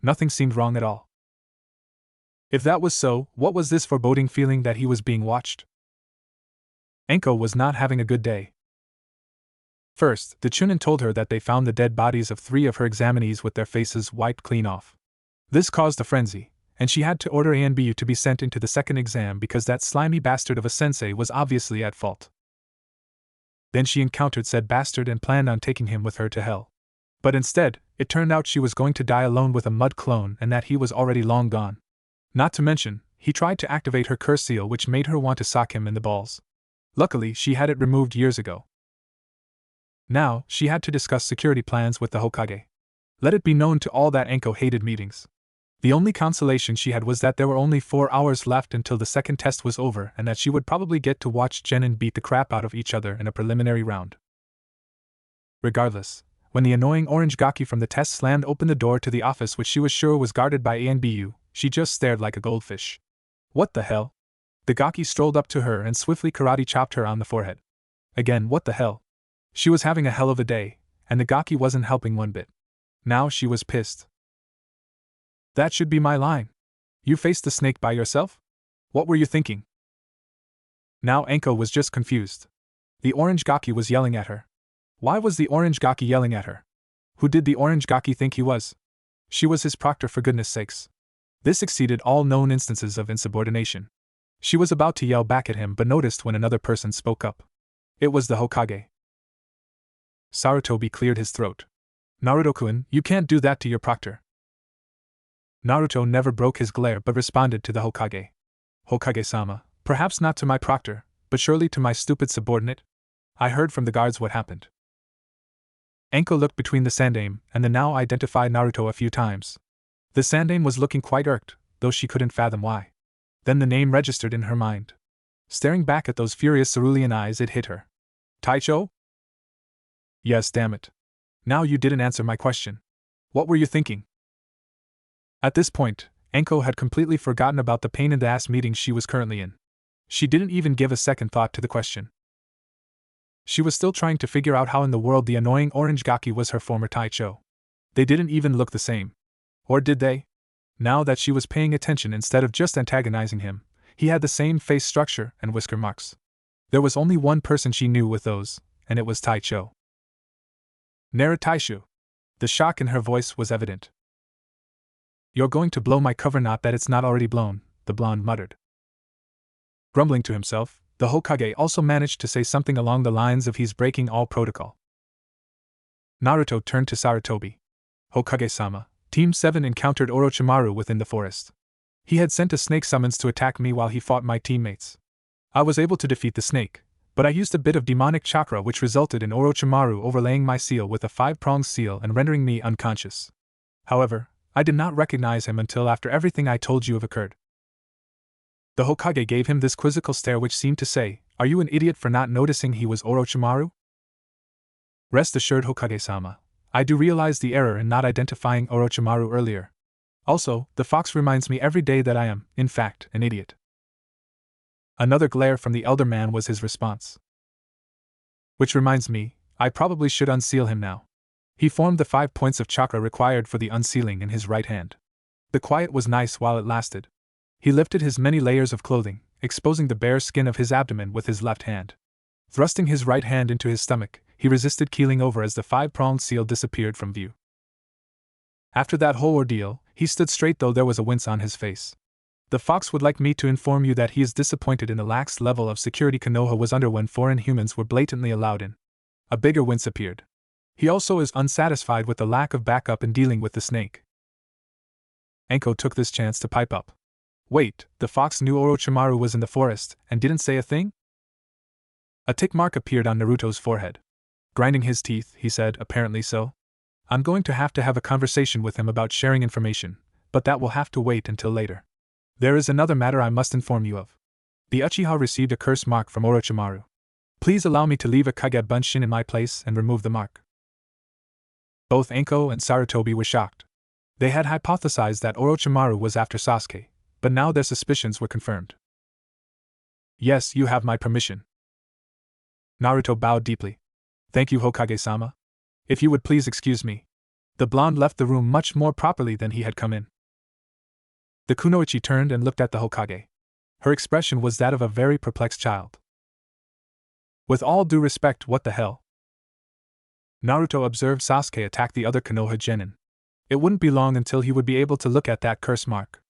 Nothing seemed wrong at all. If that was so, what was this foreboding feeling that he was being watched? Enko was not having a good day. First, the Chunin told her that they found the dead bodies of 3 of her examinees with their faces wiped clean off. This caused a frenzy, and she had to order Anbu to be sent into the second exam because that slimy bastard of a sensei was obviously at fault. Then she encountered said bastard and planned on taking him with her to hell. But instead, it turned out she was going to die alone with a mud clone and that he was already long gone. Not to mention, he tried to activate her curse seal which made her want to sock him in the balls. Luckily, she had it removed years ago. Now, she had to discuss security plans with the Hokage. Let it be known to all that Enko hated meetings. The only consolation she had was that there were only 4 hours left until the second test was over and that she would probably get to watch Genin beat the crap out of each other in a preliminary round. Regardless, when the annoying orange gaki from the test slammed open the door to the office which she was sure was guarded by Anbu, she just stared like a goldfish. What the hell? The gaki strolled up to her and swiftly karate chopped her on the forehead. Again, what the hell? She was having a hell of a day, and the gaki wasn't helping one bit. Now she was pissed. That should be my line. You faced the snake by yourself? What were you thinking? Now Enko was just confused. The orange gaki was yelling at her. Why was the orange gaki yelling at her? Who did the orange gaki think he was? She was his proctor for goodness sakes. This exceeded all known instances of insubordination. She was about to yell back at him but noticed when another person spoke up. It was the Hokage. Sarutobi cleared his throat. Naruto-kun, you can't do that to your proctor. Naruto never broke his glare but responded to the Hokage. Hokage-sama, Perhaps not to my proctor, but surely to my stupid subordinate? I heard from the guards what happened. Enko looked between the Sandaime and the now identified Naruto a few times. The Sandaime was looking quite irked, though she couldn't fathom why. Then the name registered in her mind. Staring back at those furious cerulean eyes, it hit her. Taicho? Yes, damn it. Now you didn't answer my question. What were you thinking? At this point, Enko had completely forgotten about the pain-in-the-ass meeting she was currently in. She didn't even give a second thought to the question. She was still trying to figure out how in the world the annoying orange gaki was her former Taicho. They didn't even look the same. Or did they? Now that she was paying attention instead of just antagonizing him, he had the same face structure and whisker marks. There was only one person she knew with those, and it was Taicho. Nara Taishu. The shock in her voice was evident. You're going to blow my cover, not that it's not already blown, the blonde muttered. Grumbling to himself, the Hokage also managed to say something along the lines of he's breaking all protocol. Naruto turned to Sarutobi. Hokage-sama, Team 7 encountered Orochimaru within the forest. He had sent a snake summons to attack me while he fought my teammates. I was able to defeat the snake, but I used a bit of demonic chakra which resulted in Orochimaru overlaying my seal with a 5-pronged seal and rendering me unconscious. However, I did not recognize him until after everything I told you have occurred. The Hokage gave him this quizzical stare which seemed to say, "Are you an idiot for not noticing he was Orochimaru?" Rest assured, Hokage-sama, I do realize the error in not identifying Orochimaru earlier. Also, the fox reminds me every day that I am, in fact, an idiot. Another glare from the elder man was his response. Which reminds me, I probably should unseal him now. He formed the 5 points of chakra required for the unsealing in his right hand. The quiet was nice while it lasted. He lifted his many layers of clothing, exposing the bare skin of his abdomen with his left hand. Thrusting his right hand into his stomach, he resisted keeling over as the 5-pronged seal disappeared from view. After that whole ordeal, he stood straight though there was a wince on his face. The fox would like me to inform you that he is disappointed in the lax level of security Konoha was under when foreign humans were blatantly allowed in. A bigger wince appeared. He also is unsatisfied with the lack of backup in dealing with the snake. Enko took this chance to pipe up. Wait, the fox knew Orochimaru was in the forest and didn't say a thing? A tick mark appeared on Naruto's forehead. Grinding his teeth, he said, apparently so. I'm going to have a conversation with him about sharing information, but that will have to wait until later. There is another matter I must inform you of. The Uchiha received a curse mark from Orochimaru. Please allow me to leave a Kage Bunshin in my place and remove the mark. Both Enko and Sarutobi were shocked. They had hypothesized that Orochimaru was after Sasuke, but now their suspicions were confirmed. Yes, you have my permission. Naruto bowed deeply. Thank you, Hokage-sama. If you would please excuse me. The blonde left the room much more properly than he had come in. The kunoichi turned and looked at the Hokage. Her expression was that of a very perplexed child. With all due respect, what the hell? Naruto observed Sasuke attack the other Konoha genin. It wouldn't be long until he would be able to look at that curse mark.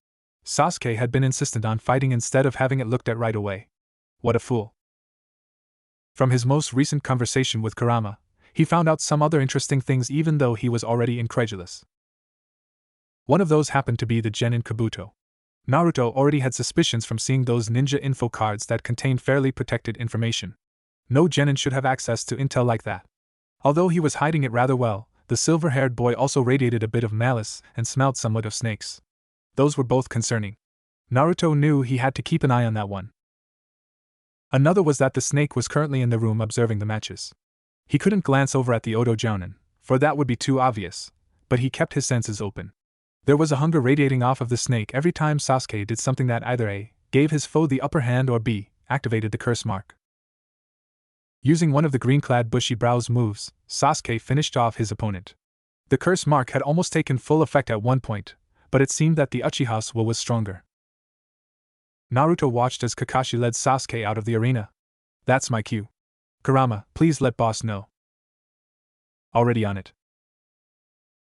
Sasuke had been insistent on fighting instead of having it looked at right away. What a fool. From his most recent conversation with Kurama, he found out some other interesting things even though he was already incredulous. One of those happened to be the genin Kabuto. Naruto already had suspicions from seeing those ninja info cards that contained fairly protected information. No genin should have access to intel like that. Although he was hiding it rather well, the silver-haired boy also radiated a bit of malice and smelled somewhat of snakes. Those were both concerning. Naruto knew he had to keep an eye on that one. Another was that the snake was currently in the room observing the matches. He couldn't glance over at the Oto Jounin, for that would be too obvious, but he kept his senses open. There was a hunger radiating off of the snake every time Sasuke did something that either A, gave his foe the upper hand, or B, activated the curse mark. Using one of the green-clad bushy brows moves, Sasuke finished off his opponent. The curse mark had almost taken full effect at one point, but it seemed that the Uchiha's will was stronger. Naruto watched as Kakashi led Sasuke out of the arena. That's my cue. Kurama, please let boss know. Already on it.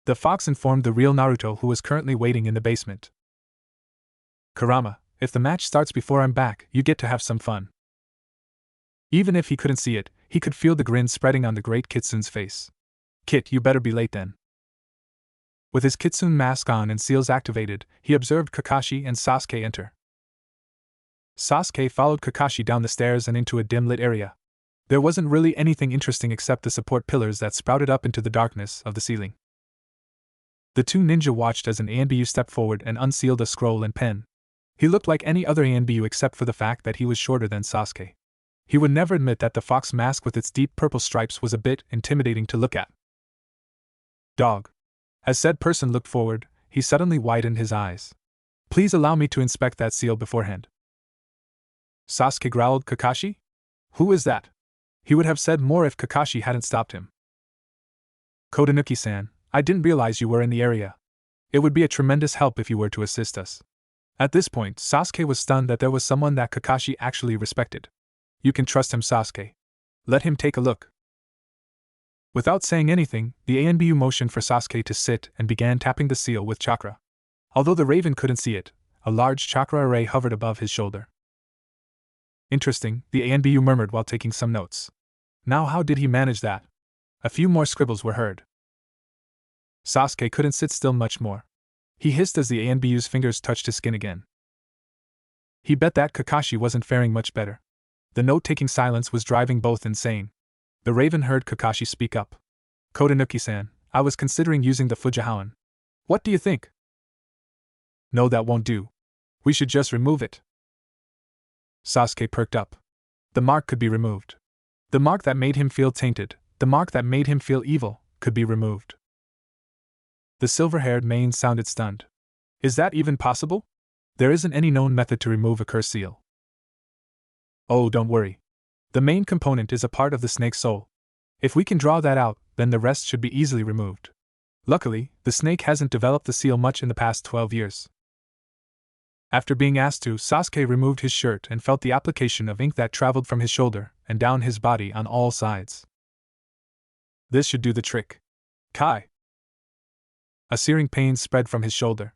The fox informed the real Naruto, who was currently waiting in the basement. Kurama, if the match starts before I'm back, you get to have some fun. Even if he couldn't see it, he could feel the grin spreading on the great Kitsune's face. Kit, you better be late then. With his Kitsune mask on and seals activated, he observed Kakashi and Sasuke enter. Sasuke followed Kakashi down the stairs and into a dim-lit area. There wasn't really anything interesting except the support pillars that sprouted up into the darkness of the ceiling. The two ninja watched as an ANBU stepped forward and unsealed a scroll and pen. He looked like any other ANBU except for the fact that he was shorter than Sasuke. He would never admit that the fox mask with its deep purple stripes was a bit intimidating to look at. Dog. As said person looked forward, he suddenly widened his eyes. Please allow me to inspect that seal beforehand. Sasuke growled. Kakashi? Who is that? He would have said more if Kakashi hadn't stopped him. Kodanuki-san, I didn't realize you were in the area. It would be a tremendous help if you were to assist us. At this point, Sasuke was stunned that there was someone that Kakashi actually respected. You can trust him, Sasuke. Let him take a look. Without saying anything, the ANBU motioned for Sasuke to sit and began tapping the seal with chakra. Although the raven couldn't see it, a large chakra array hovered above his shoulder. Interesting, the ANBU murmured while taking some notes. Now how did he manage that? A few more scribbles were heard. Sasuke couldn't sit still much more. He hissed as the ANBU's fingers touched his skin again. He bet that Kakashi wasn't faring much better. The note-taking silence was driving both insane. The raven heard Kakashi speak up. Kodanuki-san, I was considering using the Fujihoan. What do you think? No, that won't do. We should just remove it. Sasuke perked up. The mark could be removed. The mark that made him feel tainted, the mark that made him feel evil, could be removed. The silver-haired man sounded stunned. Is that even possible? There isn't any known method to remove a curse seal. Oh, don't worry. The main component is a part of the snake's soul. If we can draw that out, then the rest should be easily removed. Luckily, the snake hasn't developed the seal much in the past 12 years. After being asked to, Sasuke removed his shirt and felt the application of ink that traveled from his shoulder and down his body on all sides. This should do the trick. Kai! A searing pain spread from his shoulder.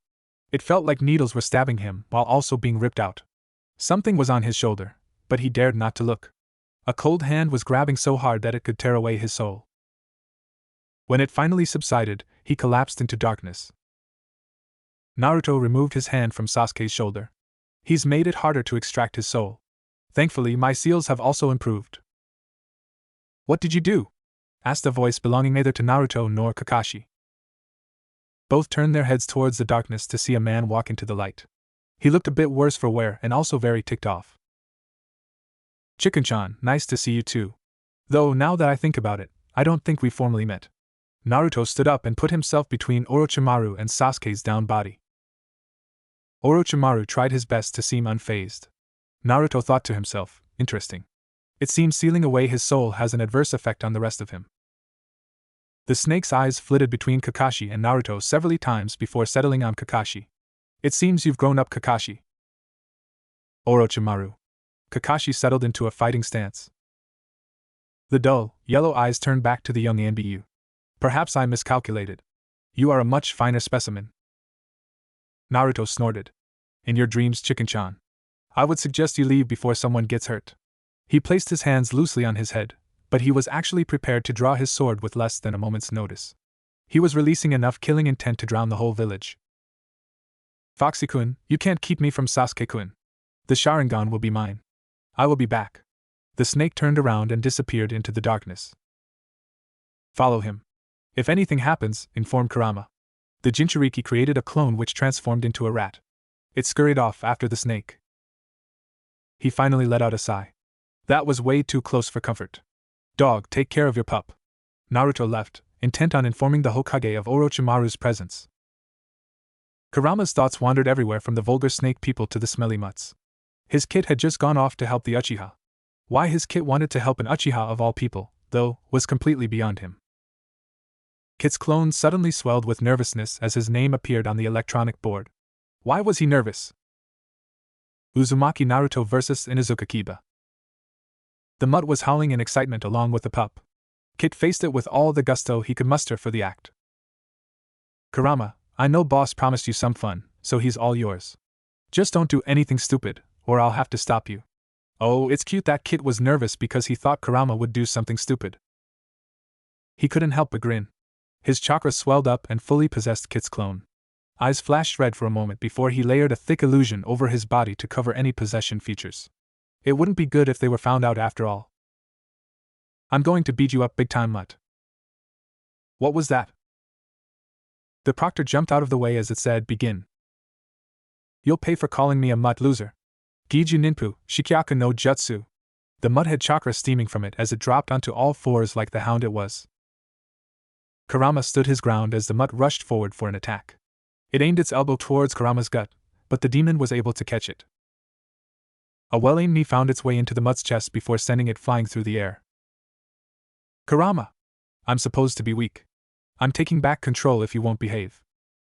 It felt like needles were stabbing him while also being ripped out. Something was on his shoulder, but he dared not to look. A cold hand was grabbing so hard that it could tear away his soul. When it finally subsided, he collapsed into darkness. Naruto removed his hand from Sasuke's shoulder. He's made it harder to extract his soul. Thankfully, my seals have also improved. What did you do? Asked a voice belonging neither to Naruto nor Kakashi. Both turned their heads towards the darkness to see a man walk into the light. He looked a bit worse for wear and also very ticked off. Chicken-chan, nice to see you too. Though now that I think about it, I don't think we formally met. Naruto stood up and put himself between Orochimaru and Sasuke's down body. Orochimaru tried his best to seem unfazed. Naruto thought to himself, interesting. It seems sealing away his soul has an adverse effect on the rest of him. The snake's eyes flitted between Kakashi and Naruto several times before settling on Kakashi. It seems you've grown up, Kakashi. Orochimaru. Kakashi settled into a fighting stance. The dull, yellow eyes turned back to the young Anbu. Perhaps I miscalculated. You are a much finer specimen. Naruto snorted. In your dreams, Chicken-chan. I would suggest you leave before someone gets hurt. He placed his hands loosely on his head, but he was actually prepared to draw his sword with less than a moment's notice. He was releasing enough killing intent to drown the whole village. Foxy-kun, you can't keep me from Sasuke-kun. The Sharingan will be mine. I will be back. The snake turned around and disappeared into the darkness. Follow him. If anything happens, inform Kurama. The Jinchuriki created a clone which transformed into a rat. It scurried off after the snake. He finally let out a sigh. That was way too close for comfort. Dog, take care of your pup. Naruto left, intent on informing the Hokage of Orochimaru's presence. Kurama's thoughts wandered everywhere from the vulgar snake people to the smelly mutts. His kit had just gone off to help the Uchiha. Why his kit wanted to help an Uchiha of all people, though, was completely beyond him. Kit's clone suddenly swelled with nervousness as his name appeared on the electronic board. Why was he nervous? Uzumaki Naruto vs. Inuzuka Kiba. The mutt was howling in excitement along with the pup. Kit faced it with all the gusto he could muster for the act. Kurama, I know boss promised you some fun, so he's all yours. Just don't do anything stupid, or I'll have to stop you. Oh, it's cute that Kit was nervous because he thought Kurama would do something stupid. He couldn't help but grin. His chakra swelled up and fully possessed Kit's clone. Eyes flashed red for a moment before he layered a thick illusion over his body to cover any possession features. It wouldn't be good if they were found out after all. I'm going to beat you up big time, mutt. What was that? The proctor jumped out of the way as it said, begin. You'll pay for calling me a mutt, loser. Giju ninpu, shikyaku no jutsu. The mutt had chakra steaming from it as it dropped onto all fours like the hound it was. Kurama stood his ground as the mutt rushed forward for an attack. It aimed its elbow towards Kurama's gut, but the demon was able to catch it. A well-aimed knee found its way into the mutt's chest before sending it flying through the air. Kurama! I'm supposed to be weak. I'm taking back control if you won't behave.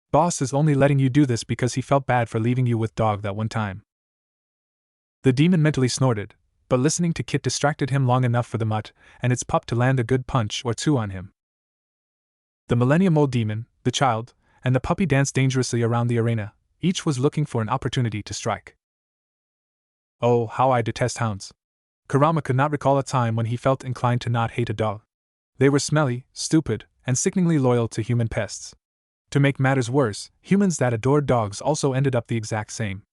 Boss is only letting you do this because he felt bad for leaving you with dog that one time. The demon mentally snorted, but listening to Kit distracted him long enough for the mutt and its pup to land a good punch or two on him. The millennium-old demon, the child, and the puppy danced dangerously around the arena, each was looking for an opportunity to strike. Oh, how I detest hounds. Kurama could not recall a time when he felt inclined to not hate a dog. They were smelly, stupid, and sickeningly loyal to human pests. To make matters worse, humans that adored dogs also ended up the exact same.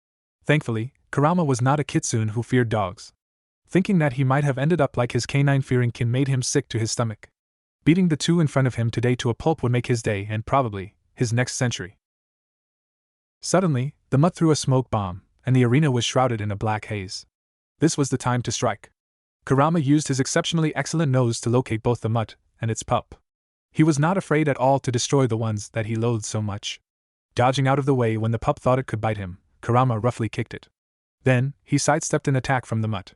Thankfully, Kurama was not a kitsune who feared dogs. Thinking that he might have ended up like his canine-fearing kin made him sick to his stomach. Beating the two in front of him today to a pulp would make his day and probably his next century. Suddenly, the mutt threw a smoke bomb, and the arena was shrouded in a black haze. This was the time to strike. Kurama used his exceptionally excellent nose to locate both the mutt and its pup. He was not afraid at all to destroy the ones that he loathed so much. Dodging out of the way when the pup thought it could bite him, Kurama roughly kicked it. Then, he sidestepped an attack from the mutt.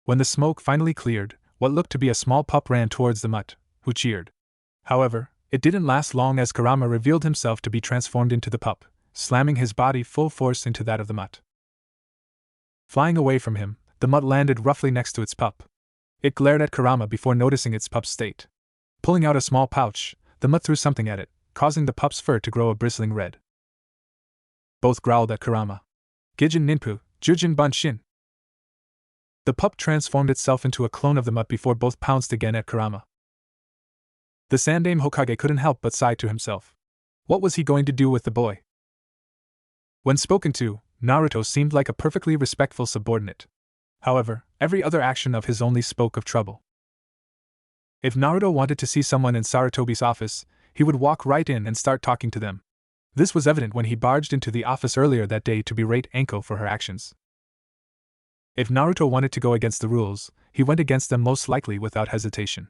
When the smoke finally cleared, what looked to be a small pup ran towards the mutt, who cheered. However, it didn't last long as Kurama revealed himself to be transformed into the pup, slamming his body full force into that of the mutt. Flying away from him, the mutt landed roughly next to its pup. It glared at Kurama before noticing its pup's state. Pulling out a small pouch, the mutt threw something at it, causing the pup's fur to grow a bristling red. Both growled at Kurama. Gijin ninpu, Jujin bunshin. The pup transformed itself into a clone of the mutt before both pounced again at Kurama. The Sandaime Hokage couldn't help but sigh to himself. What was he going to do with the boy? When spoken to, Naruto seemed like a perfectly respectful subordinate. However, every other action of his only spoke of trouble. If Naruto wanted to see someone in Sarutobi's office, he would walk right in and start talking to them. This was evident when he barged into the office earlier that day to berate Anko for her actions. If Naruto wanted to go against the rules, he went against them most likely without hesitation.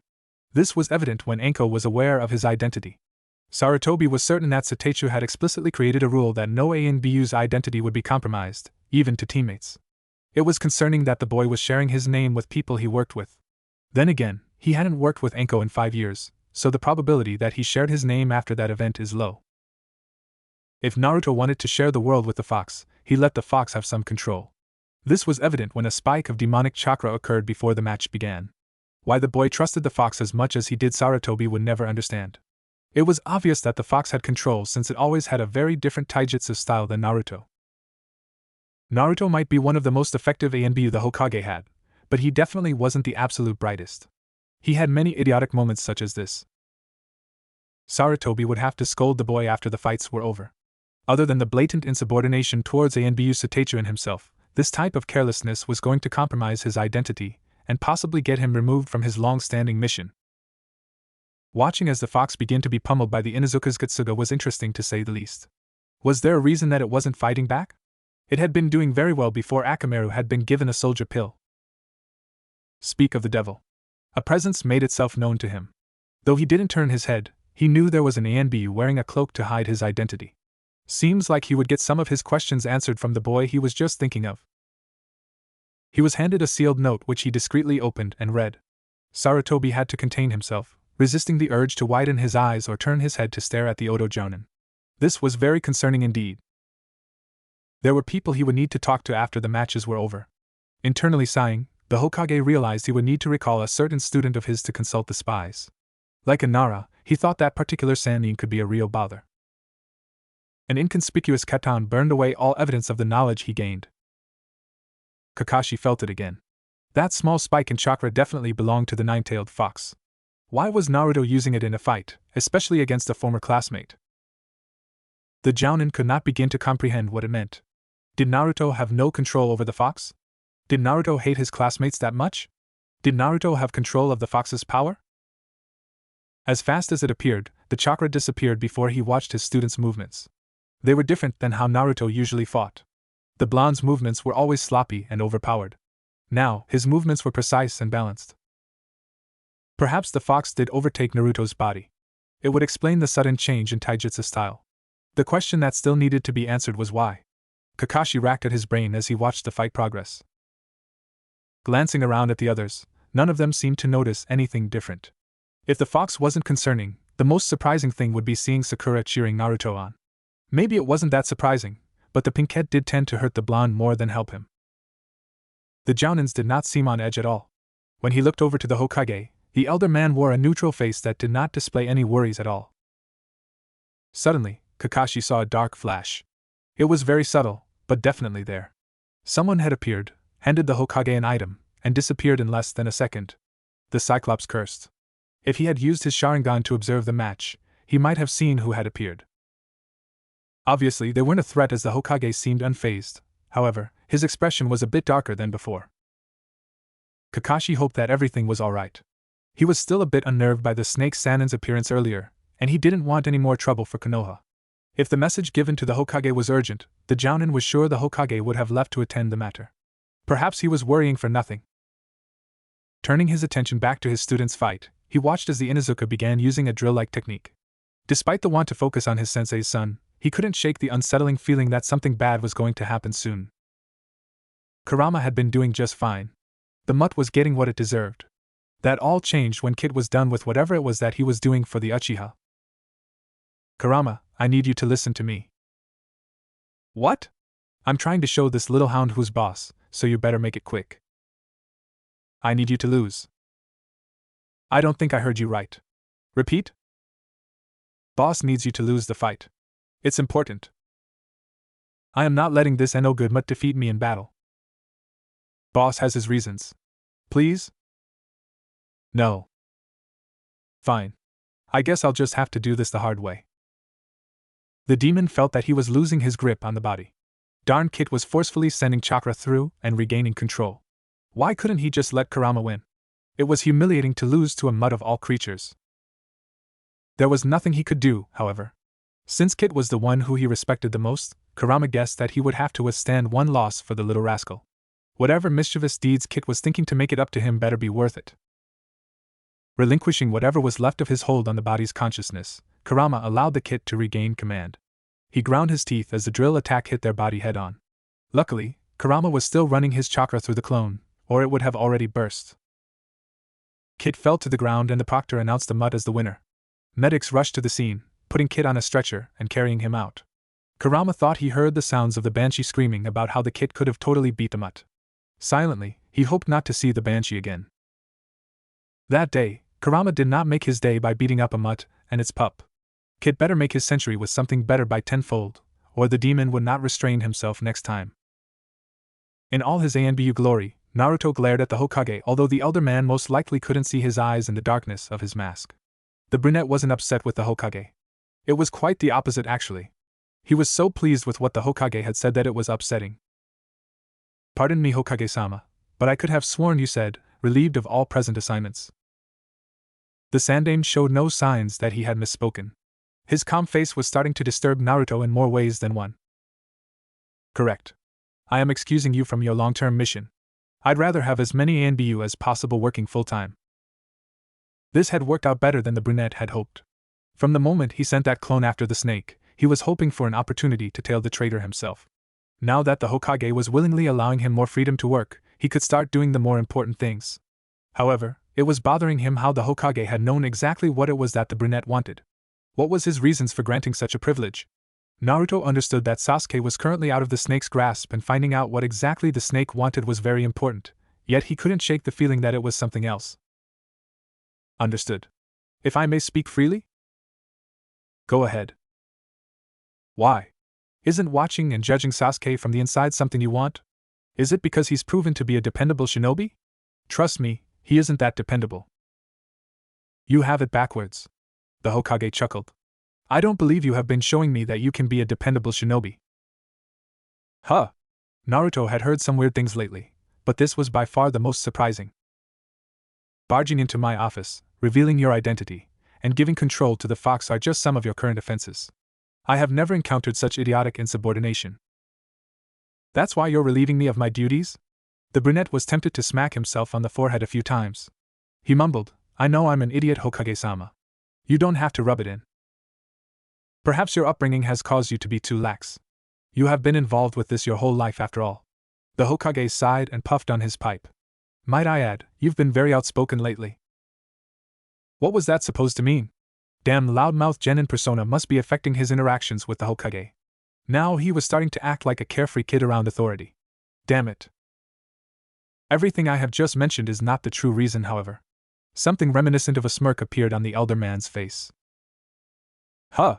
This was evident when Anko was aware of his identity. Sarutobi was certain that Satechu had explicitly created a rule that no ANBU's identity would be compromised, even to teammates. It was concerning that the boy was sharing his name with people he worked with. Then again, he hadn't worked with Anko in 5 years, so the probability that he shared his name after that event is low. If Naruto wanted to share the world with the fox, he let the fox have some control. This was evident when a spike of demonic chakra occurred before the match began. Why the boy trusted the fox as much as he did Sarutobi would never understand. It was obvious that the fox had control since it always had a very different taijutsu style than Naruto. Naruto might be one of the most effective ANBU the Hokage had, but he definitely wasn't the absolute brightest. He had many idiotic moments such as this. Sarutobi would have to scold the boy after the fights were over. Other than the blatant insubordination towards ANBU Satechu and himself, this type of carelessness was going to compromise his identity and possibly get him removed from his long-standing mission. Watching as the fox began to be pummeled by the Inuzuka's Getsuga was interesting to say the least. Was there a reason that it wasn't fighting back? It had been doing very well before Akamaru had been given a soldier pill. Speak of the devil. A presence made itself known to him. Though he didn't turn his head, he knew there was an ANBU wearing a cloak to hide his identity. Seems like he would get some of his questions answered from the boy he was just thinking of. He was handed a sealed note which he discreetly opened and read. Sarutobi had to contain himself, resisting the urge to widen his eyes or turn his head to stare at the Odo Jounin. This was very concerning indeed. There were people he would need to talk to after the matches were over. Internally sighing, the Hokage realized he would need to recall a certain student of his to consult the spies. Like a Nara, he thought that particular Sannin could be a real bother. An inconspicuous Katan burned away all evidence of the knowledge he gained. Kakashi felt it again. That small spike in chakra definitely belonged to the nine-tailed fox. Why was Naruto using it in a fight, especially against a former classmate? The Jounin could not begin to comprehend what it meant. Did Naruto have no control over the fox? Did Naruto hate his classmates that much? Did Naruto have control of the fox's power? As fast as it appeared, the chakra disappeared before he watched his students' movements. They were different than how Naruto usually fought. The blonde's movements were always sloppy and overpowered. Now, his movements were precise and balanced. Perhaps the fox did overtake Naruto's body. It would explain the sudden change in taijutsu style. The question that still needed to be answered was why. Kakashi racked at his brain as he watched the fight progress. Glancing around at the others, none of them seemed to notice anything different. If the fox wasn't concerning, the most surprising thing would be seeing Sakura cheering Naruto on. Maybe it wasn't that surprising, but the pinkette did tend to hurt the blonde more than help him. The Jounins did not seem on edge at all. When he looked over to the Hokage, the elder man wore a neutral face that did not display any worries at all. Suddenly, Kakashi saw a dark flash. It was very subtle, but definitely there. Someone had appeared, handed the Hokage an item, and disappeared in less than a second. The Cyclops cursed. If he had used his Sharingan to observe the match, he might have seen who had appeared. Obviously, they weren't a threat as the Hokage seemed unfazed. However, his expression was a bit darker than before. Kakashi hoped that everything was alright. He was still a bit unnerved by the Snake Sanin's appearance earlier, and he didn't want any more trouble for Konoha. If the message given to the Hokage was urgent, the Jounin was sure the Hokage would have left to attend the matter. Perhaps he was worrying for nothing. Turning his attention back to his students' fight, he watched as the Inuzuka began using a drill-like technique. Despite the want to focus on his sensei's son, he couldn't shake the unsettling feeling that something bad was going to happen soon. Kurama had been doing just fine. The mutt was getting what it deserved. That all changed when Kid was done with whatever it was that he was doing for the Uchiha. Kurama, I need you to listen to me. What? I'm trying to show this little hound who's boss, so you better make it quick. I need you to lose. I don't think I heard you right. Repeat? Boss needs you to lose the fight. It's important. I am not letting this no good mutt defeat me in battle. Boss has his reasons. Please? No. Fine. I guess I'll just have to do this the hard way. The demon felt that he was losing his grip on the body. Darn, Kit was forcefully sending chakra through and regaining control. Why couldn't he just let Kurama win? It was humiliating to lose to a mutt of all creatures. There was nothing he could do, however. Since Kit was the one who he respected the most, Kurama guessed that he would have to withstand one loss for the little rascal. Whatever mischievous deeds Kit was thinking to make it up to him better be worth it. Relinquishing whatever was left of his hold on the body's consciousness, Kurama allowed the Kit to regain command. He ground his teeth as the drill attack hit their body head-on. Luckily, Kurama was still running his chakra through the clone, or it would have already burst. Kit fell to the ground and the proctor announced the mutt as the winner. Medics rushed to the scene, putting Kit on a stretcher and carrying him out. Kurama thought he heard the sounds of the banshee screaming about how the Kit could have totally beat the mutt. Silently, he hoped not to see the banshee again. That day, Kurama did not make his day by beating up a mutt and its pup. Kit better make his century with something better by tenfold, or the demon would not restrain himself next time. In all his Anbu glory, Naruto glared at the Hokage, although the elder man most likely couldn't see his eyes in the darkness of his mask. The brunette wasn't upset with the Hokage. It was quite the opposite, actually. He was so pleased with what the Hokage had said that it was upsetting. Pardon me, Hokage-sama, but I could have sworn you said, relieved of all present assignments. The Sandaime showed no signs that he had misspoken. His calm face was starting to disturb Naruto in more ways than one. Correct. I am excusing you from your long-term mission. I'd rather have as many ANBU as possible working full-time. This had worked out better than the brunette had hoped. From the moment he sent that clone after the snake, he was hoping for an opportunity to tail the traitor himself. Now that the Hokage was willingly allowing him more freedom to work, he could start doing the more important things. However, it was bothering him how the Hokage had known exactly what it was that the brunette wanted. What was his reasons for granting such a privilege? Naruto understood that Sasuke was currently out of the snake's grasp and finding out what exactly the snake wanted was very important, yet he couldn't shake the feeling that it was something else. Understood. If I may speak freely? Go ahead. Why? Isn't watching and judging Sasuke from the inside something you want? Is it because he's proven to be a dependable shinobi? Trust me, he isn't that dependable. You have it backwards. The Hokage chuckled. I don't believe you have been showing me that you can be a dependable shinobi. Huh. Naruto had heard some weird things lately, but this was by far the most surprising. Barging into my office, revealing your identity, and giving control to the fox are just some of your current offenses. I have never encountered such idiotic insubordination. That's why you're relieving me of my duties? The brunette was tempted to smack himself on the forehead a few times. He mumbled, I know I'm an idiot, Hokage-sama. You don't have to rub it in. Perhaps your upbringing has caused you to be too lax. You have been involved with this your whole life after all. The Hokage sighed and puffed on his pipe. Might I add, you've been very outspoken lately. What was that supposed to mean? Damn loudmouth genin persona must be affecting his interactions with the Hokage. Now he was starting to act like a carefree kid around authority. Damn it. Everything I have just mentioned is not the true reason, however. Something reminiscent of a smirk appeared on the elder man's face. Huh.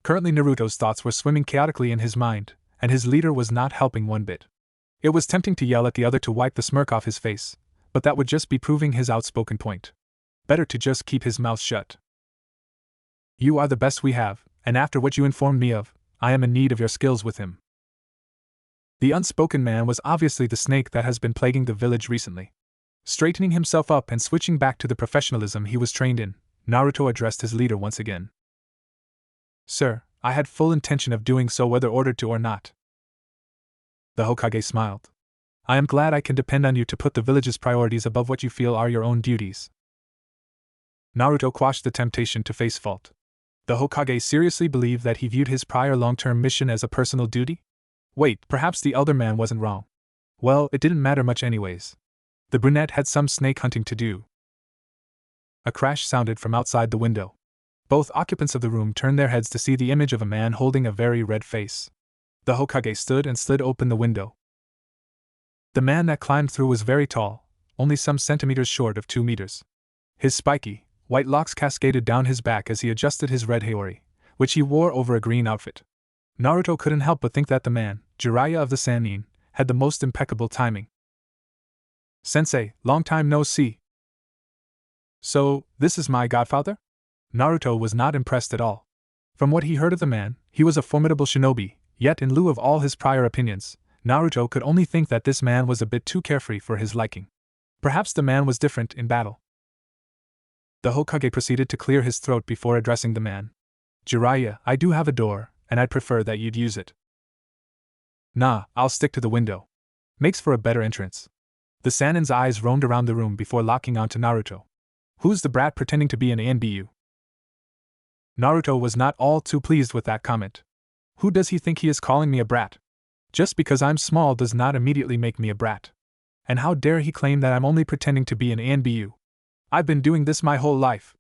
Currently Naruto's thoughts were swimming chaotically in his mind, and his leader was not helping one bit. It was tempting to yell at the other to wipe the smirk off his face, but that would just be proving his outspoken point. Better to just keep his mouth shut. You are the best we have, and after what you informed me of, I am in need of your skills with him. The unspoken man was obviously the snake that has been plaguing the village recently. Straightening himself up and switching back to the professionalism he was trained in, Naruto addressed his leader once again. Sir, I had full intention of doing so whether ordered to or not. The Hokage smiled. I am glad I can depend on you to put the village's priorities above what you feel are your own duties. Naruto quashed the temptation to face fault. The Hokage seriously believed that he viewed his prior long-term mission as a personal duty? Wait, perhaps the elder man wasn't wrong. Well, it didn't matter much anyways. The brunette had some snake hunting to do. A crash sounded from outside the window. Both occupants of the room turned their heads to see the image of a man holding a very red face. The Hokage stood and slid open the window. The man that climbed through was very tall, only some centimeters short of 2 meters. His spiky, white locks cascaded down his back as he adjusted his red haori, which he wore over a green outfit. Naruto couldn't help but think that the man, Jiraiya of the Sannin, had the most impeccable timing. Sensei, long time no see. So, this is my godfather? Naruto was not impressed at all. From what he heard of the man, he was a formidable shinobi, yet in lieu of all his prior opinions, Naruto could only think that this man was a bit too carefree for his liking. Perhaps the man was different in battle. The Hokage proceeded to clear his throat before addressing the man. Jiraiya, I do have a door, and I'd prefer that you'd use it. Nah, I'll stick to the window. Makes for a better entrance. The Sannin's eyes roamed around the room before locking onto Naruto. Who's the brat pretending to be an ANBU? Naruto was not all too pleased with that comment. Who does he think he is calling me a brat? Just because I'm small does not immediately make me a brat. And how dare he claim that I'm only pretending to be an ANBU? I've been doing this my whole life.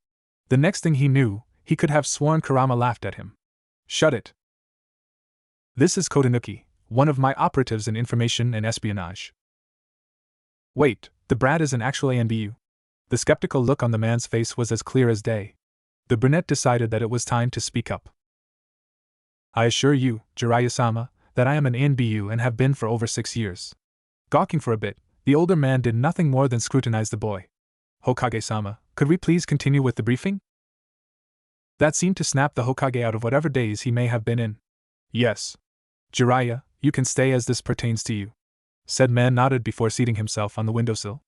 The next thing he knew, he could have sworn Kurama laughed at him. Shut it. This is Kodanuki, one of my operatives in information and espionage. Wait, the brat is an actual ANBU? The skeptical look on the man's face was as clear as day. The brunette decided that it was time to speak up. I assure you, Jiraiya-sama, that I am an ANBU and have been for over 6 years. Gawking for a bit, the older man did nothing more than scrutinize the boy. Hokage-sama, could we please continue with the briefing? That seemed to snap the Hokage out of whatever daze he may have been in. Yes. Jiraiya, you can stay as this pertains to you. Said man nodded before seating himself on the windowsill.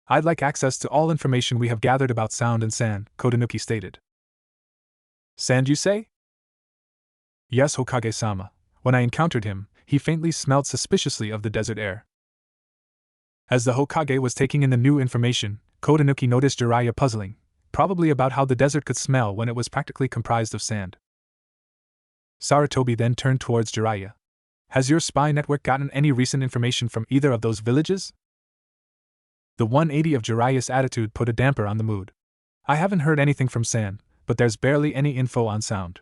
I'd like access to all information we have gathered about Sound and Sand, Kodanuki stated. Sand, you say? Yes, Hokage-sama. When I encountered him, he faintly smelled suspiciously of the desert air. As the Hokage was taking in the new information, Kodanuki noticed Jiraiya puzzling, probably about how the desert could smell when it was practically comprised of sand. Sarutobi then turned towards Jiraiya. Has your spy network gotten any recent information from either of those villages? The 180 of Jiraiya's attitude put a damper on the mood. I haven't heard anything from Sand, but there's barely any info on Sound.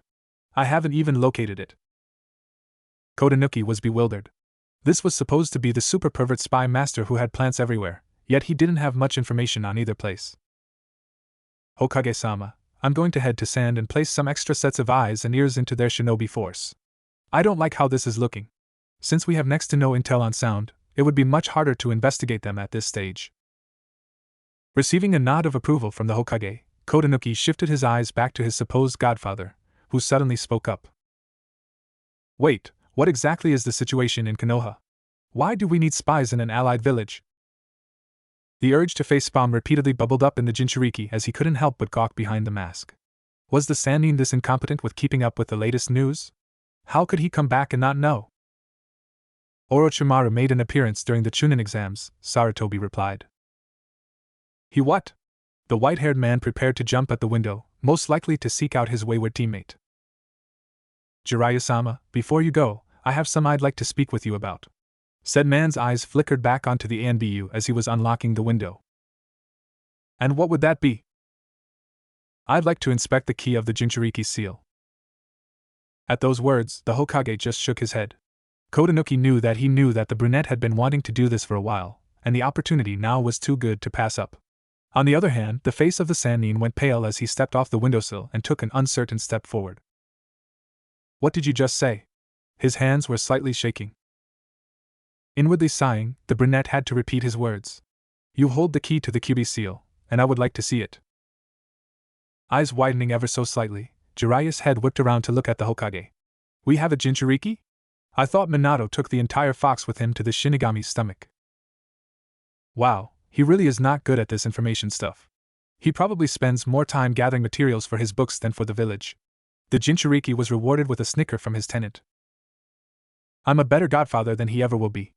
I haven't even located it. Kodanuki was bewildered. This was supposed to be the super pervert spy master who had plants everywhere, yet he didn't have much information on either place. Hokage-sama, I'm going to head to Sand and place some extra sets of eyes and ears into their shinobi force. I don't like how this is looking. Since we have next to no intel on Sound, it would be much harder to investigate them at this stage. Receiving a nod of approval from the Hokage, Kodanuki shifted his eyes back to his supposed godfather, who suddenly spoke up. Wait, what exactly is the situation in Konoha? Why do we need spies in an allied village? The urge to face Spam repeatedly bubbled up in the Jinchuriki as he couldn't help but gawk behind the mask. Was the Sannin this incompetent with keeping up with the latest news? How could he come back and not know? Orochimaru made an appearance during the Chunin exams, Sarutobi replied. He what? The white-haired man prepared to jump at the window, most likely to seek out his wayward teammate. Jiraiya-sama, before you go, I have some I'd like to speak with you about. Said man's eyes flickered back onto the ANBU as he was unlocking the window. And what would that be? I'd like to inspect the key of the Jinchuriki seal. At those words, the Hokage just shook his head. Kodanuki knew that the brunette had been wanting to do this for a while, and the opportunity now was too good to pass up. On the other hand, the face of the Sannin went pale as he stepped off the windowsill and took an uncertain step forward. What did you just say? His hands were slightly shaking. Inwardly sighing, the brunette had to repeat his words. You hold the key to the Kyuubi seal, and I would like to see it. Eyes widening ever so slightly, Jiraiya's head whipped around to look at the Hokage. We have a Jinchuriki? I thought Minato took the entire fox with him to the Shinigami's stomach. Wow, he really is not good at this information stuff. He probably spends more time gathering materials for his books than for the village. The Jinchuriki was rewarded with a snicker from his tenant. I'm a better godfather than he ever will be.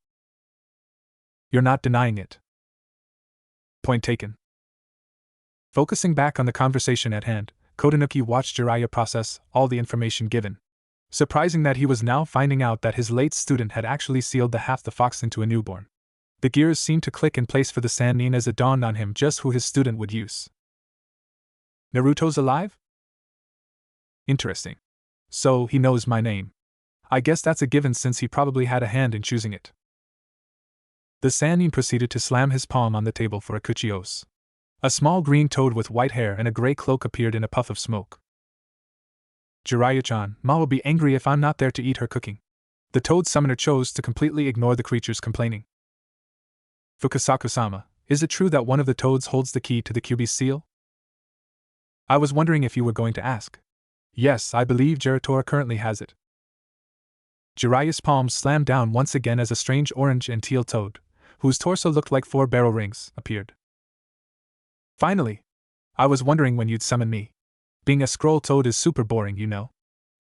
You're not denying it. Point taken. Focusing back on the conversation at hand, Kodanuki watched Jiraiya process all the information given. Surprising that he was now finding out that his late student had actually sealed the half the fox into a newborn. The gears seemed to click in place for the Sannin as it dawned on him just who his student would use. Naruto's alive? Interesting. So, he knows my name. I guess that's a given since he probably had a hand in choosing it. The Sannin proceeded to slam his palm on the table for a kuchios. A small green toad with white hair and a gray cloak appeared in a puff of smoke. Jiraiya-chan, Ma will be angry if I'm not there to eat her cooking. The toad summoner chose to completely ignore the creature's complaining. Fukasaku-sama, is it true that one of the toads holds the key to the Kyuubi seal? I was wondering if you were going to ask. Yes, I believe Giratora currently has it. Jiraiya's palms slammed down once again as a strange orange and teal toad, whose torso looked like 4 barrel rings, appeared. Finally! I was wondering when you'd summon me. Being a scroll toad is super boring, you know.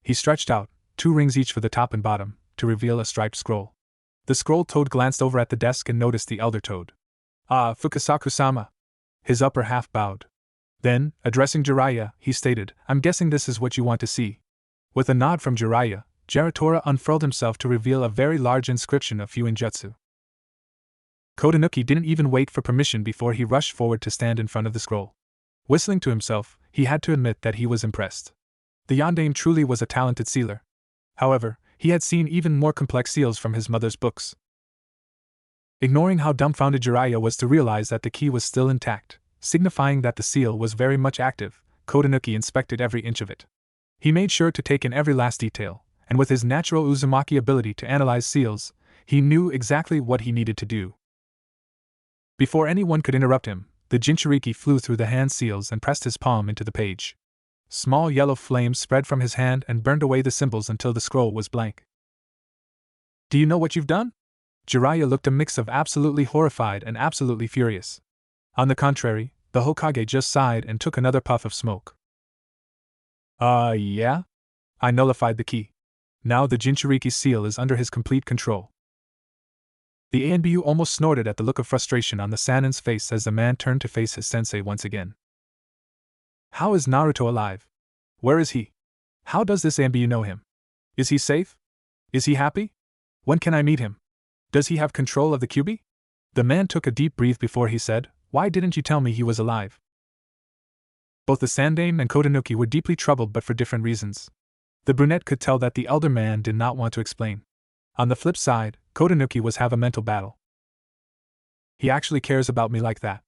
He stretched out, 2 rings each for the top and bottom, to reveal a striped scroll. The scroll toad glanced over at the desk and noticed the elder toad. Ah, Fukasaku-sama. His upper half bowed. Then, addressing Jiraiya, he stated, I'm guessing this is what you want to see. With a nod from Jiraiya, Giratora unfurled himself to reveal a very large inscription of Fuinjutsu. Kodanuki didn't even wait for permission before he rushed forward to stand in front of the scroll. Whistling to himself, he had to admit that he was impressed. The Yondaime truly was a talented sealer. However, he had seen even more complex seals from his mother's books. Ignoring how dumbfounded Jiraiya was to realize that the key was still intact, signifying that the seal was very much active, Kodanuki inspected every inch of it. He made sure to take in every last detail, and with his natural Uzumaki ability to analyze seals, he knew exactly what he needed to do. Before anyone could interrupt him, the Jinchuriki flew through the hand seals and pressed his palm into the page. Small yellow flames spread from his hand and burned away the symbols until the scroll was blank. Do you know what you've done? Jiraiya looked a mix of absolutely horrified and absolutely furious. On the contrary, the Hokage just sighed and took another puff of smoke. Yeah? I nullified the key. Now the Jinchuriki seal is under his complete control. The ANBU almost snorted at the look of frustration on the Sannin's face as the man turned to face his sensei once again. How is Naruto alive? Where is he? How does this ANBU know him? Is he safe? Is he happy? When can I meet him? Does he have control of the Kyuubi? The man took a deep breath before he said, Why didn't you tell me he was alive? Both the Sandaime and Kodanuki were deeply troubled but for different reasons. The brunette could tell that the elder man did not want to explain. On the flip side, Kodanuki was having a mental battle. He actually cares about me like that.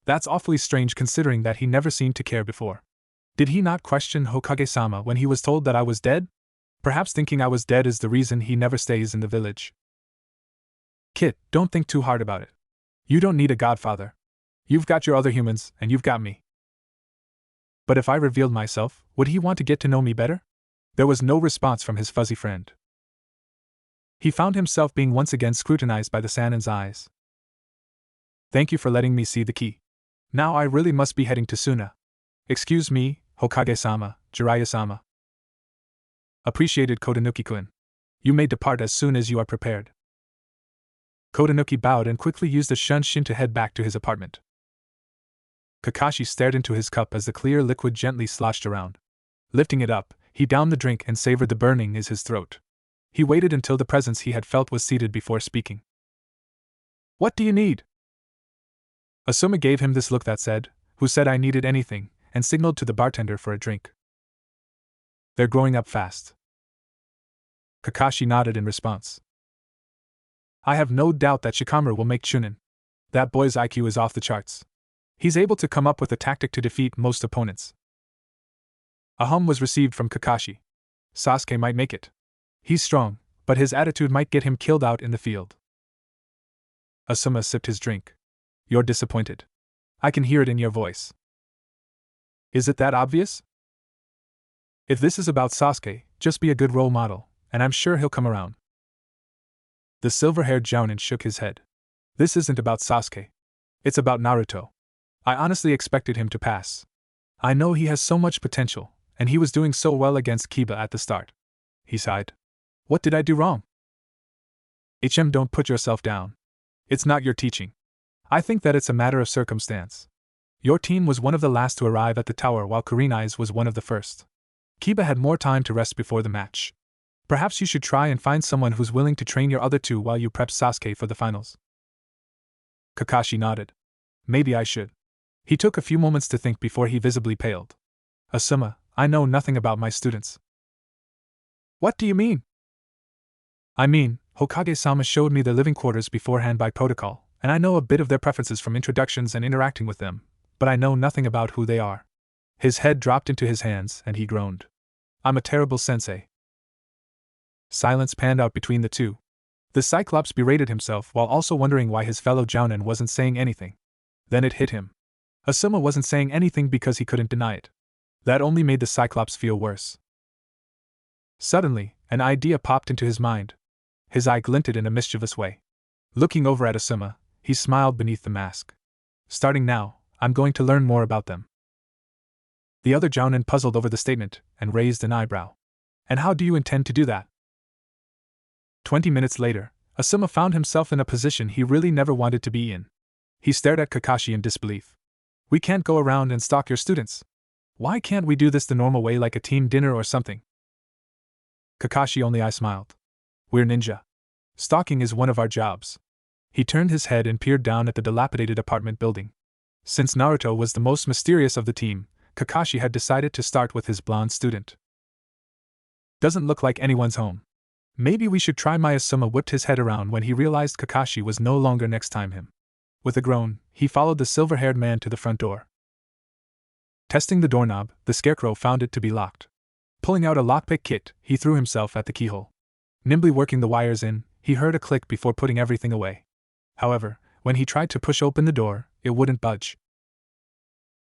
That's awfully strange considering that he never seemed to care before. Did he not question Hokage-sama when he was told that I was dead? Perhaps thinking I was dead is the reason he never stays in the village. Kid, don't think too hard about it. You don't need a godfather. You've got your other humans, and you've got me. But if I revealed myself, would he want to get to know me better? There was no response from his fuzzy friend. He found himself being once again scrutinized by the Sanin's eyes. Thank you for letting me see the key. Now I really must be heading to Suna. Excuse me, Hokage-sama, Jiraiya-sama. Appreciated Kodanuki-kun. You may depart as soon as you are prepared. Kodanuki bowed and quickly used a shunshin to head back to his apartment. Kakashi stared into his cup as the clear liquid gently sloshed around. Lifting it up, he downed the drink and savored the burning in his throat. He waited until the presence he had felt was seated before speaking. What do you need? Asuma gave him this look that said, who said I needed anything, and signaled to the bartender for a drink. They're growing up fast. Kakashi nodded in response. I have no doubt that Shikamaru will make Chunin. That boy's IQ is off the charts. He's able to come up with a tactic to defeat most opponents. A hum was received from Kakashi. Sasuke might make it. He's strong, but his attitude might get him killed out in the field. Asuma sipped his drink. You're disappointed. I can hear it in your voice. Is it that obvious? If this is about Sasuke, just be a good role model, and I'm sure he'll come around. The silver-haired Jounin shook his head. This isn't about Sasuke. It's about Naruto. I honestly expected him to pass. I know he has so much potential, and he was doing so well against Kiba at the start. He sighed. What did I do wrong? Don't put yourself down. It's not your teaching. I think that it's a matter of circumstance. Your team was one of the last to arrive at the tower while Kurenai's was one of the first. Kiba had more time to rest before the match. Perhaps you should try and find someone who's willing to train your other two while you prep Sasuke for the finals. Kakashi nodded. Maybe I should. He took a few moments to think before he visibly paled. Asuma, I know nothing about my students. What do you mean? I mean, Hokage-sama showed me their living quarters beforehand by protocol, and I know a bit of their preferences from introductions and interacting with them, but I know nothing about who they are. His head dropped into his hands and he groaned. I'm a terrible sensei. Silence panned out between the two. The Cyclops berated himself while also wondering why his fellow Jounin wasn't saying anything. Then it hit him. Asuma wasn't saying anything because he couldn't deny it. That only made the Cyclops feel worse. Suddenly, an idea popped into his mind. His eye glinted in a mischievous way. Looking over at Asuma, he smiled beneath the mask. Starting now, I'm going to learn more about them. The other Jounin puzzled over the statement and raised an eyebrow. And how do you intend to do that? 20 minutes later, Asuma found himself in a position he really never wanted to be in. He stared at Kakashi in disbelief. We can't go around and stalk your students. Why can't we do this the normal way like a team dinner or something? Kakashi only smiled. We're ninja. Stalking is one of our jobs. He turned his head and peered down at the dilapidated apartment building. Since Naruto was the most mysterious of the team, Kakashi had decided to start with his blonde student. Doesn't look like anyone's home. Maybe we should try. Asuma whipped his head around when he realized Kakashi was no longer next to him. With a groan, he followed the silver-haired man to the front door. Testing the doorknob, the scarecrow found it to be locked. Pulling out a lockpick kit, he threw himself at the keyhole. Nimbly working the wires in, he heard a click before putting everything away. However, when he tried to push open the door, it wouldn't budge.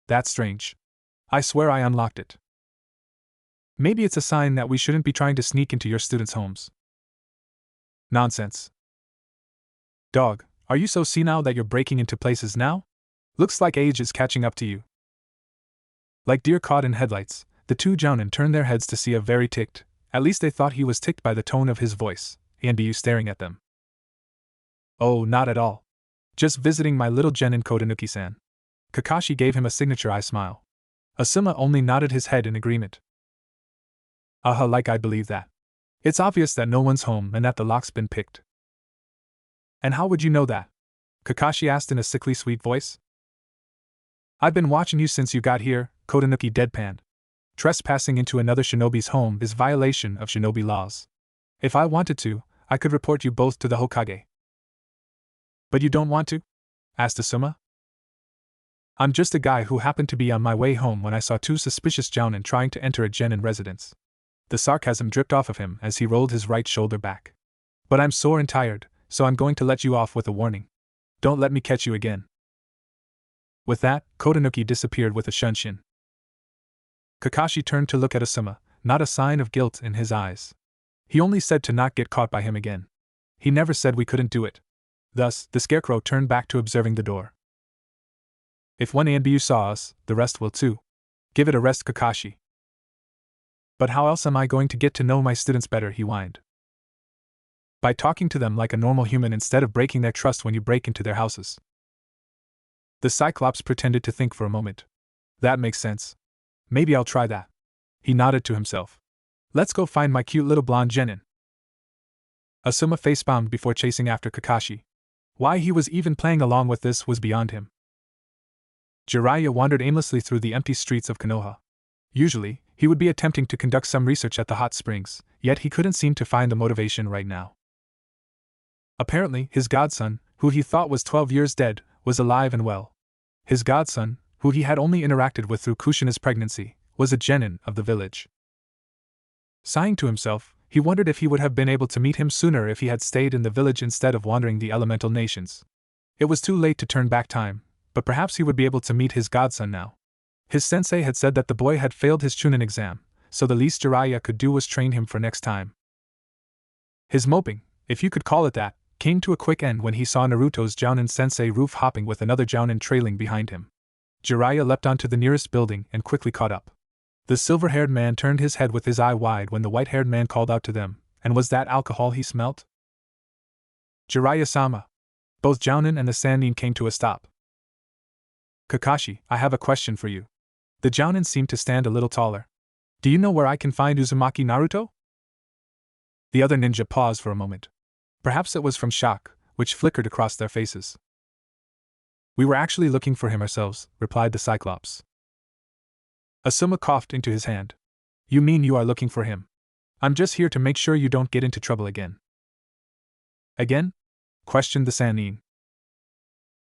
That's strange. I swear I unlocked it. Maybe it's a sign that we shouldn't be trying to sneak into your students' homes. Nonsense. Dog, are you so senile that you're breaking into places now? Looks like age is catching up to you. Like deer caught in headlights, the two Jounin turned their heads to see a very ticked, at least they thought he was ticked by the tone of his voice, Anbu staring at them. Oh, not at all. Just visiting my little genin Kodanuki-san. Kakashi gave him a signature eye smile. Asuma only nodded his head in agreement. Like I believe that. It's obvious that no one's home and that the lock's been picked. And how would you know that? Kakashi asked in a sickly sweet voice. I've been watching you since you got here, Kodanuki deadpanned. Trespassing into another shinobi's home is violation of shinobi laws. If I wanted to, I could report you both to the Hokage. But you don't want to? Asked Asuma. I'm just a guy who happened to be on my way home when I saw two suspicious Jounin trying to enter a genin residence. The sarcasm dripped off of him as he rolled his right shoulder back. But I'm sore and tired, so I'm going to let you off with a warning. Don't let me catch you again. With that, Kodanuki disappeared with a shunshin. Kakashi turned to look at Asuma, not a sign of guilt in his eyes. He only said to not get caught by him again. He never said we couldn't do it. Thus, the scarecrow turned back to observing the door. If one ANBU saw us, the rest will too. Give it a rest, Kakashi. But how else am I going to get to know my students better, he whined. By talking to them like a normal human instead of breaking their trust when you break into their houses. The Cyclops pretended to think for a moment. That makes sense. Maybe I'll try that. He nodded to himself. Let's go find my cute little blonde genin. Asuma facepalmed before chasing after Kakashi. Why he was even playing along with this was beyond him. Jiraiya wandered aimlessly through the empty streets of Konoha. Usually, he would be attempting to conduct some research at the hot springs, yet he couldn't seem to find the motivation right now. Apparently, his godson, who he thought was 12 years dead, was alive and well. His godson, who he had only interacted with through Kushina's pregnancy, was a genin of the village. Sighing to himself, he wondered if he would have been able to meet him sooner if he had stayed in the village instead of wandering the elemental nations. It was too late to turn back time, but perhaps he would be able to meet his godson now. His sensei had said that the boy had failed his Chunin exam, so the least Jiraiya could do was train him for next time. His moping, if you could call it that, came to a quick end when he saw Naruto's Jounin sensei roof hopping with another Jounin trailing behind him. Jiraiya leapt onto the nearest building and quickly caught up. The silver-haired man turned his head with his eye wide when the white-haired man called out to them, and was that alcohol he smelt? Jiraiya-sama. Both Jounin and the Sannin came to a stop. Kakashi, I have a question for you. The Jounin seemed to stand a little taller. Do you know where I can find Uzumaki Naruto? The other ninja paused for a moment. Perhaps it was from shock, which flickered across their faces. We were actually looking for him ourselves, replied the Cyclops. Asuma coughed into his hand. You mean you are looking for him? I'm just here to make sure you don't get into trouble again. Again? Questioned the Sannin.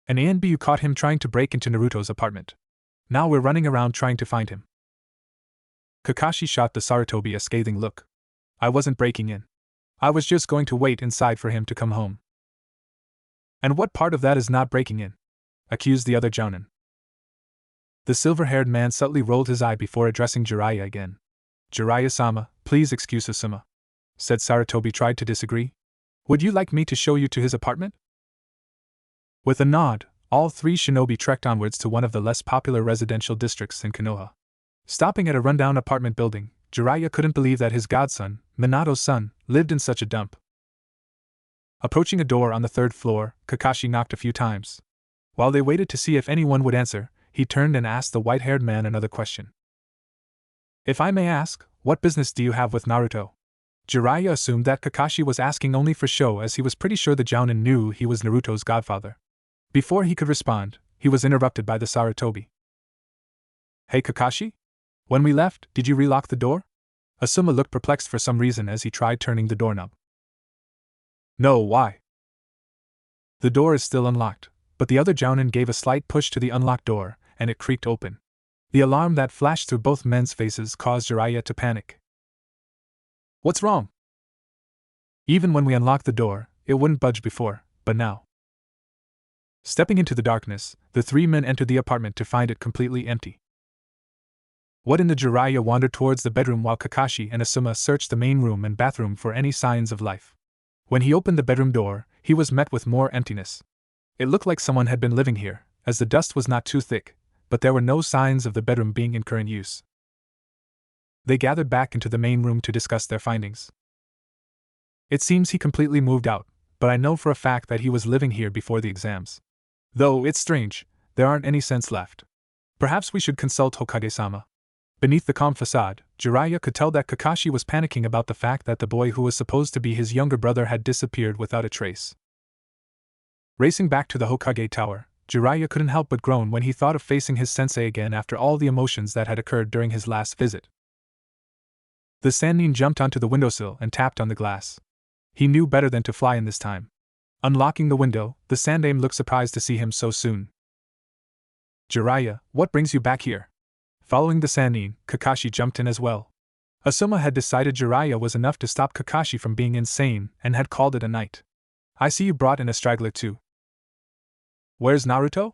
An ANBU caught him trying to break into Naruto's apartment. Now we're running around trying to find him. Kakashi shot the Sarutobi a scathing look. I wasn't breaking in. I was just going to wait inside for him to come home. And what part of that is not breaking in? Accused the other Jounin. The silver-haired man subtly rolled his eye before addressing Jiraiya again. Jiraiya-sama, please excuse Asuma. Said Sarutobi tried to disagree. Would you like me to show you to his apartment? With a nod, all three shinobi trekked onwards to one of the less popular residential districts in Konoha. Stopping at a rundown apartment building, Jiraiya couldn't believe that his godson, Minato's son, lived in such a dump. Approaching a door on the third floor, Kakashi knocked a few times. While they waited to see if anyone would answer, he turned and asked the white-haired man another question. If I may ask, what business do you have with Naruto? Jiraiya assumed that Kakashi was asking only for show as he was pretty sure the Jounin knew he was Naruto's godfather. Before he could respond, he was interrupted by the Sarutobi. Hey Kakashi? When we left, did you relock the door? Asuma looked perplexed for some reason as he tried turning the doorknob. No, why? The door is still unlocked, but the other Jounin gave a slight push to the unlocked door, and it creaked open. The alarm that flashed through both men's faces caused Jiraiya to panic. What's wrong? Even when we unlocked the door, it wouldn't budge before, but now. Stepping into the darkness, the three men entered the apartment to find it completely empty. What in the Jiraiya wandered towards the bedroom while Kakashi and Asuma searched the main room and bathroom for any signs of life. When he opened the bedroom door, he was met with more emptiness. It looked like someone had been living here, as the dust was not too thick, but there were no signs of the bedroom being in current use. They gathered back into the main room to discuss their findings. It seems he completely moved out, but I know for a fact that he was living here before the exams. Though it's strange, there aren't any scents left. Perhaps we should consult Hokage-sama. Beneath the calm facade, Jiraiya could tell that Kakashi was panicking about the fact that the boy who was supposed to be his younger brother had disappeared without a trace. Racing back to the Hokage Tower, Jiraiya couldn't help but groan when he thought of facing his sensei again after all the emotions that had occurred during his last visit. The Sannin jumped onto the windowsill and tapped on the glass. He knew better than to fly in this time. Unlocking the window, the Sandaime looked surprised to see him so soon. Jiraiya, what brings you back here? Following the Sannin, Kakashi jumped in as well. Asuma had decided Jiraiya was enough to stop Kakashi from being insane and had called it a night. I see you brought in a straggler too. Where's Naruto?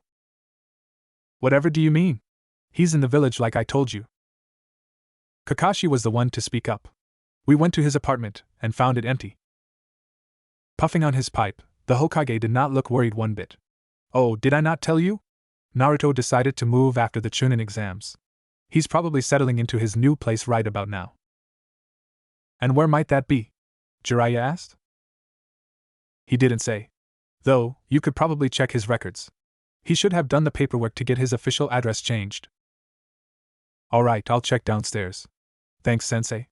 Whatever do you mean? He's in the village like I told you. Kakashi was the one to speak up. We went to his apartment, and found it empty. Puffing on his pipe, the Hokage did not look worried one bit. Oh, did I not tell you? Naruto decided to move after the Chunin exams. He's probably settling into his new place right about now. And where might that be? Jiraiya asked. He didn't say. Though, you could probably check his records. He should have done the paperwork to get his official address changed. Alright, I'll check downstairs. Thanks, Sensei.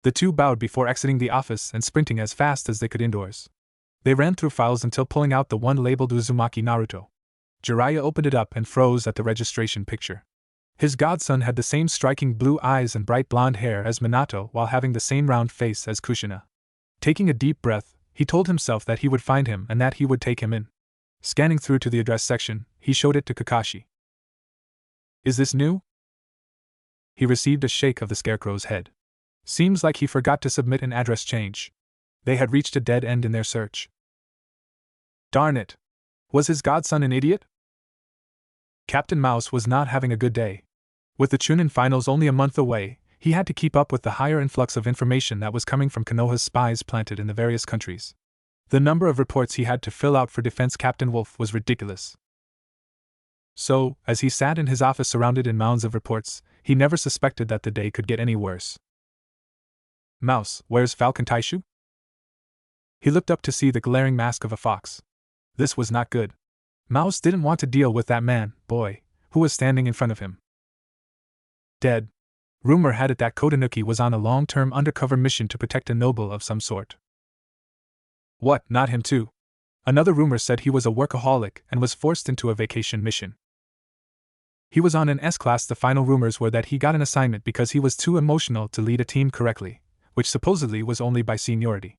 The two bowed before exiting the office and sprinting as fast as they could indoors. They ran through files until pulling out the one labeled Uzumaki Naruto. Jiraiya opened it up and froze at the registration picture. His godson had the same striking blue eyes and bright blonde hair as Minato while having the same round face as Kushina. Taking a deep breath, he told himself that he would find him and that he would take him in. Scanning through to the address section, he showed it to Kakashi. Is this new? He received a shake of the scarecrow's head. Seems like he forgot to submit an address change. They had reached a dead end in their search. Darn it! Was his godson an idiot? Captain Mouse was not having a good day. With the Chunin finals only a month away, he had to keep up with the higher influx of information that was coming from Konoha's spies planted in the various countries. The number of reports he had to fill out for defense Captain Wolf was ridiculous. So, as he sat in his office surrounded in mounds of reports, he never suspected that the day could get any worse. Mouse, where's Falcon Taishu? He looked up to see the glaring mask of a fox. This was not good. Mouse didn't want to deal with that boy, who was standing in front of him. Dead. Rumor had it that Kodanuki was on a long-term undercover mission to protect a noble of some sort. What, not him too? Another rumor said he was a workaholic and was forced into a vacation mission. He was on an S-class. The final rumors were that he got an assignment because he was too emotional to lead a team correctly, which supposedly was only by seniority.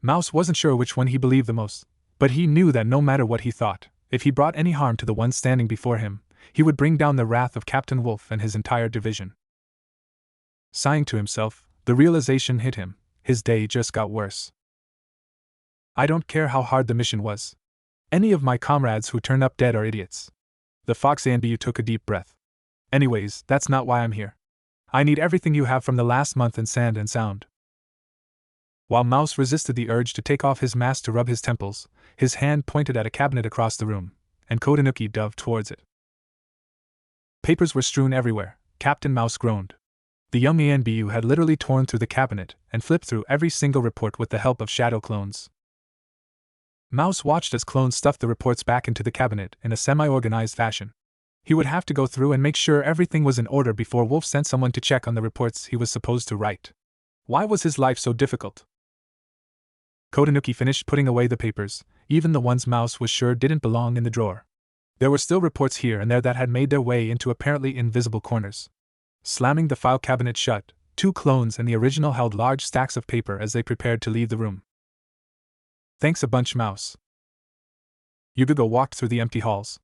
Mouse wasn't sure which one he believed the most, but he knew that no matter what he thought, if he brought any harm to the one standing before him, he would bring down the wrath of Captain Wolf and his entire division. Sighing to himself, the realization hit him: his day just got worse. I don't care how hard the mission was. Any of my comrades who turn up dead are idiots. The Fox ANBU took a deep breath. Anyways, that's not why I'm here. I need everything you have from the last month in Sand and Sound. While Mouse resisted the urge to take off his mask to rub his temples, his hand pointed at a cabinet across the room, and Kodanuki dove towards it. Papers were strewn everywhere. Captain Mouse groaned. The young ANBU had literally torn through the cabinet and flipped through every single report with the help of shadow clones. Mouse watched as clones stuffed the reports back into the cabinet in a semi-organized fashion. He would have to go through and make sure everything was in order before Wolf sent someone to check on the reports he was supposed to write. Why was his life so difficult? Kodanuki finished putting away the papers, even the ones Mouse was sure didn't belong in the drawer. There were still reports here and there that had made their way into apparently invisible corners. Slamming the file cabinet shut, two clones and the original held large stacks of paper as they prepared to leave the room. Thanks a bunch, Mouse. Yugigo walked through the empty halls.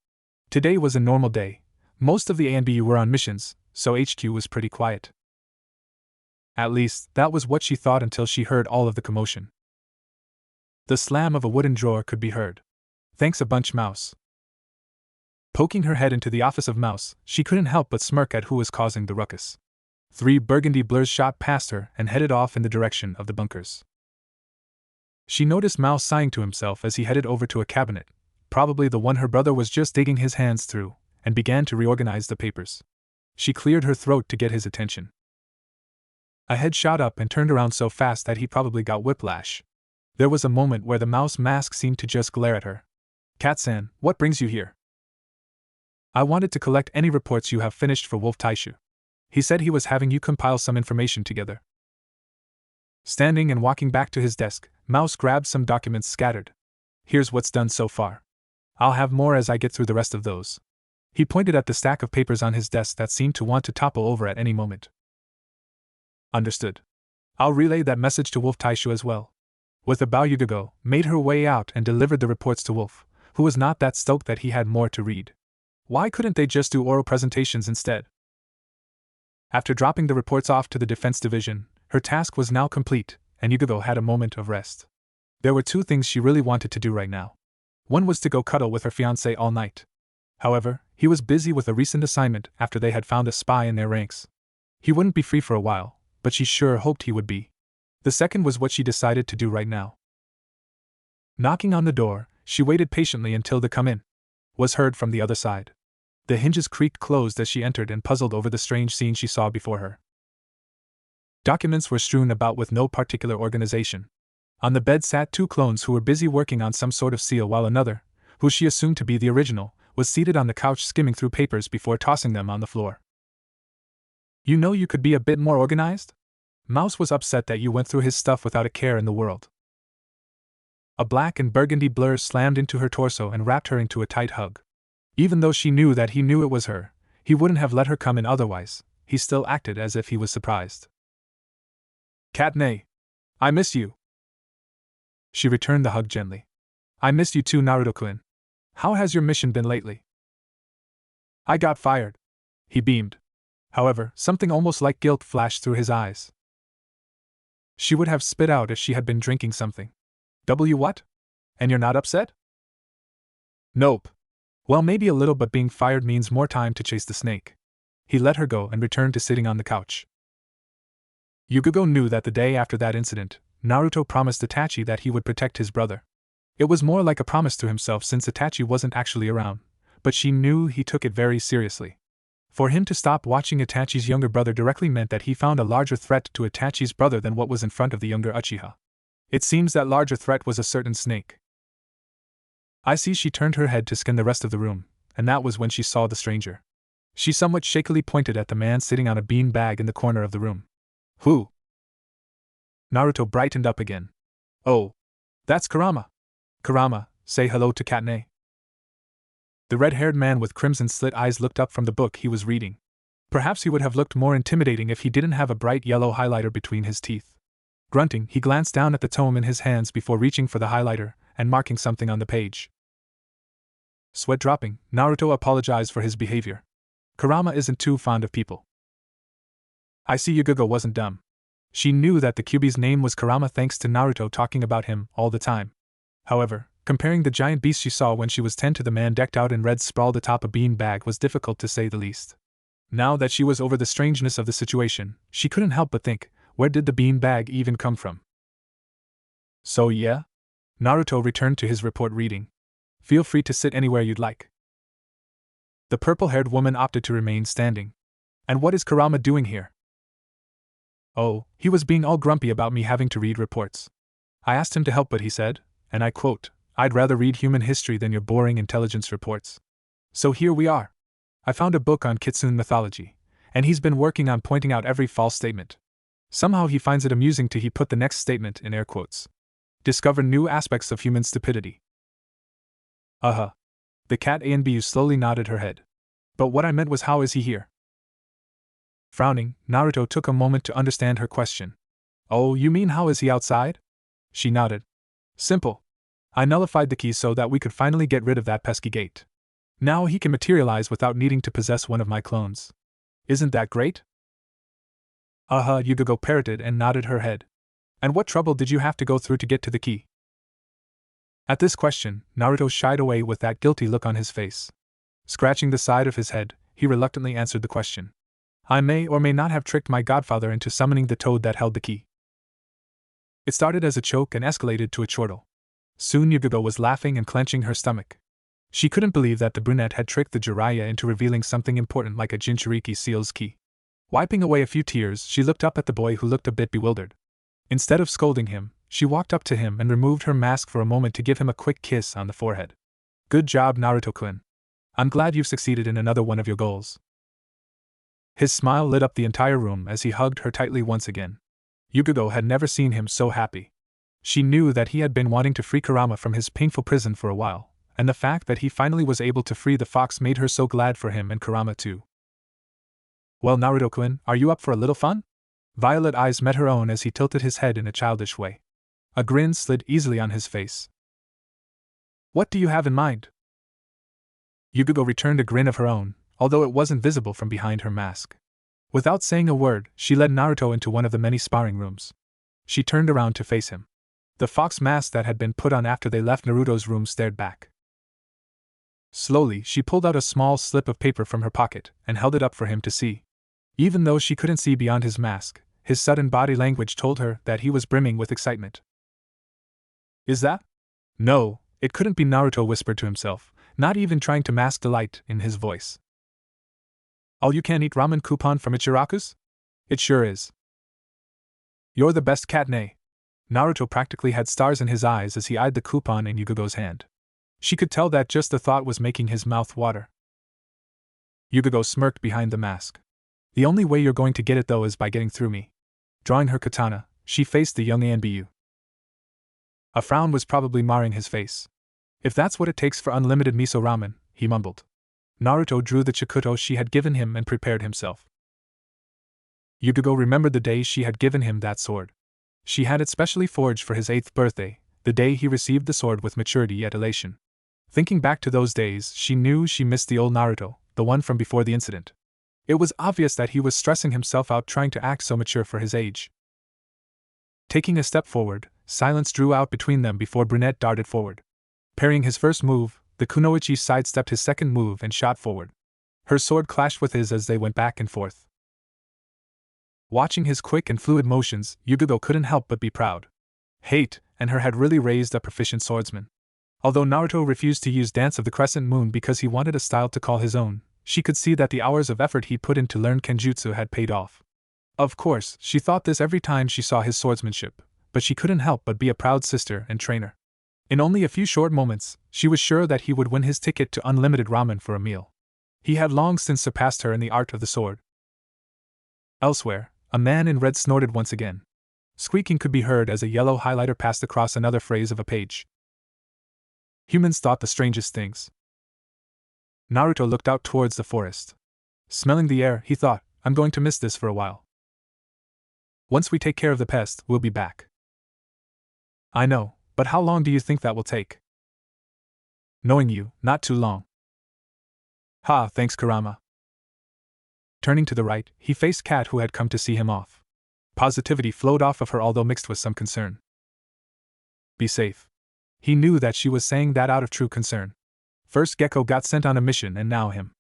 Today was a normal day. Most of the ANBU were on missions, so HQ was pretty quiet. At least, that was what she thought until she heard all of the commotion. The slam of a wooden drawer could be heard. Thanks a bunch, Mouse. Poking her head into the office of Mouse, she couldn't help but smirk at who was causing the ruckus. 3 burgundy blurs shot past her and headed off in the direction of the bunkers. She noticed Mouse sighing to himself as he headed over to a cabinet, probably the one her brother was just digging his hands through, and began to reorganize the papers. She cleared her throat to get his attention. A head shot up and turned around so fast that he probably got whiplash. There was a moment where the mouse mask seemed to just glare at her. Kat-san, what brings you here? I wanted to collect any reports you have finished for Wolf Taishu. He said he was having you compile some information together. Standing and walking back to his desk, Mouse grabbed some documents scattered. Here's what's done so far. I'll have more as I get through the rest of those. He pointed at the stack of papers on his desk that seemed to want to topple over at any moment. Understood. I'll relay that message to Wolf Taishu as well. With a bow, Yugigo made her way out and delivered the reports to Wolf, who was not that stoked that he had more to read. Why couldn't they just do oral presentations instead? After dropping the reports off to the defense division, her task was now complete, and Yugigo had a moment of rest. There were 2 things she really wanted to do right now. One was to go cuddle with her fiancé all night. However, he was busy with a recent assignment after they had found a spy in their ranks. He wouldn't be free for a while, but she sure hoped he would be. The second was what she decided to do right now. Knocking on the door, she waited patiently until the come in was heard from the other side. The hinges creaked closed as she entered and puzzled over the strange scene she saw before her. Documents were strewn about with no particular organization. On the bed sat two clones who were busy working on some sort of seal, while another, who she assumed to be the original, was seated on the couch skimming through papers before tossing them on the floor. You know you could be a bit more organized? Mouse was upset that you went through his stuff without a care in the world. A black and burgundy blur slammed into her torso and wrapped her into a tight hug. Even though she knew that he knew it was her, he wouldn't have let her come in otherwise. He still acted as if he was surprised. Katne, I miss you. She returned the hug gently. I miss you too, Naruto-kun. How has your mission been lately? I got fired. He beamed. However, something almost like guilt flashed through his eyes. She would have spit out if she had been drinking something. What? And you're not upset? Nope. Well, maybe a little, but being fired means more time to chase the snake. He let her go and returned to sitting on the couch. Yugugo knew that the day after that incident, Naruto promised Itachi that he would protect his brother. It was more like a promise to himself since Itachi wasn't actually around, but she knew he took it very seriously. For him to stop watching Itachi's younger brother directly meant that he found a larger threat to Itachi's brother than what was in front of the younger Uchiha. It seems that larger threat was a certain snake. I see. She turned her head to scan the rest of the room, and that was when she saw the stranger. She somewhat shakily pointed at the man sitting on a bean bag in the corner of the room. Who? Naruto brightened up again. Oh, that's Kurama. Kurama, say hello to Katne. The red-haired man with crimson slit eyes looked up from the book he was reading. Perhaps he would have looked more intimidating if he didn't have a bright yellow highlighter between his teeth. Grunting, he glanced down at the tome in his hands before reaching for the highlighter and marking something on the page. Sweat dropping, Naruto apologized for his behavior. Kurama isn't too fond of people. I see. Yugugo wasn't dumb. She knew that the Kyuubi's name was Kurama thanks to Naruto talking about him all the time. However, comparing the giant beast she saw when she was 10 to the man decked out in red sprawled atop a bean bag was difficult to say the least. Now that she was over the strangeness of the situation, she couldn't help but think, where did the bean bag even come from? So yeah? Naruto returned to his report reading. Feel free to sit anywhere you'd like. The purple-haired woman opted to remain standing. And what is Kurama doing here? Oh, he was being all grumpy about me having to read reports. I asked him to help, but he said, and I quote, I'd rather read human history than your boring intelligence reports. So here we are. I found a book on Kitsune mythology, and he's been working on pointing out every false statement. Somehow he finds it amusing to he put the next statement in air quotes. Discover new aspects of human stupidity. The cat Anbu slowly nodded her head. But what I meant was, how is he here? Frowning, Naruto took a moment to understand her question. Oh, you mean how is he outside? She nodded. Simple. I nullified the key so that we could finally get rid of that pesky gate. Now he can materialize without needing to possess one of my clones. Isn't that great? Yugugo parroted and nodded her head. And what trouble did you have to go through to get to the key? At this question, Naruto shied away with that guilty look on his face. Scratching the side of his head, he reluctantly answered the question. I may or may not have tricked my godfather into summoning the toad that held the key. It started as a joke and escalated to a chortle. Soon Yugugo was laughing and clenching her stomach. She couldn't believe that the brunette had tricked the Jiraiya into revealing something important like a Jinchuriki seal's key. Wiping away a few tears, she looked up at the boy, who looked a bit bewildered. Instead of scolding him, she walked up to him and removed her mask for a moment to give him a quick kiss on the forehead. Good job, Naruto-kun. I'm glad you've succeeded in another one of your goals. His smile lit up the entire room as he hugged her tightly once again. Yugugo had never seen him so happy. She knew that he had been wanting to free Kurama from his painful prison for a while, and the fact that he finally was able to free the fox made her so glad for him and Kurama too. Well, Naruto-kun, are you up for a little fun? Violet eyes met her own as he tilted his head in a childish way. A grin slid easily on his face. What do you have in mind? Yugugo returned a grin of her own, although it wasn't visible from behind her mask. Without saying a word, she led Naruto into one of the many sparring rooms. She turned around to face him. The fox mask that had been put on after they left Naruto's room stared back. Slowly, she pulled out a small slip of paper from her pocket and held it up for him to see. Even though she couldn't see beyond his mask, his sudden body language told her that he was brimming with excitement. Is that? No, it couldn't be, Naruto whispered to himself, not even trying to mask delight in his voice. All-you-can-eat ramen coupon from Ichiraku's? It sure is. You're the best, Katne. Naruto practically had stars in his eyes as he eyed the coupon in Yugo's hand. She could tell that just the thought was making his mouth water. Yugo smirked behind the mask. The only way you're going to get it though is by getting through me. Drawing her katana, she faced the young Anbu. A frown was probably marring his face. If that's what it takes for unlimited miso ramen, he mumbled. Naruto drew the chikuto she had given him and prepared himself. Yugo remembered the day she had given him that sword. She had it specially forged for his 8th birthday, the day he received the sword with maturity yet elation. Thinking back to those days, she knew she missed the old Naruto, the one from before the incident. It was obvious that he was stressing himself out trying to act so mature for his age. Taking a step forward, silence drew out between them before Brunette darted forward. Parrying his first move, the kunoichi sidestepped his second move and shot forward. Her sword clashed with his as they went back and forth. Watching his quick and fluid motions, Yugo couldn't help but be proud. Hate, and her had really raised a proficient swordsman. Although Naruto refused to use Dance of the Crescent Moon because he wanted a style to call his own, she could see that the hours of effort he put in to learn Kenjutsu had paid off. Of course, she thought this every time she saw his swordsmanship, but she couldn't help but be a proud sister and trainer. In only a few short moments, she was sure that he would win his ticket to unlimited ramen for a meal. He had long since surpassed her in the art of the sword. Elsewhere, a man in red snorted once again. Squeaking could be heard as a yellow highlighter passed across another phrase of a page. Humans thought the strangest things. Naruto looked out towards the forest. Smelling the air, he thought, I'm going to miss this for a while. Once we take care of the pest, we'll be back. I know, but how long do you think that will take? Knowing you, not too long. Ha, thanks, Kurama. Turning to the right, he faced Kat, who had come to see him off. Positivity flowed off of her, although mixed with some concern. Be safe. He knew that she was saying that out of true concern. First Gecko got sent on a mission and now him.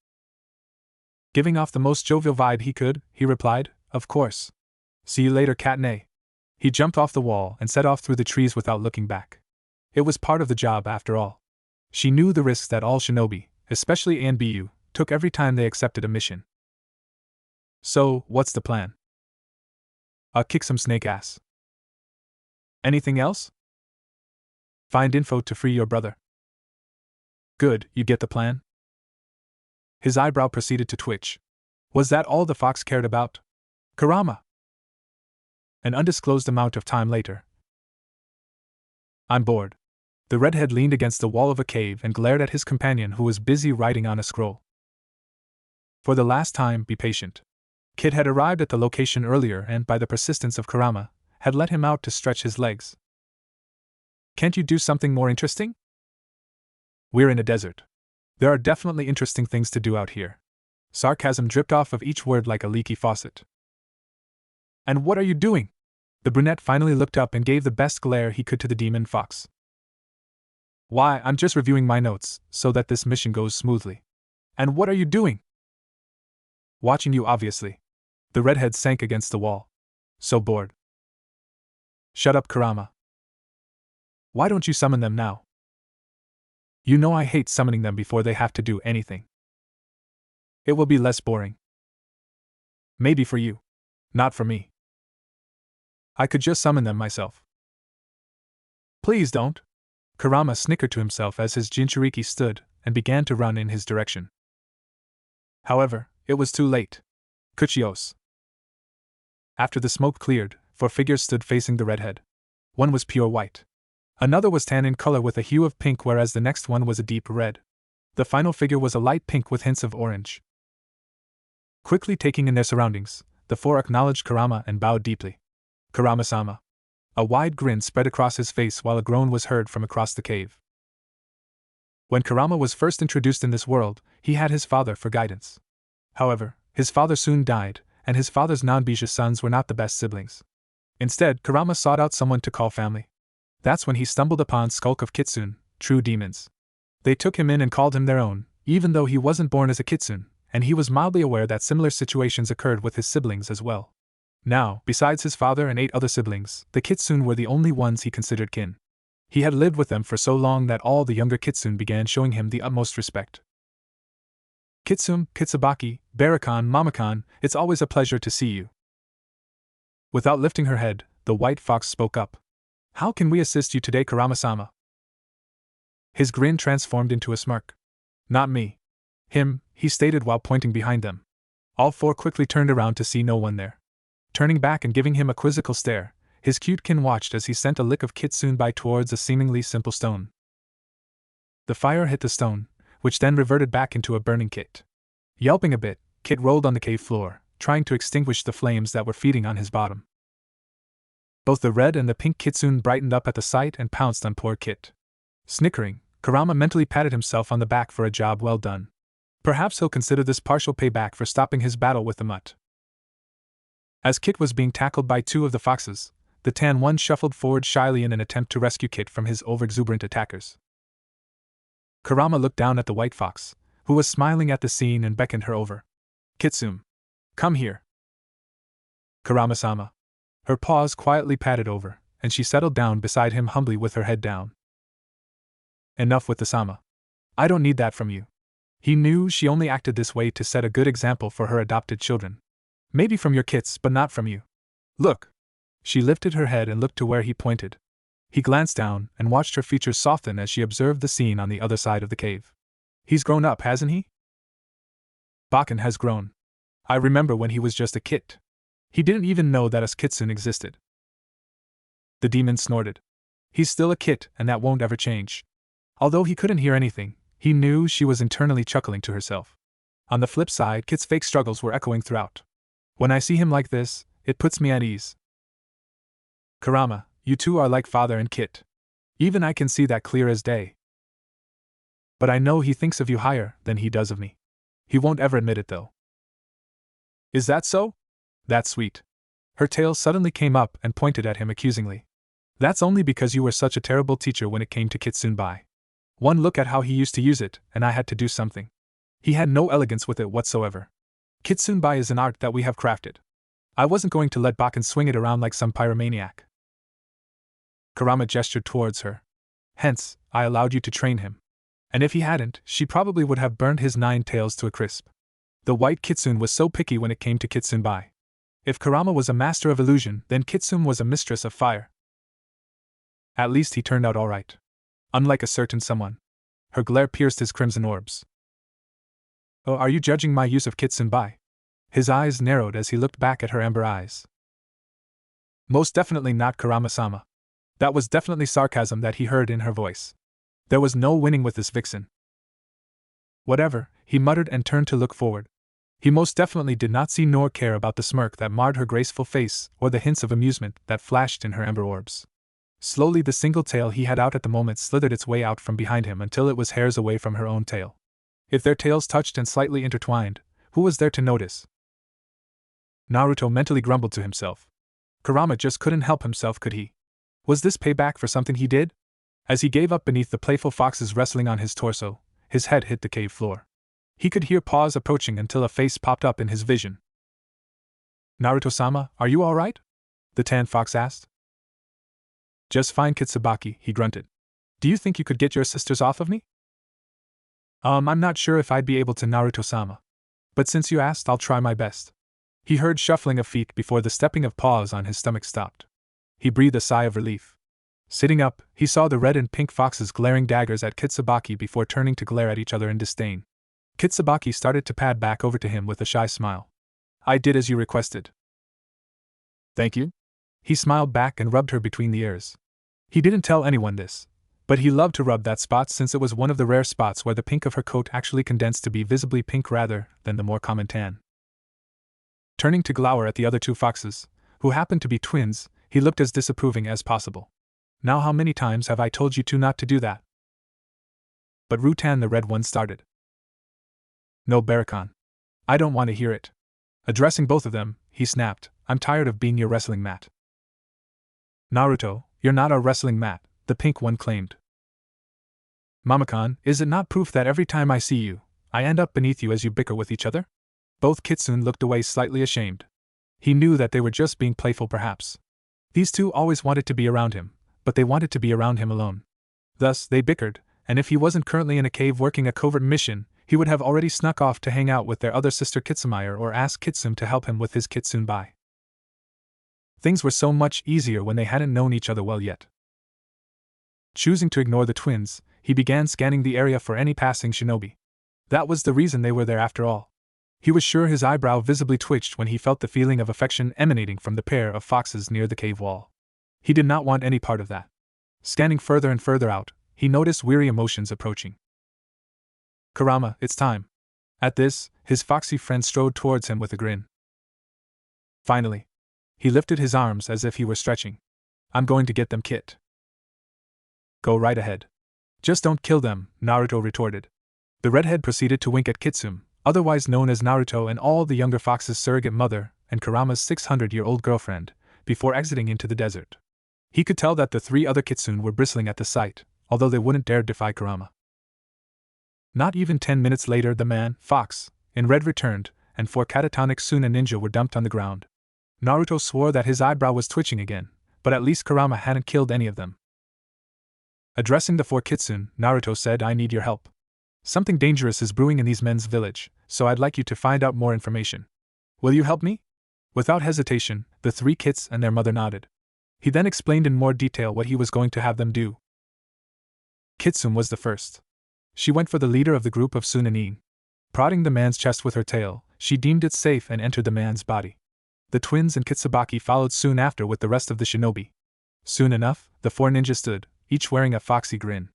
Giving off the most jovial vibe he could, he replied, of course. See you later, Katne. He jumped off the wall and set off through the trees without looking back. It was part of the job after all. She knew the risks that all shinobi, especially Anbu, took every time they accepted a mission. So, what's the plan? Kick some snake ass. Anything else? Find info to free your brother. Good, you get the plan? His eyebrow proceeded to twitch. Was that all the fox cared about? Kurama! An undisclosed amount of time later. I'm bored. The redhead leaned against the wall of a cave and glared at his companion, who was busy writing on a scroll. For the last time, be patient. Kid had arrived at the location earlier and, by the persistence of Kurama, had let him out to stretch his legs. Can't you do something more interesting? We're in a desert. There are definitely interesting things to do out here. Sarcasm dripped off of each word like a leaky faucet. And what are you doing? The brunette finally looked up and gave the best glare he could to the demon fox. Why, I'm just reviewing my notes, so that this mission goes smoothly. And what are you doing? Watching you, obviously. The redhead sank against the wall. So bored. Shut up, Kurama. Why don't you summon them now? You know I hate summoning them before they have to do anything. It will be less boring. Maybe for you. Not for me. I could just summon them myself. Please don't. Kurama snickered to himself as his Jinchuriki stood and began to run in his direction. However, it was too late. Kuchios. After the smoke cleared, 4 figures stood facing the redhead. One was pure white. Another was tan in color with a hue of pink, whereas the next one was a deep red. The final figure was a light pink with hints of orange. Quickly taking in their surroundings, the 4 acknowledged Kurama and bowed deeply. Kurama-sama. A wide grin spread across his face while a groan was heard from across the cave. When Kurama was first introduced in this world, he had his father for guidance. However, his father soon died, and his father's non-Bija sons were not the best siblings. Instead, Kurama sought out someone to call family. That's when he stumbled upon Skulk of Kitsune, true demons. They took him in and called him their own, even though he wasn't born as a Kitsune, and he was mildly aware that similar situations occurred with his siblings as well. Now, besides his father and 8 other siblings, the kitsune were the only ones he considered kin. He had lived with them for so long that all the younger kitsune began showing him the utmost respect. Kitsune, Kitsubaki, Barakan, Mamakan, it's always a pleasure to see you. Without lifting her head, the white fox spoke up. How can we assist you today, Kurama-sama? His grin transformed into a smirk. Not me. Him, he stated while pointing behind them. All 4 quickly turned around to see no one there. Turning back and giving him a quizzical stare, his cute kin watched as he sent a lick of kitsune by towards a seemingly simple stone. The fire hit the stone, which then reverted back into a burning Kit. Yelping a bit, Kit rolled on the cave floor, trying to extinguish the flames that were feeding on his bottom. Both the red and the pink kitsune brightened up at the sight and pounced on poor Kit. Snickering, Kurama mentally patted himself on the back for a job well done. Perhaps he'll consider this partial payback for stopping his battle with the mutt. As Kit was being tackled by 2 of the foxes, the tan one shuffled forward shyly in an attempt to rescue Kit from his overexuberant attackers. Kurama looked down at the white fox, who was smiling at the scene, and beckoned her over. Kitsune, come here. Kurama-sama. Her paws quietly patted over, and she settled down beside him humbly with her head down. Enough with the sama. I don't need that from you. He knew she only acted this way to set a good example for her adopted children. Maybe from your kits, but not from you. Look. She lifted her head and looked to where he pointed. He glanced down and watched her features soften as she observed the scene on the other side of the cave. He's grown up, hasn't he? Bakken has grown. I remember when he was just a kit. He didn't even know that a kitsune existed. The demon snorted. He's still a kit, and that won't ever change. Although he couldn't hear anything, he knew she was internally chuckling to herself. On the flip side, Kit's fake struggles were echoing throughout. When I see him like this, it puts me at ease. Kurama, you two are like father and Kit. Even I can see that clear as day. But I know he thinks of you higher than he does of me. He won't ever admit it, though. Is that so? That's sweet. Her tail suddenly came up and pointed at him accusingly. That's only because you were such a terrible teacher when it came to Kitsunbai. One look at how he used to use it, and I had to do something. He had no elegance with it whatsoever. Kitsunbai is an art that we have crafted. I wasn't going to let Bakken swing it around like some pyromaniac. Kurama gestured towards her. Hence, I allowed you to train him. And if he hadn't, she probably would have burned his 9 tails to a crisp. The white kitsune was so picky when it came to Kitsunbai. If Kurama was a master of illusion, then Kitsune was a mistress of fire. At least he turned out all right. Unlike a certain someone. Her glare pierced his crimson orbs. Oh, are you judging my use of Kitsunbai? His eyes narrowed as he looked back at her amber eyes. Most definitely not, Kurama-sama. That was definitely sarcasm that he heard in her voice. There was no winning with this vixen. Whatever, he muttered and turned to look forward. He most definitely did not see nor care about the smirk that marred her graceful face or the hints of amusement that flashed in her amber orbs. Slowly the single tail he had out at the moment slithered its way out from behind him until it was hairs away from her own tail. If their tails touched and slightly intertwined, who was there to notice? Naruto mentally grumbled to himself. Kurama just couldn't help himself, could he? Was this payback for something he did? As he gave up beneath the playful foxes wrestling on his torso, his head hit the cave floor. He could hear paws approaching until a face popped up in his vision. Naruto-sama, are you all right? The tan fox asked. Just fine, Kitsubaki, he grunted. Do you think you could get your sisters off of me? I'm not sure if I'd be able to, Naruto-sama. But since you asked, I'll try my best. He heard shuffling of feet before the stepping of paws on his stomach stopped. He breathed a sigh of relief. Sitting up, he saw the red and pink foxes glaring daggers at Kitsubaki before turning to glare at each other in disdain. Kitsubaki started to pad back over to him with a shy smile. I did as you requested. Thank you. He smiled back and rubbed her between the ears. He didn't tell anyone this, but he loved to rub that spot since it was one of the rare spots where the pink of her coat actually condensed to be visibly pink rather than the more common tan. Turning to glower at the other 2 foxes, who happened to be twins, he looked as disapproving as possible. Now how many times have I told you two not to do that? But Rutan the red one started. No, Barakan. I don't want to hear it. Addressing both of them, he snapped, I'm tired of being your wrestling mat. Naruto, you're not our wrestling mat, the pink one claimed. Mamakan, is it not proof that every time I see you, I end up beneath you as you bicker with each other? Both kitsune looked away slightly ashamed. He knew that they were just being playful perhaps. These two always wanted to be around him, but they wanted to be around him alone. Thus, they bickered, and if he wasn't currently in a cave working a covert mission, he would have already snuck off to hang out with their other sister Kitsumayer or ask Kitsune to help him with his kitsune bai. Things were so much easier when they hadn't known each other well yet. Choosing to ignore the twins, he began scanning the area for any passing shinobi. That was the reason they were there after all. He was sure his eyebrow visibly twitched when he felt the feeling of affection emanating from the pair of foxes near the cave wall. He did not want any part of that. Scanning further and further out, he noticed weary emotions approaching. Kurama, it's time. At this, his foxy friend strode towards him with a grin. Finally. He lifted his arms as if he were stretching. I'm going to get them, Kit. Go right ahead. Just don't kill them, Naruto retorted. The redhead proceeded to wink at Kitsune, otherwise known as Naruto and all the younger fox's surrogate mother and Kurama's 600-year-old girlfriend, before exiting into the desert. He could tell that the three other kitsune were bristling at the sight, although they wouldn't dare defy Kurama. Not even 10 minutes later the man, fox, in red returned, and 4 catatonic Suna ninja were dumped on the ground. Naruto swore that his eyebrow was twitching again, but at least Kurama hadn't killed any of them. Addressing the 4 kitsune, Naruto said, I need your help. Something dangerous is brewing in these men's village, so I'd like you to find out more information. Will you help me? Without hesitation, the 3 kits and their mother nodded. He then explained in more detail what he was going to have them do. Kitsune was the first. She went for the leader of the group of Sunanin. Prodding the man's chest with her tail, she deemed it safe and entered the man's body. The twins and Kitsubaki followed soon after with the rest of the shinobi. Soon enough, the 4 ninjas stood, each wearing a foxy grin.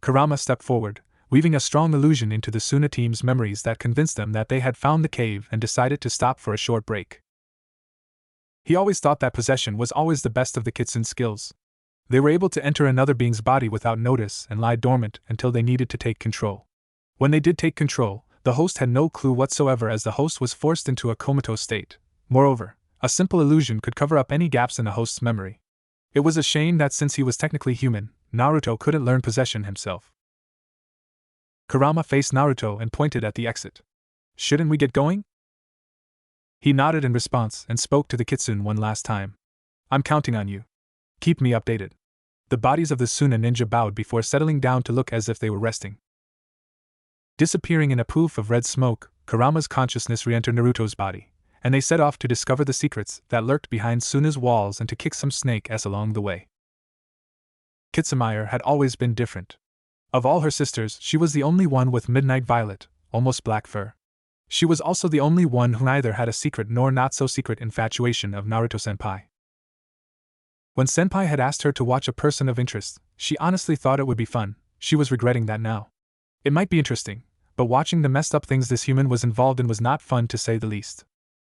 Kurama stepped forward, weaving a strong illusion into the Suna team's memories that convinced them that they had found the cave and decided to stop for a short break. He always thought that possession was always the best of the kitsune skills. They were able to enter another being's body without notice and lie dormant until they needed to take control. When they did take control, the host had no clue whatsoever as the host was forced into a comatose state. Moreover, a simple illusion could cover up any gaps in a host's memory. It was a shame that since he was technically human, Naruto couldn't learn possession himself. Kurama faced Naruto and pointed at the exit. Shouldn't we get going? He nodded in response and spoke to the kitsune one last time. I'm counting on you. Keep me updated. The bodies of the Suna ninja bowed before settling down to look as if they were resting. Disappearing in a poof of red smoke, Kurama's consciousness re-entered Naruto's body, and they set off to discover the secrets that lurked behind Suna's walls and to kick some snake ass along the way. Kitsumayer had always been different. Of all her sisters, she was the only one with midnight violet, almost black fur. She was also the only one who neither had a secret nor not-so-secret infatuation of Naruto-senpai. When senpai had asked her to watch a person of interest, she honestly thought it would be fun. She was regretting that now. It might be interesting, but watching the messed up things this human was involved in was not fun to say the least.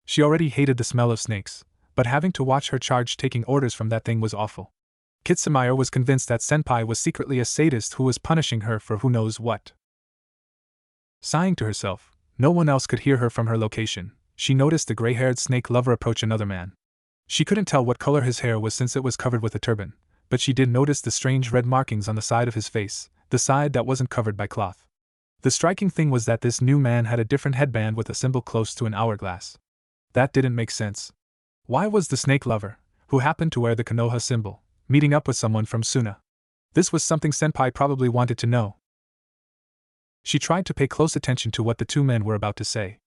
She already hated the smell of snakes, but having to watch her charge taking orders from that thing was awful. Kitsumayer was convinced that senpai was secretly a sadist who was punishing her for who knows what. Sighing to herself, no one else could hear her from her location, she noticed the gray-haired snake lover approach another man. She couldn't tell what color his hair was since it was covered with a turban, but she did notice the strange red markings on the side of his face, the side that wasn't covered by cloth. The striking thing was that this new man had a different headband with a symbol close to an hourglass. That didn't make sense. Why was the snake lover, who happened to wear the Konoha symbol, meeting up with someone from Suna? This was something senpai probably wanted to know. She tried to pay close attention to what the two men were about to say.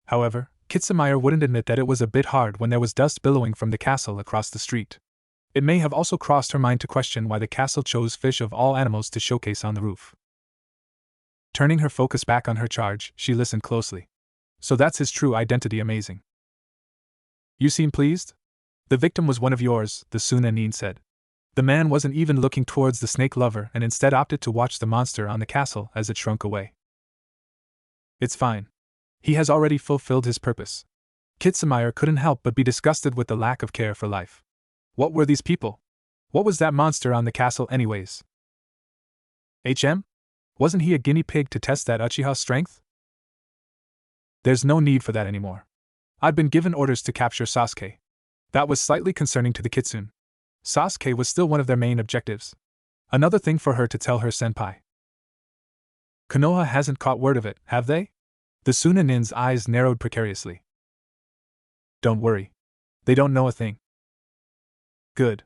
However, Kitsumayer wouldn't admit that it was a bit hard when there was dust billowing from the castle across the street. It may have also crossed her mind to question why the castle chose fish of all animals to showcase on the roof. Turning her focus back on her charge, she listened closely. So that's his true identity, amazing. You seem pleased? The victim was one of yours, the Sunanin said. The man wasn't even looking towards the snake lover and instead opted to watch the monster on the castle as it shrunk away. It's fine. He has already fulfilled his purpose. Kitsumayer couldn't help but be disgusted with the lack of care for life. What were these people? What was that monster on the castle anyways? Wasn't he a guinea pig to test that Uchiha's strength? There's no need for that anymore. I'd been given orders to capture Sasuke. That was slightly concerning to the kitsune. Sasuke was still one of their main objectives. Another thing for her to tell her senpai. Konoha hasn't caught word of it, have they? The Sunanin's eyes narrowed precariously. Don't worry. They don't know a thing. Good.